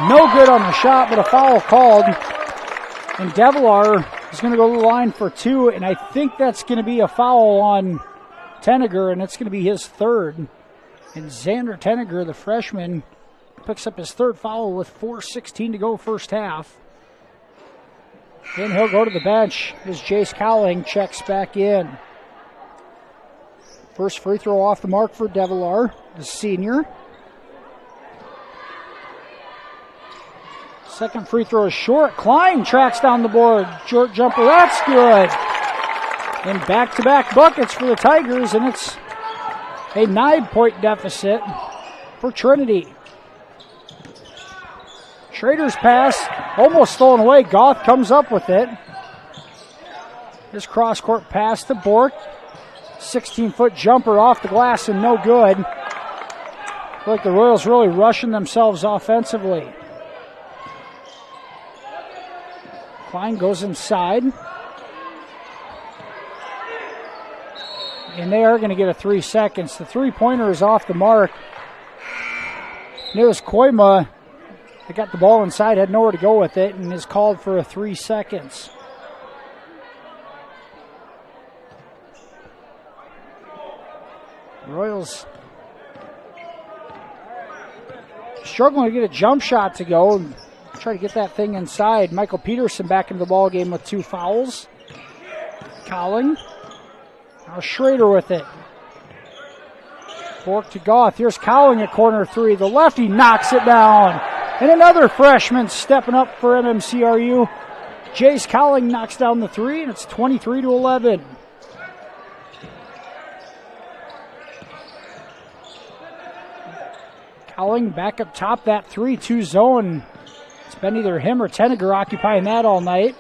No good on the shot, but a foul called. And Devilar is going to go to the line for 2, and I think that's going to be a foul on Tenniger, and it's going to be his third. And Xander Tenniger, the freshman, picks up his third foul with 4:16 to go first half. Then he'll go to the bench as Jace Cowling checks back in. First free throw off the mark for Devilar, the senior. Second free throw is short. Klein tracks down the board. Short jumper, that's good. And back-to-back buckets for the Tigers, and it's a 9-point deficit for Trinity. Schrader's pass almost stolen away. Goth comes up with it. His cross-court pass to Bork. 16-foot jumper off the glass and no good. I feel like the Royals really rushing themselves offensively. Klein goes inside. And they are going to get a 3 seconds. The three-pointer is off the mark. And it was Koima that got the ball inside, had nowhere to go with it, and is called for a 3 seconds. Royals struggling to get a jump shot to go and try to get that thing inside. Michael Peterson back into the ball game with 2 fouls. Cowling. Now Schrader with it. Bork to Goth. Here's Cowling at corner 3. The lefty knocks it down. And another freshman stepping up for MMCRU. Jace Cowling knocks down the 3, and it's 23-11. Cowling back up top, that 3-2 zone. It's been either him or Tenneger occupying that all night.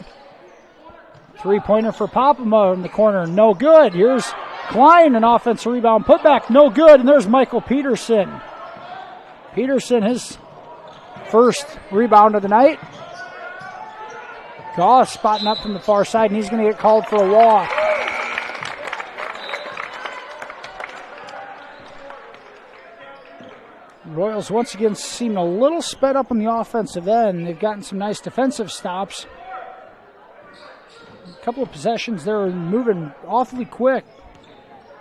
Three-pointer for Popema in the corner, no good. Here's Klein, an offensive rebound, put back, no good. And there's Michael Peterson. Peterson, his first rebound of the night. Goss spotting up from the far side, and he's going to get called for a walk. Royals once again seem a little sped up on the offensive end. They've gotten some nice defensive stops. A couple of possessions there moving awfully quick.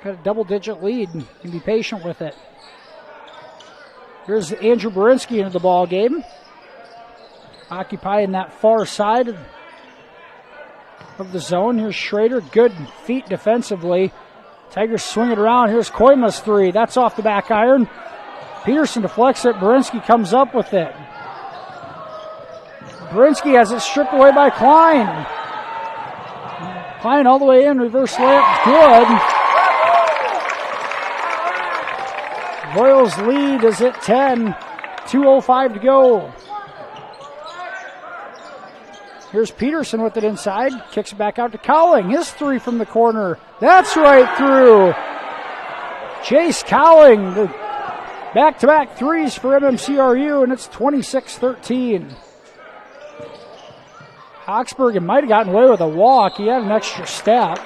Got a double-digit lead and can be patient with it. Here's Andrew Berinsky into the ball game. Occupying that far side of the zone. Here's Schrader, good feet defensively. Tigers swing it around. Here's Koima's 3. That's off the back iron. Peterson deflects it. Berinsky comes up with it. Berinsky has it stripped away by Klein. Klein all the way in. Reverse layup. Good. Royals lead is at 10. 2:05 to go. Here's Peterson with it inside. Kicks it back out to Cowling. His 3 from the corner. That's right through. Chase Cowling. The back-to-back 3s for MMCRU, and it's 26-13. Hawksbergen might have gotten away with a walk. He had an extra step.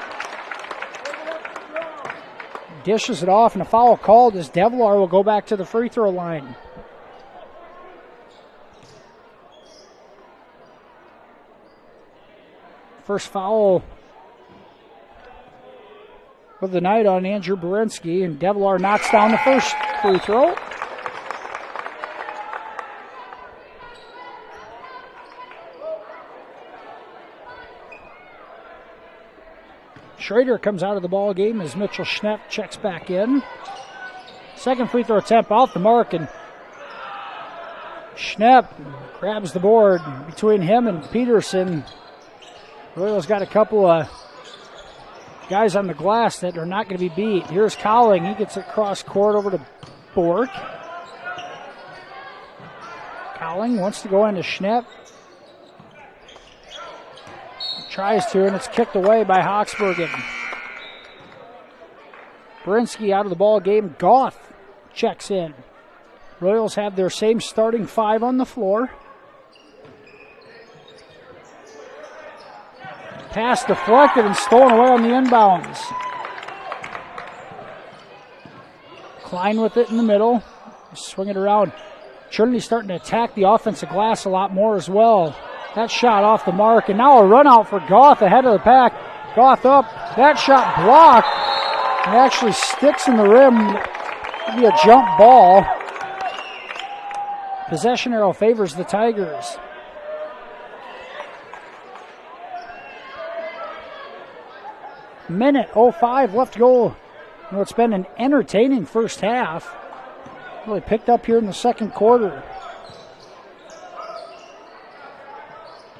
Dishes it off, and a foul called as Devlar will go back to the free throw line. First foul of the night on Andrew Berinsky, and Devlar knocks down the first free throw. Schrader comes out of the ball game as Mitchell Schnepp checks back in. Second free throw attempt off the mark, and Schnepp grabs the board between him and Peterson. Royals got a couple of guys on the glass that are not going to be beat. Here's Cowling. He gets it cross court over to Bork. Cowling wants to go into Schnepp. Tries to, and it's kicked away by Hawksbergen. Berinsky out of the ball game. Goth checks in. Royals have their same starting 5 on the floor. Pass deflected and stolen away on the inbounds. Klein with it in the middle. Swing it around. Trinity starting to attack the offensive glass a lot more as well. That shot off the mark, and now a run out for Goth ahead of the pack. Goth up. That shot blocked. It actually sticks in the rim. It'll be a jump ball. Possession arrow favors the Tigers. Minute 05 left to go. You know, it's been an entertaining first half. Really picked up here in the second quarter.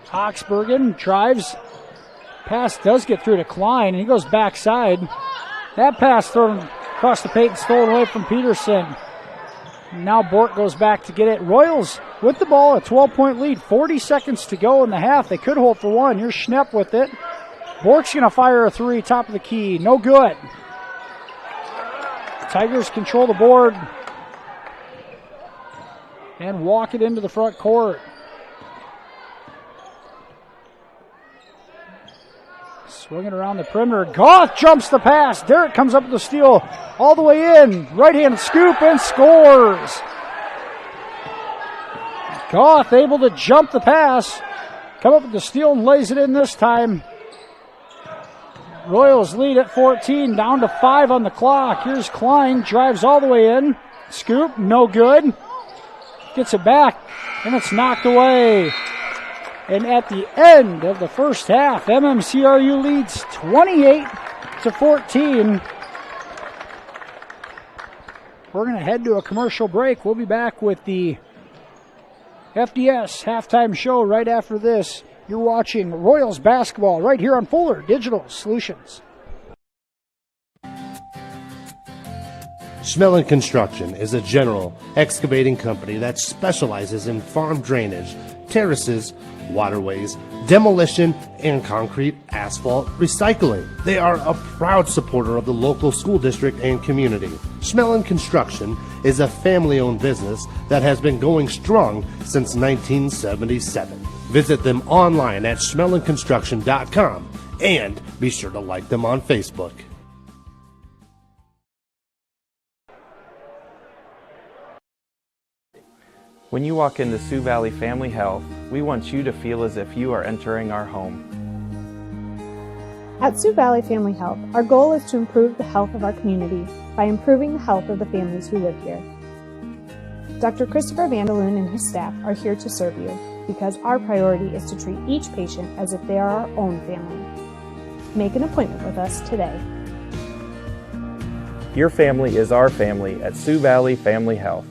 Hawksbergen drives. Pass does get through to Klein, and he goes backside. That pass thrown across the paint and stolen away from Peterson. Now Bork goes back to get it. Royals with the ball, a 12-point lead, 40 seconds to go in the half. They could hold for one. Here's Schnepp with it. Bork's going to fire a three, top of the key. No good. Tigers control the board and walk it into the front court. Swinging around the perimeter. Goff jumps the pass. Derek comes up with the steal all the way in. Right-handed scoop and scores. Goff able to jump the pass. Come up with the steal and lays it in this time. Royals lead at 14, down to 5 on the clock. Here's Klein, drives all the way in. Scoop, no good. Gets it back, and it's knocked away. And at the end of the first half, MMCRU leads 28-14. We're going to head to a commercial break. We'll be back with the FDS halftime show right after this. You're watching Royals basketball right here on Fuller Digital Solutions. Schmelling Construction is a general excavating company that specializes in farm drainage, terraces, waterways, demolition, and concrete asphalt recycling. They are a proud supporter of the local school district and community. Schmelling Construction is a family-owned business that has been going strong since 1977. Visit them online at schmellingconstruction.com and be sure to like them on Facebook. When you walk into Sioux Valley Family Health, we want you to feel as if you are entering our home. At Sioux Valley Family Health, our goal is to improve the health of our community by improving the health of the families who live here. Dr. Christopher Vandeloon and his staff are here to serve you because our priority is to treat each patient as if they are our own family. Make an appointment with us today. Your family is our family at Sioux Valley Family Health.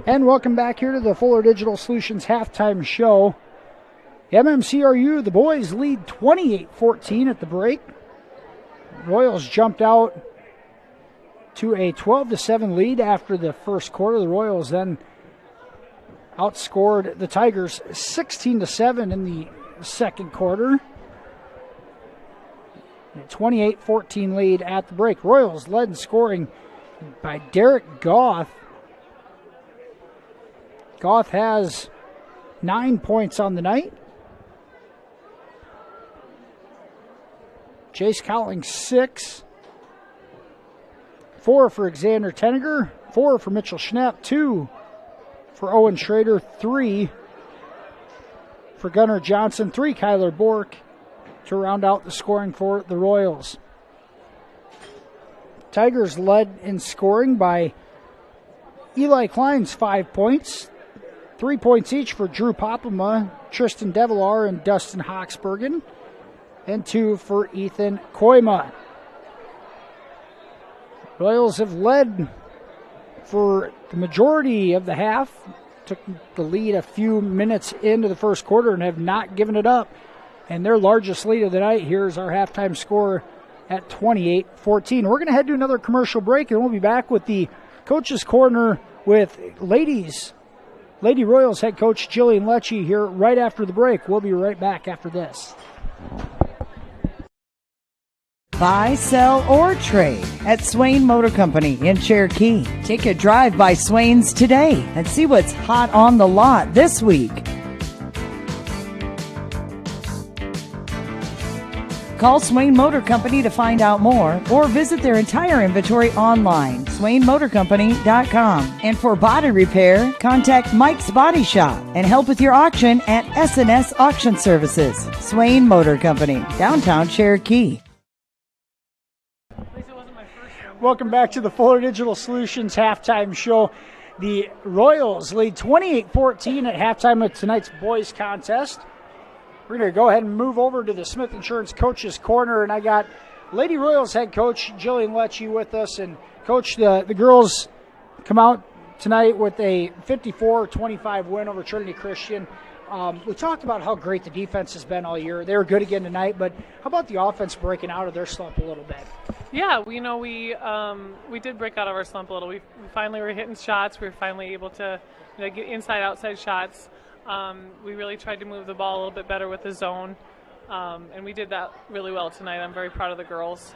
And welcome back here to the Fuller Digital Solutions halftime show. MMCRU, the boys lead 28-14 at the break. Royals jumped out to a 12-7 lead after the first quarter. The Royals then outscored the Tigers 16-7 in the second quarter. A 28-14 lead at the break. Royals led in scoring by Derek Goff. Goff has 9 points on the night. Chase Cowling 6. 4 for Xander Tenniger. 4 for Mitchell Schnepp. 2 for Owen Schrader. 3 for Gunnar Johnson. 3 Kyler Bork to round out the scoring for the Royals. Tigers led in scoring by Eli Klein's 5 points. 3 points each for Drew Popema, Tristan Devilar, and Dustin Hoxbergen. And 2 for Ethan Koima. Royals have led for the majority of the half. Took the lead a few minutes into the first quarter and have not given it up. And their largest lead of the night, here's our halftime score at 28-14. We're going to head to another commercial break, and we'll be back with the Coach's Corner with Lady Royals head coach Jillian Lecce here right after the break. We'll be right back after this. Buy, sell, or trade at Swain Motor Company in Cherokee. Take a drive by Swain's today and see what's hot on the lot this week. Call Swain Motor Company to find out more or visit their entire inventory online, SwainMotorCompany.com. And for body repair, contact Mike's Body Shop and help with your auction at S&S Auction Services. Swain Motor Company, downtown Cherokee. Welcome back to the Fuller Digital Solutions halftime show. The Royals lead 28-14 at halftime of tonight's boys contest. We're going to go ahead and move over to the Smith Insurance Coach's Corner, and I got Lady Royals head coach Jillian Lecce with us. And Coach, the girls come out tonight with a 54-25 win over Trinity Christian. We talked about how great the defense has been all year. They were good again tonight, but how about the offense breaking out of their slump a little bit? Yeah, we did break out of our slump a little. We finally were hitting shots. We were finally able to get inside-outside shots. We really tried to move the ball a little bit better with the zone, and we did that really well tonight. I'm very proud of the girls.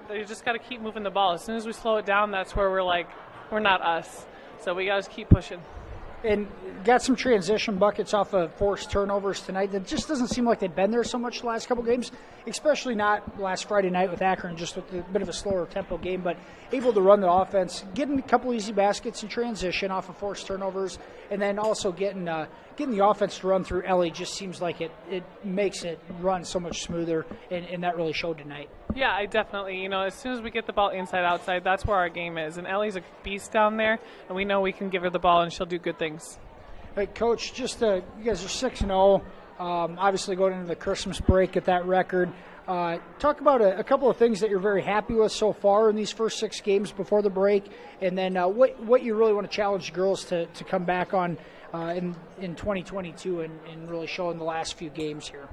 They just got to keep moving the ball. As soon as we slow it down, that's where we're not us. So we got to keep pushing. And got some transition buckets off of forced turnovers tonight. That just doesn't seem like they've been there so much the last couple games, especially not last Friday night with Akron, just with a bit of a slower tempo game, but able to run the offense, getting a couple easy baskets in transition off of forced turnovers, and then also getting the offense to run through Ellie just seems like it makes it run so much smoother, and that really showed tonight. Yeah, I definitely, as soon as we get the ball inside, outside, that's where our game is. And Ellie's a beast down there, and we know we can give her the ball and she'll do good things. Hey, Coach, you guys are 6-0, obviously going into the Christmas break at that record. Talk about a couple of things that you're very happy with so far in these first 6 games before the break, and then what you really want to challenge girls to come back on in 2022 and really show in the last few games here.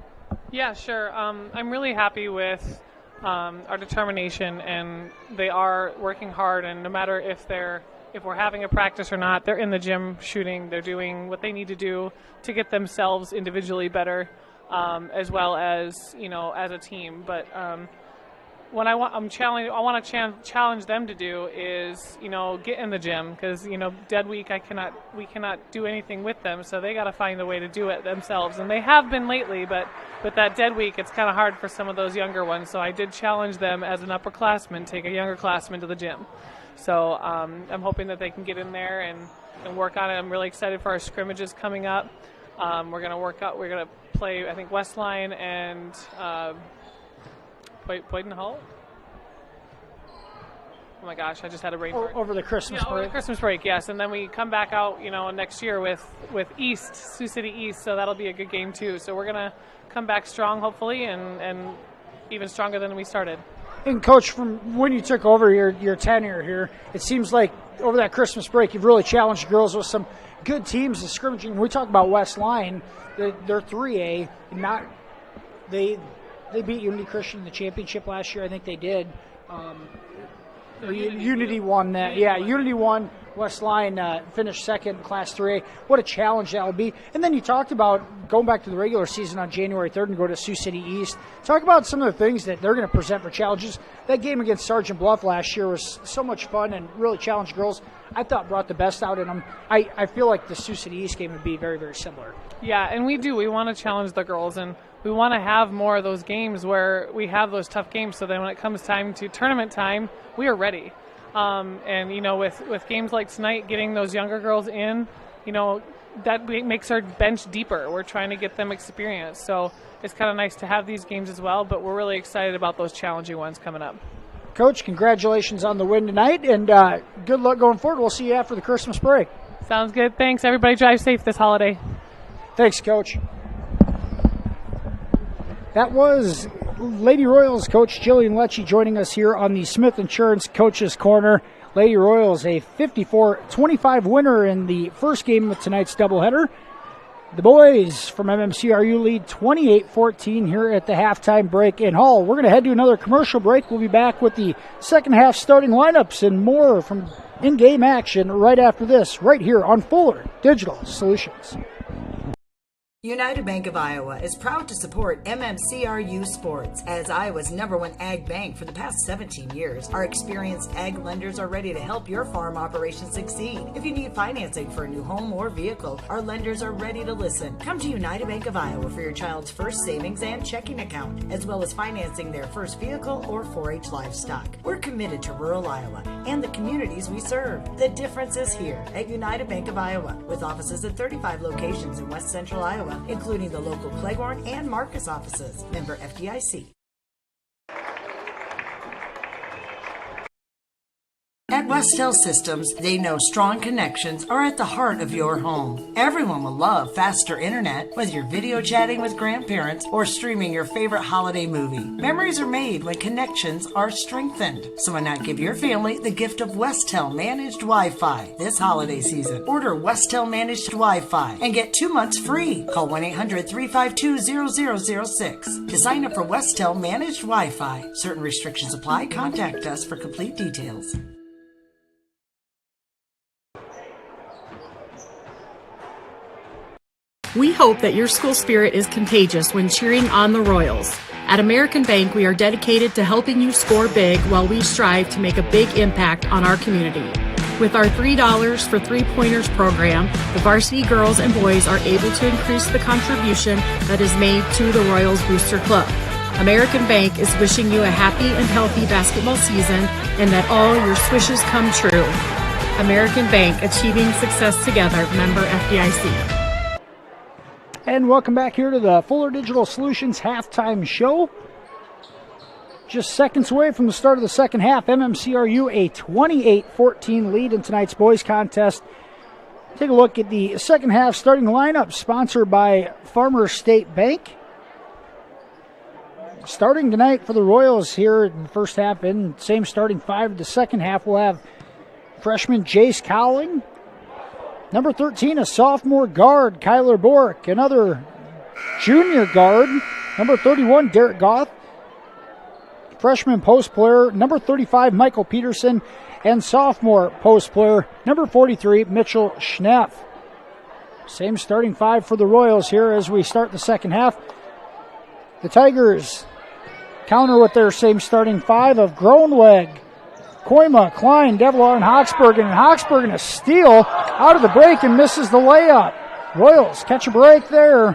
Yeah, sure. I'm really happy with our determination, and they are working hard, and no matter if we're having a practice or not, they're in the gym shooting. They're doing what they need to do to get themselves individually better, as well as as a team. But what I want to challenge them to do is get in the gym, because dead week we cannot do anything with them, so they got to find a way to do it themselves, and they have been lately. But that dead week, it's kind of hard for some of those younger ones. So I did challenge them as an upperclassman, take a younger classman to the gym. So I'm hoping that they can get in there and work on it. I'm really excited for our scrimmages coming up. We're going to play, I think, Westline and Boyden Hall. Oh my gosh, I just had a brain fart. Over the Christmas break. Over the Christmas break, yes. And then we come back out, next year with East, Sioux City East, so that'll be a good game too. So we're going to come back strong, hopefully, and even stronger than we started. And, Coach, from when you took over your tenure here, it seems like over that Christmas break you've really challenged girls with some good teams in scrimmaging. When we talk about West Line, they're 3A. They beat Unity Christian in the championship last year. I think they did. Unity won that. Yeah, Unity won. West Line finished second in Class 3A. What a challenge that will be. And then you talked about going back to the regular season on January 3rd and go to Sioux City East. Talk about some of the things that they're going to present for challenges. That game against Sergeant Bluff last year was so much fun and really challenged girls. I thought brought the best out in them. I feel like the Sioux City East game would be very, very similar. Yeah, and we do. We want to challenge the girls, and we want to have more of those games where we have those tough games, so then when it comes time to tournament time, we are ready. And with games like tonight, getting those younger girls in, that makes our bench deeper. We're trying to get them experience, so it's kind of nice to have these games as well, but we're really excited about those challenging ones coming up. Coach, congratulations on the win tonight, and good luck going forward. We'll see you after the Christmas break. Sounds good. Thanks. Everybody drive safe this holiday. Thanks, Coach. That was Lady Royals coach Jillian Lecce joining us here on the Smith Insurance Coaches Corner. Lady Royals a 54-25 winner in the first game of tonight's doubleheader. The boys from MMCRU lead 28-14 here at the halftime break in Hall. We're going to head to another commercial break. We'll be back with the second half starting lineups and more from in-game action right after this, right here on Fuller Digital Solutions. United Bank of Iowa is proud to support MMCRU Sports. As Iowa's #1 ag bank for the past 17 years, our experienced ag lenders are ready to help your farm operation succeed. If you need financing for a new home or vehicle, our lenders are ready to listen. Come to United Bank of Iowa for your child's first savings and checking account, as well as financing their first vehicle or 4-H livestock. We're committed to rural Iowa and the communities we serve. The difference is here at United Bank of Iowa, with offices at 35 locations in West Central Iowa, including the local Cleghorn and Marcus offices. Member FDIC. At Westel Systems, they know strong connections are at the heart of your home. Everyone will love faster internet, whether you're video chatting with grandparents or streaming your favorite holiday movie. Memories are made when connections are strengthened. So why not give your family the gift of Westel Managed Wi-Fi this holiday season? Order Westel Managed Wi-Fi and get 2 months free. Call 1-800-352-0006 to sign up for Westel Managed Wi-Fi. Certain restrictions apply. Contact us for complete details. We hope that your school spirit is contagious when cheering on the Royals. At American Bank, we are dedicated to helping you score big while we strive to make a big impact on our community. With our $3 for three-pointers program, the Varstiy girls and boys are able to increase the contribution that is made to the Royals Booster Club. American Bank is wishing you a happy and healthy basketball season and that all your swishes come true. American Bank, achieving success together. Member FDIC. And welcome back here to the Fuller Digital Solutions halftime show. Just seconds away from the start of the second half, MMCRU a 28-14 lead in tonight's boys contest. Take a look at the second half starting lineup, sponsored by Farmers State Bank. Starting tonight for the Royals here in the first half, and same starting five in the second half, we'll have freshman Jace Cowling. Number 13, a sophomore guard, Kyler Bork. Another junior guard, number 31, Derek Goff. Freshman post player, number 35, Michael Peterson. And sophomore post player, number 43, Mitchell Schnepp. Same starting five for the Royals here as we start the second half. The Tigers counter with their same starting five of Groenweg, Koima, Klein, Devilar, and Hochsbergen. And Hochsbergen a steal out of the break and misses the layup. Royals catch a break there.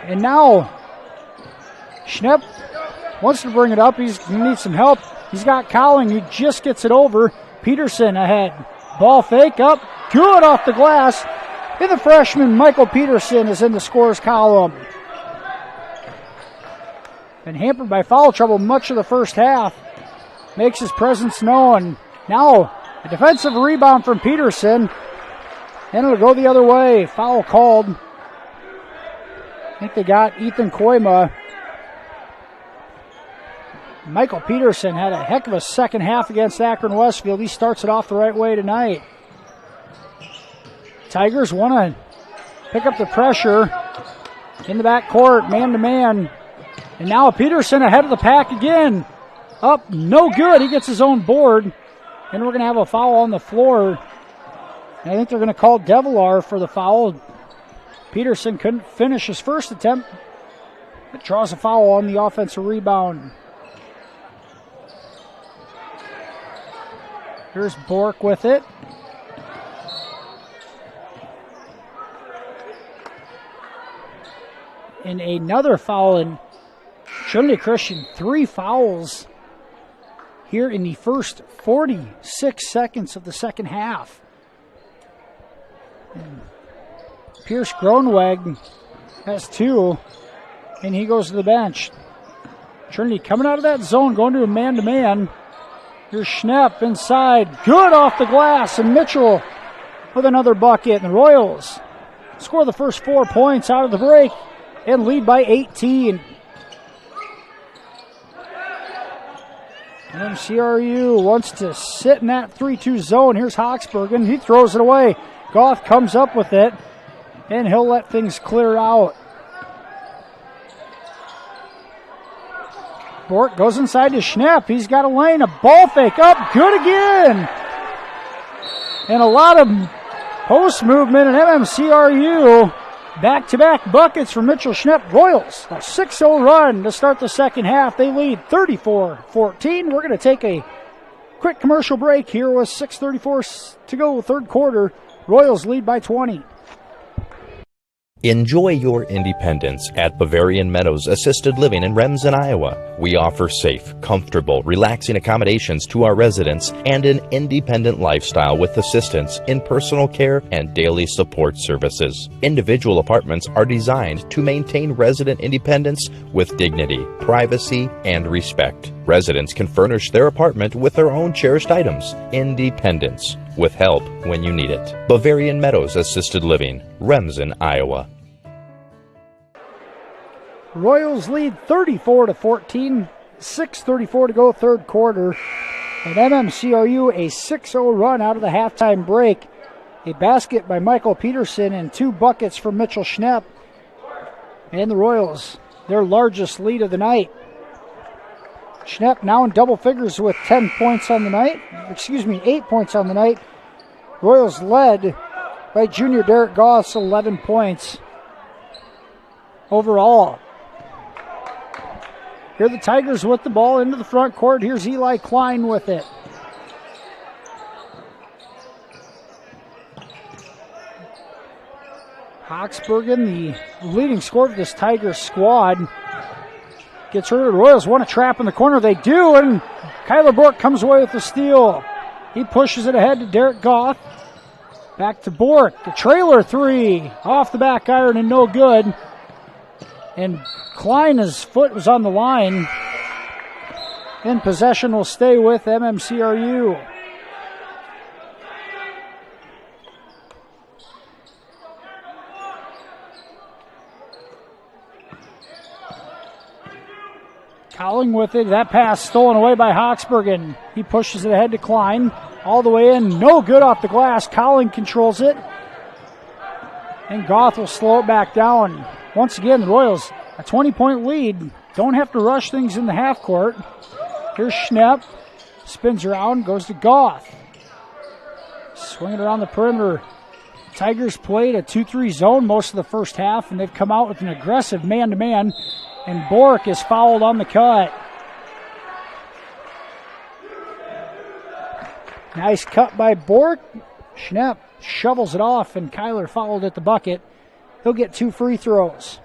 And now Schnepp wants to bring it up. He's going to need some help. He's got Cowling who just gets it over. Peterson ahead. Ball fake up. Good off the glass. And the freshman Michael Peterson is in the scores column. Been hampered by foul trouble much of the first half. Makes his presence known. Now, a defensive rebound from Peterson. And it'll go the other way. Foul called. I think they got Ethan Koima. Michael Peterson had a heck of a second half against Akron Westfield. He starts it off the right way tonight. Tigers want to pick up the pressure in the backcourt, man-to-man. And now Peterson ahead of the pack again. Up, no good. He gets his own board. And we're going to have a foul on the floor. And I think they're going to call Devilar for the foul. Peterson couldn't finish his first attempt. It draws a foul on the offensive rebound. Here's Bork with it. And another foul in Trinity Christian. 3 fouls here in the first 46 seconds of the second half. And Pierce Groenweg has 2, and he goes to the bench. Trinity coming out of that zone, going to a man-to-man. Here's Schnepp inside. Good off the glass, and Mitchell with another bucket. And the Royals score the first 4 points out of the break and lead by 18. MMCRU wants to sit in that 3-2 zone. Here's Hochsbergen. He throws it away. Goff comes up with it, and he'll let things clear out. Bork goes inside to Schnepp. He's got a lane, a ball fake up. Good again. And a lot of post movement in MMCRU. Back-to-back buckets for Mitchell Schnepp. Royals, a 6-0 run to start the second half. They lead 34-14. We're going to take a quick commercial break here with 6:34 to go, third quarter. Royals lead by 20. Enjoy your independence at Bavarian Meadows Assisted Living in Remsen, Iowa. We offer safe, comfortable, relaxing accommodations to our residents and an independent lifestyle with assistance in personal care and daily support services. Individual apartments are designed to maintain resident independence with dignity, privacy, and respect. Residents can furnish their apartment with their own cherished items. Independence, with help when you need it. Bavarian Meadows Assisted Living, Remsen, Iowa. Royals lead 34-14, 6:34 to go third quarter. And MMCRU a 6-0 run out of the halftime break. A basket by Michael Peterson and 2 buckets from Mitchell Schnepp. And the Royals, their largest lead of the night. Schnepp now in double figures with 8 points on the night. Royals led by junior Derek Goss, 11 points overall. Here are the Tigers with the ball into the front court. Here's Eli Klein with it. Hawksbergen, the leading scorer of this Tigers squad, gets rid of the Royals. Want a trap in the corner. They do, and Kyler Bork comes away with the steal. He pushes it ahead to Derek Goff. Back to Bork. The trailer 3 off the back iron and no good. And Klein, his foot was on the line. And possession will stay with MMCRU. Cowling with it. That pass stolen away by Hawksbergen. He pushes it ahead to Klein. All the way in. No good off the glass. Cowling controls it. And Goff will slow it back down. Once again, the Royals, a 20-point lead. Don't have to rush things in the half court. Here's Schnepp. Spins around, goes to Goff. Swinging around the perimeter. Tigers played a 2-3 zone most of the first half, and they've come out with an aggressive man-to-man. And Bork is fouled on the cut. Nice cut by Bork. Schnepp shovels it off, and Kyler fouled at the bucket. He'll get 2 free throws.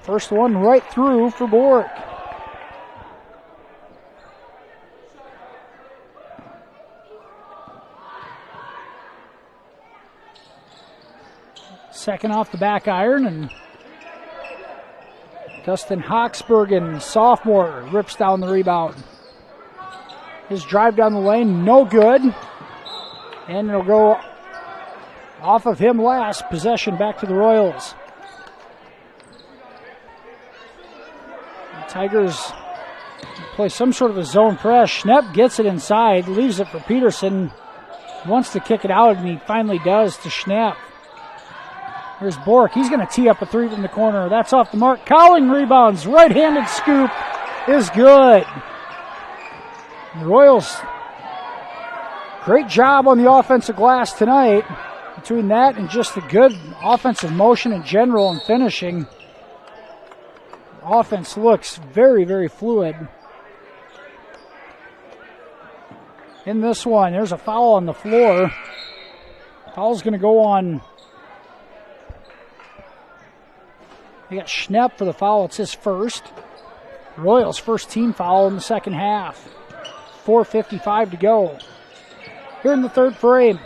First one right through for Bork. Second off the back iron, and Dustin Hawksbergen, sophomore, rips down the rebound. His drive down the lane, no good. And it'll go off of him last. Possession back to the Royals. The Tigers play some sort of a zone press. Schnepp gets it inside, leaves it for Peterson. Wants to kick it out, and he finally does to Schnepp. Here's Bork. He's going to tee up a 3 from the corner. That's off the mark. Cowling rebounds. Right-handed scoop is good. The Royals, great job on the offensive glass tonight. Between that and just the good offensive motion in general and finishing, offense looks very, very fluid. In this one, there's a foul on the floor. Foul's going to go on. They got Schnepp for the foul. It's his first. Royals' first team foul in the second half. 4:55 to go. Here in the third frame.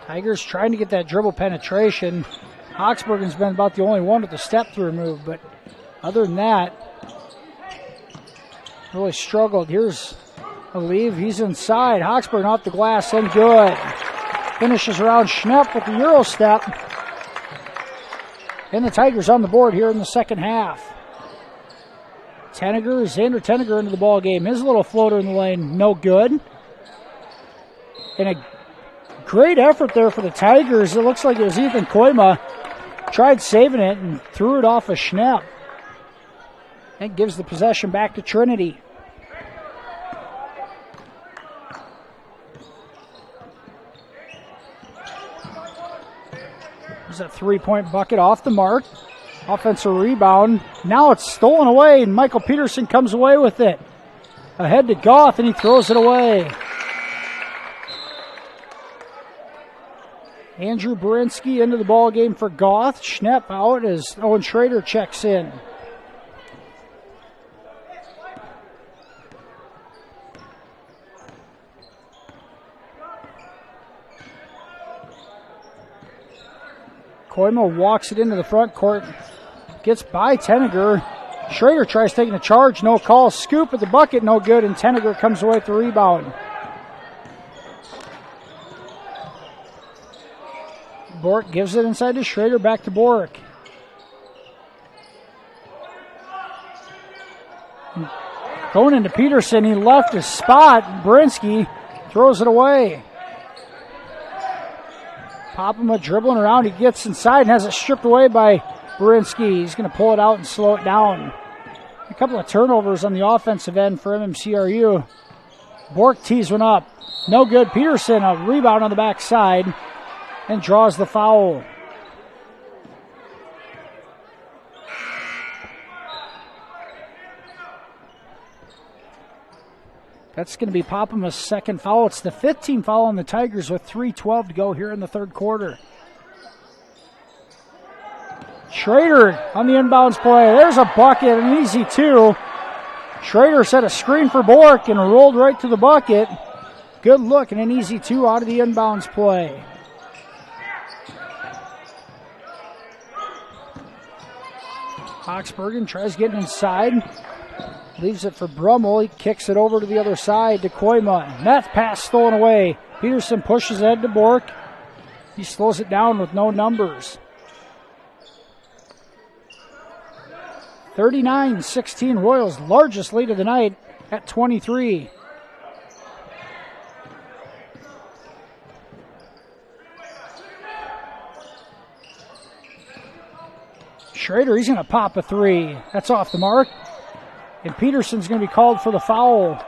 Tigers trying to get that dribble penetration. Hawksbergen's been about the only one with the step-through move, but other than that, really struggled. Here's a leave. He's inside. Hawksbergen off the glass and good. Finishes around Schnepp with the Euro step. And the Tigers on the board here in the second half. Xander Tenniger into the ball game. His little floater in the lane, no good. And a great effort there for the Tigers. It looks like it was Ethan Koima. Tried saving it and threw it off of Schnepp. That gives the possession back to Trinity. There's a 3-point bucket off the mark. Offensive rebound. Now it's stolen away, and Michael Peterson comes away with it. Ahead to Goth, and he throws it away. Andrew Berinsky into the ball game for Goth. Schnepp out as Owen Schrader checks in. Koima walks it into the front court. Gets by Tenneger. Schrader tries taking a charge. No call. Scoop at the bucket. No good. And Tenneger comes away with the rebound. Bork gives it inside to Schrader. Back to Bork. Going into Peterson. He left his spot. Berinsky throws it away. Popema dribbling around. He gets inside and has it stripped away by Berinsky. He's going to pull it out and slow it down. A couple of turnovers on the offensive end for MMCRU. Bork tees one up. No good. Peterson, a rebound on the backside, and draws the foul. That's going to be Popema's second foul. It's the 15th foul on the Tigers with 3:12 to go here in the third quarter. Schrader on the inbounds play. There's a bucket, an easy two. Schrader set a screen for Bork and rolled right to the bucket. Good look and an easy two out of the inbounds play. Oxbergen tries getting inside. Leaves it for Brummel. He kicks it over to the other side to Koima. That pass stolen away. Peterson pushes ahead to Bork. He slows it down with no numbers. 39-16 Royals, largest lead of the night at 23. Schrader, he's going to pop a three. That's off the mark. And Peterson's going to be called for the foul.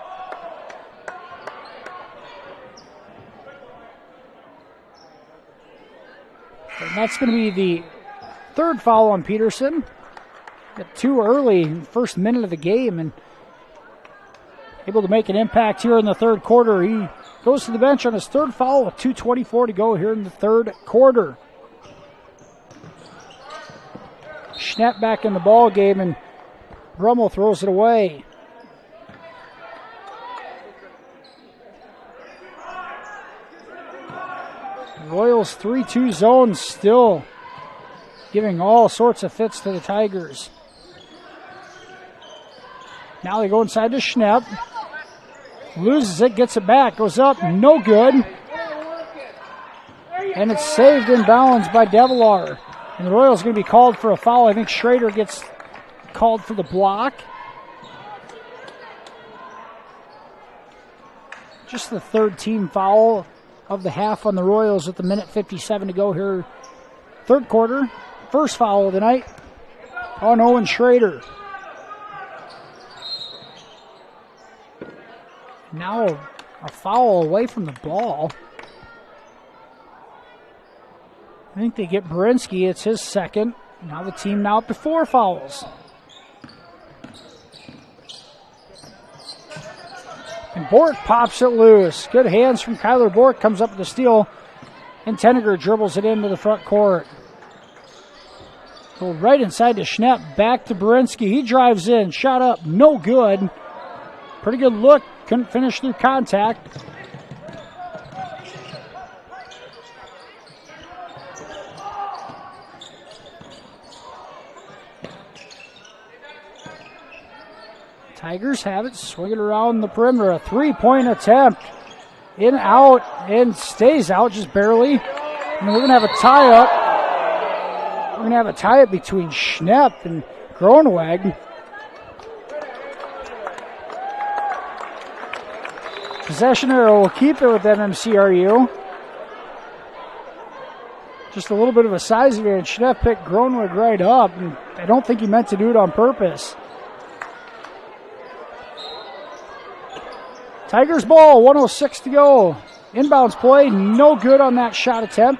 And that's going to be the third foul on Peterson. Got too early, first minute of the game, and able to make an impact here in the third quarter. He goes to the bench on his third foul with 2:24 to go here in the third quarter. Schnepp back in the ball game, and Brummel throws it away. Royals 3-2 zone still giving all sorts of fits to the Tigers. Now they go inside to Schnepp. Loses it, gets it back, goes up, no good. And it's saved in bounds by Devilar. And the Royals going to be called for a foul. I think Schrader gets called for the block. Just the third team foul of the half on the Royals with the minute 57 to go here. Third quarter, first foul of the night on Owen Schrader. Now a foul away from the ball. I think they get Berinsky. It's his second. Now the team now up to 4 fouls. And Bork pops it loose. Good hands from Kyler Bork. Comes up with the steal. And Tenneger dribbles it into the front court. Go right inside to Schnepp. Back to Berinsky. He drives in. Shot up. No good. Pretty good look. Couldn't finish through contact. Tigers have it, swing it around the perimeter. A three-point attempt. In, out, and stays out just barely. And we're going to have a tie-up. We're going to have a tie-up between Schnepp and Groeneweg. Possession arrow will keep it with MMCRU. Just a little bit of a size advantage. Schnepp picked Groeneweg right up, and I don't think he meant to do it on purpose. Tigers ball, 1:06 to go. Inbounds play, no good on that shot attempt.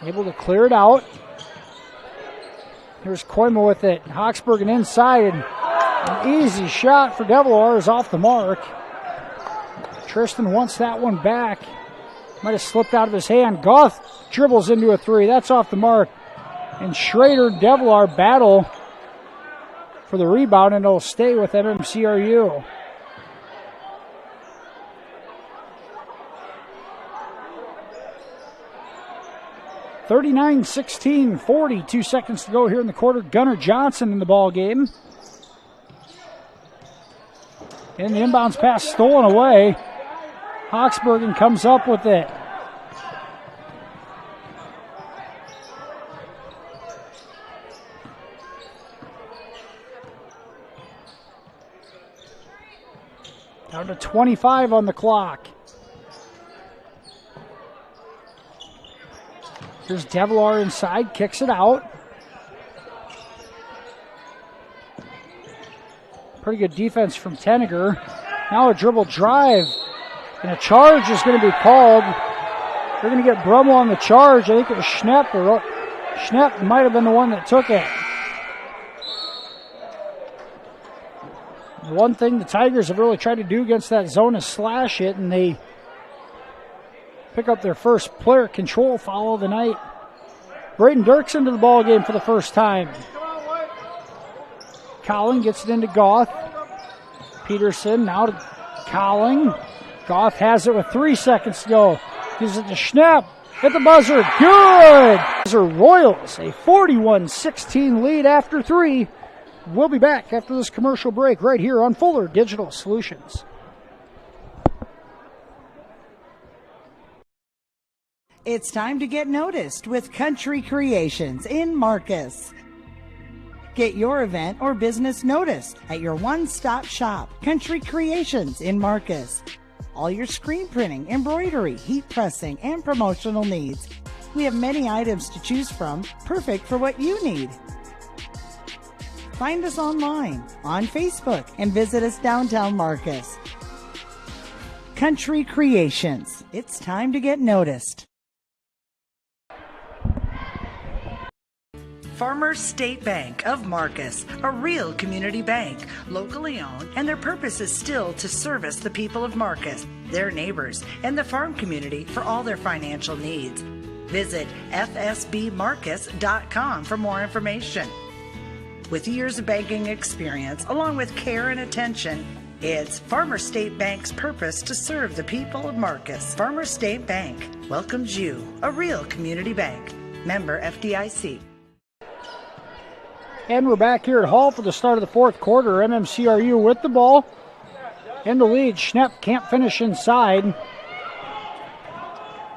able to clear it out. Here's Koima with it. Hawksbergen inside, and an easy shot for Devilar is off the mark. Tristan wants that one back. Might have slipped out of his hand. Goff dribbles into a three. That's off the mark. And Schrader and Devilar battle for the rebound, and it'll stay with MMCRU. (39-16), 42 seconds to go here in the quarter. Gunnar Johnson in the ball game. And the inbounds pass stolen away. Hawksbergen comes up with it. Down to 25 on the clock. Here's Devilar inside, kicks it out. Pretty good defense from Tenniger. Now a dribble drive, and a charge is going to be called. They're going to get Brummel on the charge. I think it was Schnepp, or Schnepp might have been the one that took it. One thing the Tigers have really tried to do against that zone is slash it, and they pick up their first player control foul of the night. Braden Dirks into the ball game for the first time. Collin gets it into Goff. Peterson now to Collin. Goff has it with 3 seconds to go. Gives it to Schnepp. Hit the buzzer. Good! These are Royals, a 41-16 lead after 3. We'll be back after this commercial break right here on Fuller Digital Solutions. It's time to get noticed with Country Creations in Marcus. Get your event or business noticed at your one-stop shop, Country Creations in Marcus. All your screen printing, embroidery, heat pressing, and promotional needs. We have many items to choose from, perfect for what you need. Find us online, on Facebook, and visit us downtown Marcus. Country Creations. It's time to get noticed. Farmers State Bank of Marcus, a real community bank, locally owned, and their purpose is still to service the people of Marcus, their neighbors, and the farm community for all their financial needs. Visit fsbmarcus.com for more information. With years of banking experience, along with care and attention, it's Farmers State Bank's purpose to serve the people of Marcus. Farmers State Bank welcomes you, a real community bank. Member FDIC. And we're back here at Hall for the start of the fourth quarter. MMCRU with the ball in the lead. Schnepp can't finish inside.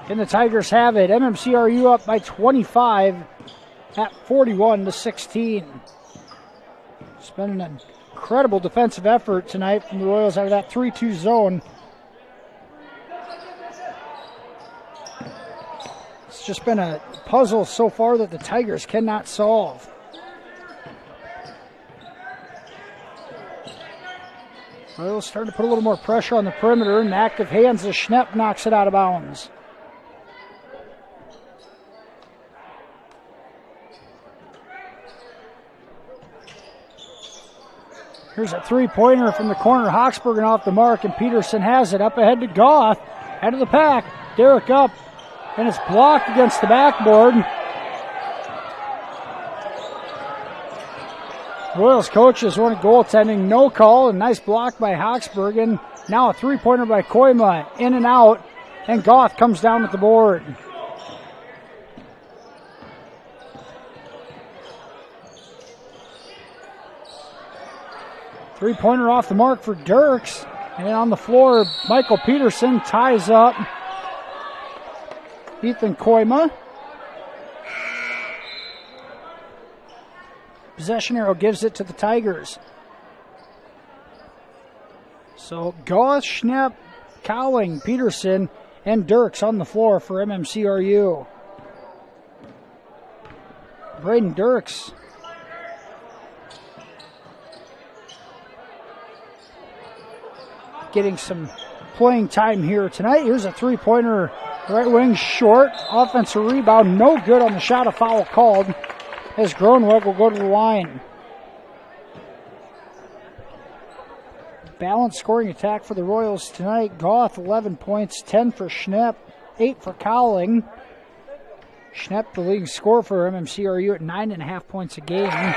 And the Tigers have it. MMCRU up by 25 at 41-16. It's been an incredible defensive effort tonight from the Royals out of that 3-2 zone. It's just been a puzzle so far that the Tigers cannot solve. Royals starting to put a little more pressure on the perimeter, and the active hands as Schnepp knocks it out of bounds. Here's a three-pointer from the corner. Hawksbergen off the mark, and Peterson has it up ahead to Goff. Head of the pack. Derek up, and it's blocked against the backboard. Royals coaches wanted goaltending, no call, and nice block by Hawksbergen. Now a three-pointer by Koima, in and out, and Goff comes down with the board. Three-pointer off the mark for Dirks, and on the floor, Michael Peterson ties up Ethan Koima. Possession arrow gives it to the Tigers. So Goss, Schnepp, Cowling, Peterson, and Dirks on the floor for MMCRU. Braden Dirks getting some playing time here tonight. Here's a three-pointer Right wing short. Offensive rebound. No good on the shot. A foul called as Groeneweg will go to the line. Balanced scoring attack for the Royals tonight. Goth 11 points, 10 for Schnepp, 8 for Cowling. Schnepp, the leading scorer for MMCRU at 9.5 points a game.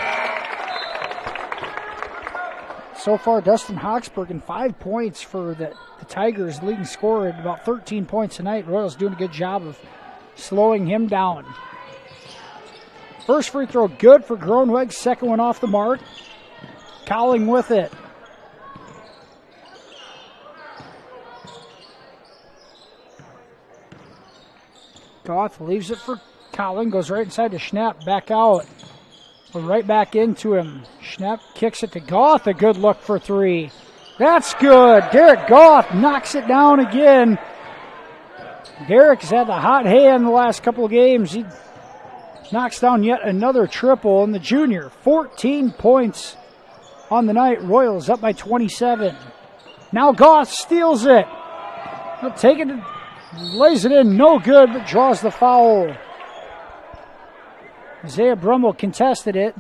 So far, Dustin Hawksbergen, 5 points for the Tigers, leading scorer at about 13 points tonight. Royals doing a good job of slowing him down. First free throw good for Groeneweg. Second one off the mark. Cowling with it. Goth leaves it for Cowling. Goes right inside to Schnepp. Back out. Right back into him. Schnepp kicks it to Goth. A good look for three. That's good. Derek Goth knocks it down again. Derek's had the hot hand the last couple of games. He knocks down yet another triple. And the junior, 14 points on the night. Royals up by 27. Now Goth steals it. He'll take it, lays it in, no good, but draws the foul. Isaiah Brummel contested it.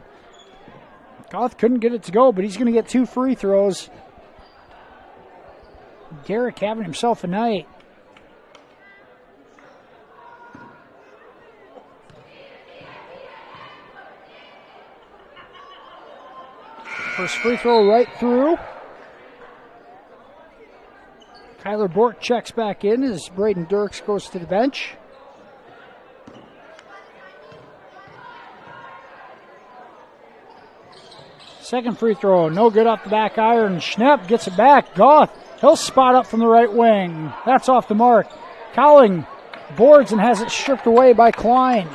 Goth couldn't get it to go, but he's going to get 2 free throws. Derek having himself a night. First free throw right through. Kyler Bork checks back in as Braden Dirks goes to the bench. Second free throw, no good off the back iron. Schnepp gets it back. Goth, he'll spot up from the right wing. That's off the mark. Cowling boards and has it stripped away by Klein.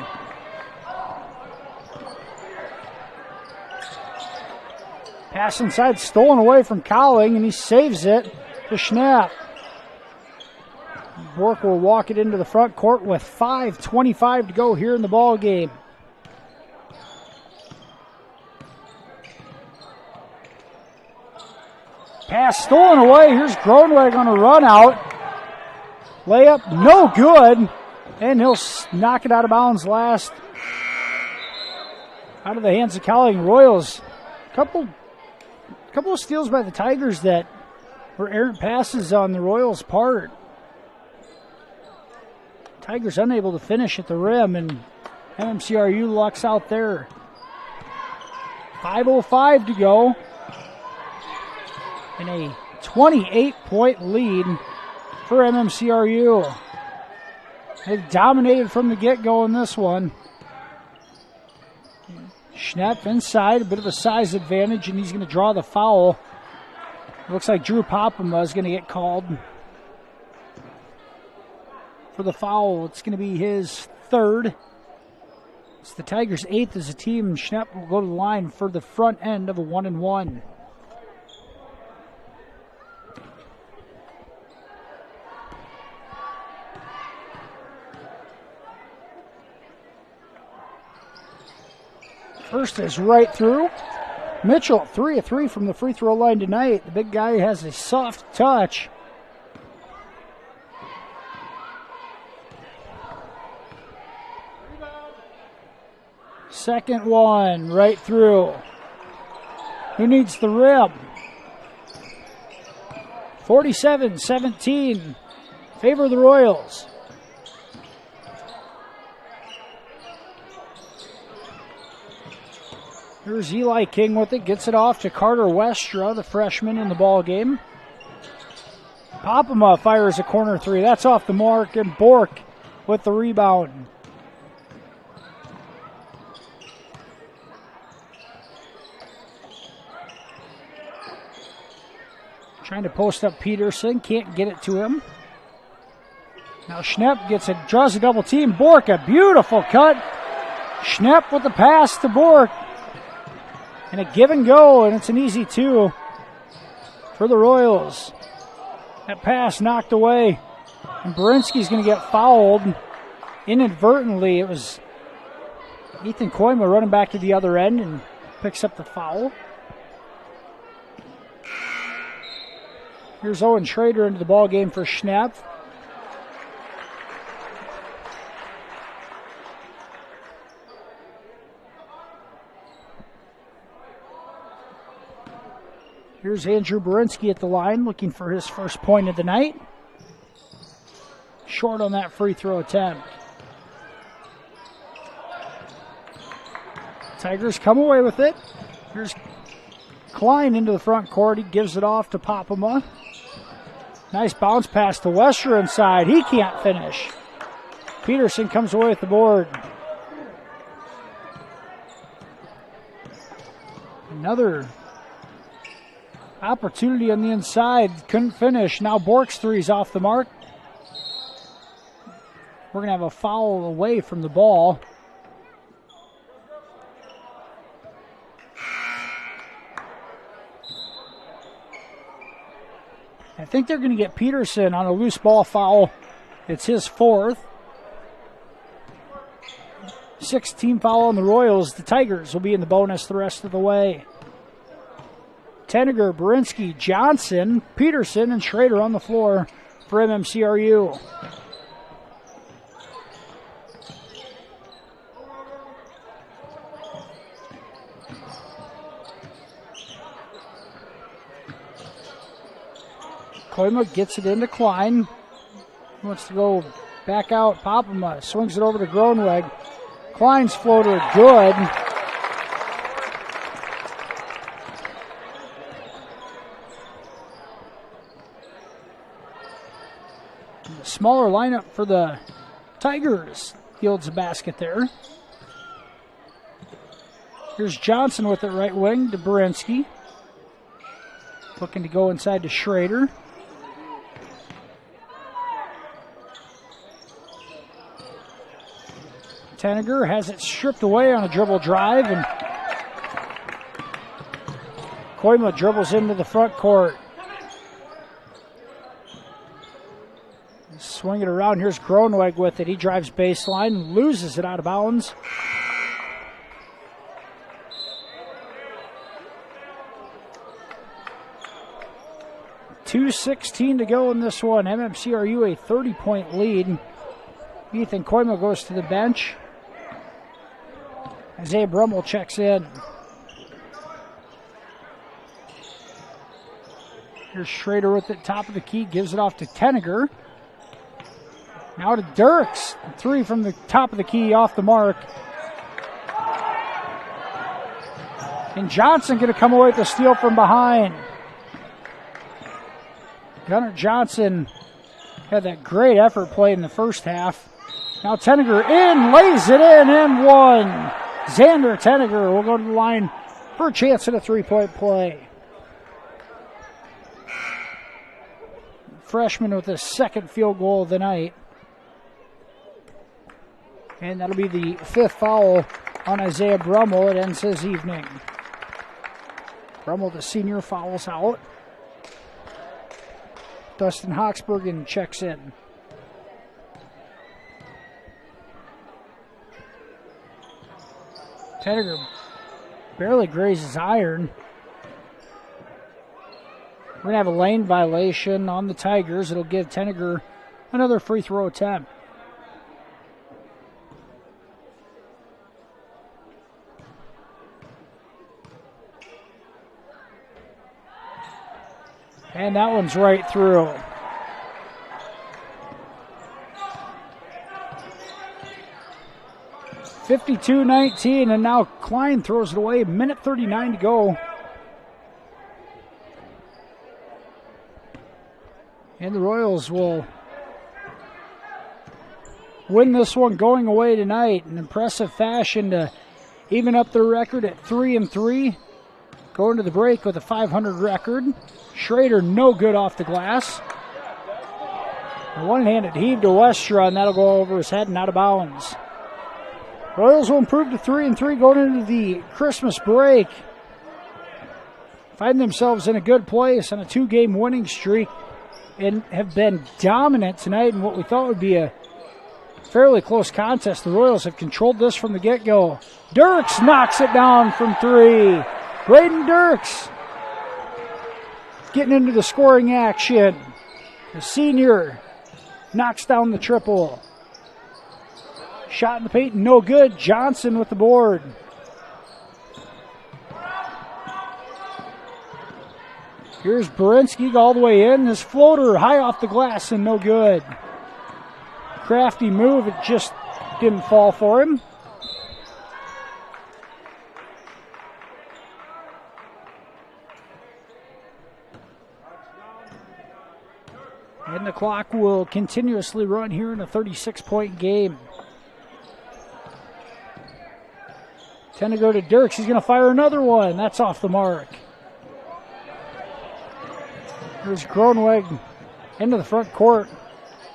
Pass inside, stolen away from Cowling, and he saves it to Schnepp. Bork will walk it into the front court with 5:25 to go here in the ball game. Pass stolen away. Here's Groeneweg on a run out. Layup, no good. And he'll knock it out of bounds last. Out of the hands of Cowling. Royals. Couple of steals by the Tigers that were errant passes on the Royals' part. Tigers unable to finish at the rim, and MMCRU lucks out there. 5:05 to go. And a 28-point lead for MMCRU. They've dominated from the get-go in this one. Schnepp inside, a bit of a size advantage, and he's going to draw the foul. Looks like Drew Popema is going to get called for the foul. It's going to be his third. It's the Tigers' 8th as a team. Schnepp will go to the line for the front end of a 1-and-1. First is right through. Mitchell, 3 of 3 from the free throw line tonight. The big guy has a soft touch. Second one, right through. Who needs the rim? 47-17. Favor of the Royals. Here's Eli King with it. Gets it off to Carter Westra, the freshman in the ball game. Popema fires a corner three. That's off the mark, and Bork with the rebound. Trying to post up Peterson. Can't get it to him. Now Schnepp gets it, draws a double team. Bork, a beautiful cut. Schnepp with the pass to Bork. And a give and go, and it's an easy 2 for the Royals. That pass knocked away. And Berinsky's going to get fouled inadvertently. It was Ethan Koima running back to the other end and picks up the foul. Here's Owen Schrader into the ball game for Schnepp. Here's Andrew Berinsky at the line looking for his first point of the night. Short on that free throw attempt. Tigers come away with it. Here's Klein into the front court. He gives it off to Popema. Nice bounce pass to Westra inside. He can't finish. Peterson comes away with the board. Another opportunity on the inside. Couldn't finish. Now Bork's three's off the mark. We're going to have a foul away from the ball. I think they're going to get Peterson on a loose ball foul. It's his fourth. 6th foul on the Royals. The Tigers will be in the bonus the rest of the way. Tenniger, Berinsky, Johnson, Peterson, and Schrader on the floor for MMCRU. Koima gets it into Klein. He wants to go back out. Popema swings it over to Groenweg. Klein's floater good. The smaller lineup for the Tigers yields a basket there. Here's Johnson with it right wing to Berinsky. Looking to go inside to Schrader. Tenniger has it stripped away on a dribble drive, and Koima dribbles into the front court. Swing it around. Here's Groenweg with it. He drives baseline, loses it out of bounds. .2:16 to go in this one. MMCRU a 30-point lead. Ethan Koima goes to the bench. Isaiah Brummel checks in. Here's Schrader with it, top of the key, gives it off to Tenniger. Now to Dirks. 3 from the top of the key, off the mark. And Johnson going to come away with the steal from behind. Gunnar Johnson had that great effort play in the first half. Now Tenniger in, lays it in, and one. Xander Tenniger will go to the line for a chance at a 3-point play. Freshman with his second field goal of the night. And that'll be the 5th foul on Isaiah Brummel. It ends his evening. Brummel, the senior, fouls out. Dustin Hoxbergen checks in. Tenniger barely grazes iron. We're going to have a lane violation on the Tigers. It'll give Tenniger another free throw attempt. And that one's right through. .52-19, and now Klein throws it away. Minute 39 to go. And the Royals will win this one going away tonight in impressive fashion to even up their record at 3-3. Going to the break with a .500 record. Schrader no good off the glass. A one-handed heave to Westra, and that'll go over his head and out of bounds. Royals will improve to 3-3 going into the Christmas break. Find themselves in a good place on a 2-game winning streak and have been dominant tonight in what we thought would be a fairly close contest. The Royals have controlled this from the get-go. Dirks knocks it down from 3. Braden Dirks getting into the scoring action. The senior knocks down the triple. Shot in the paint, no good. Johnson with the board. Here's Berinsky all the way in. This floater high off the glass and no good. Crafty move. It just didn't fall for him. And the clock will continuously run here in a 36-point game. 10 to go to Dirks. He's going to fire another one. That's off the mark. Here's Gronweg into the front court.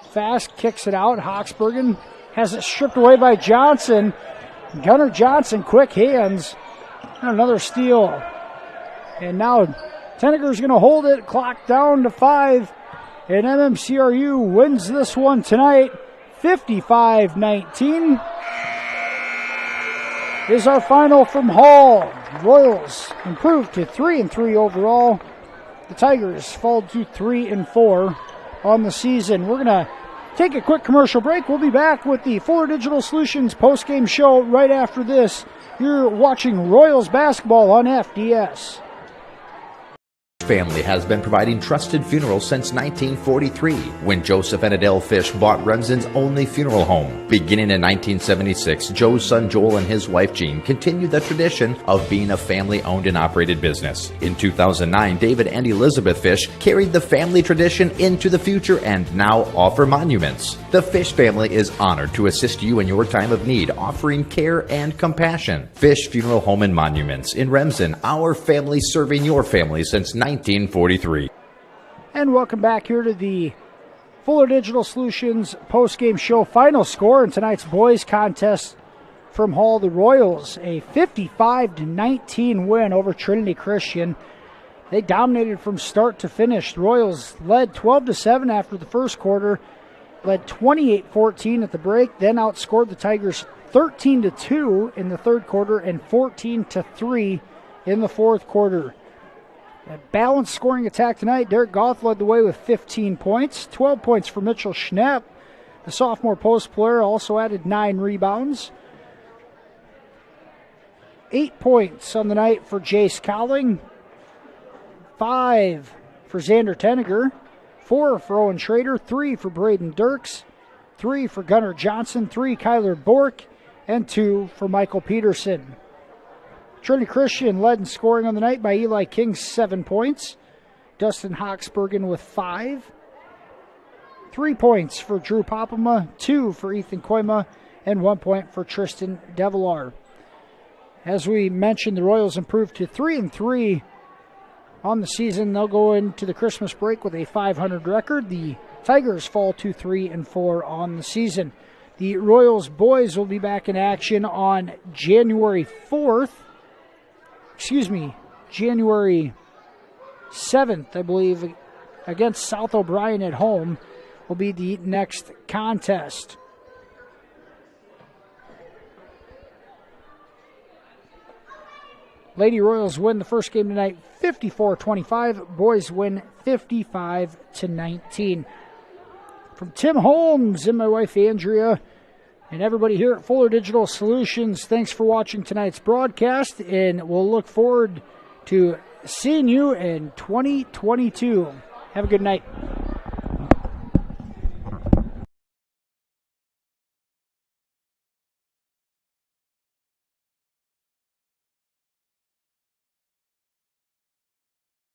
Fast kicks it out. Hawksbergen has it stripped away by Johnson. Gunnar Johnson, quick hands. And another steal. And now Tenneger's going to hold it. Clock down to 5. And MMCRU wins this one tonight. 55-19 is our final from Hall. Royals improved to 3-3 overall. The Tigers fall to 3-4 on the season. We're going to take a quick commercial break. We'll be back with the Fuller Digital Solutions postgame show right after this. You're watching Royals basketball on FDS. Family has been providing trusted funerals since 1943, when Joseph and Adele Fish bought Remsen's only funeral home. Beginning in 1976, Joe's son Joel and his wife Jean continued the tradition of being a family-owned and operated business. In 2009, David and Elizabeth Fish carried the family tradition into the future and now offer monuments. The Fish family is honored to assist you in your time of need, offering care and compassion. Fish Funeral Home and Monuments in Remsen, our family serving your family since 1943. And welcome back here to the Fuller Digital Solutions post-game show. Final score in tonight's boys contest from Hall, the Royals, a 55-19 win over Trinity Christian. They dominated from start to finish. The Royals led 12-7 after the first quarter, led 28-14 at the break, then outscored the Tigers 13-2 in the third quarter and 14-3 in the fourth quarter. A balanced scoring attack tonight. Derek Goff led the way with 15 points. 12 points for Mitchell Schnepp. The sophomore post player also added 9 rebounds. 8 points on the night for Jace Cowling. 5 for Xander Tenneger. 4 for Owen Schrader. 3 for Braden Dirks. 3 for Gunnar Johnson. 3 Kyler Bork. And 2 for Michael Peterson. Trinity Christian led in scoring on the night by Eli King, 7 points. Dustin Hawksbergen with 5. 3 points for Drew Popema, 2 for Ethan Koima, and 1 point for Tristan Devilar. As we mentioned, the Royals improved to 3-3 on the season. They'll go into the Christmas break with a 500 record. The Tigers fall to 3-4 on the season. The Royals boys will be back in action on January 7th, I believe, against South O'Brien at home will be the next contest. Lady Royals win the first game tonight 54-25. Boys win 55-19. From Tim Holmes and my wife Andrea and everybody here at Fuller Digital Solutions, thanks for watching tonight's broadcast, and we'll look forward to seeing you in 2022. Have a good night.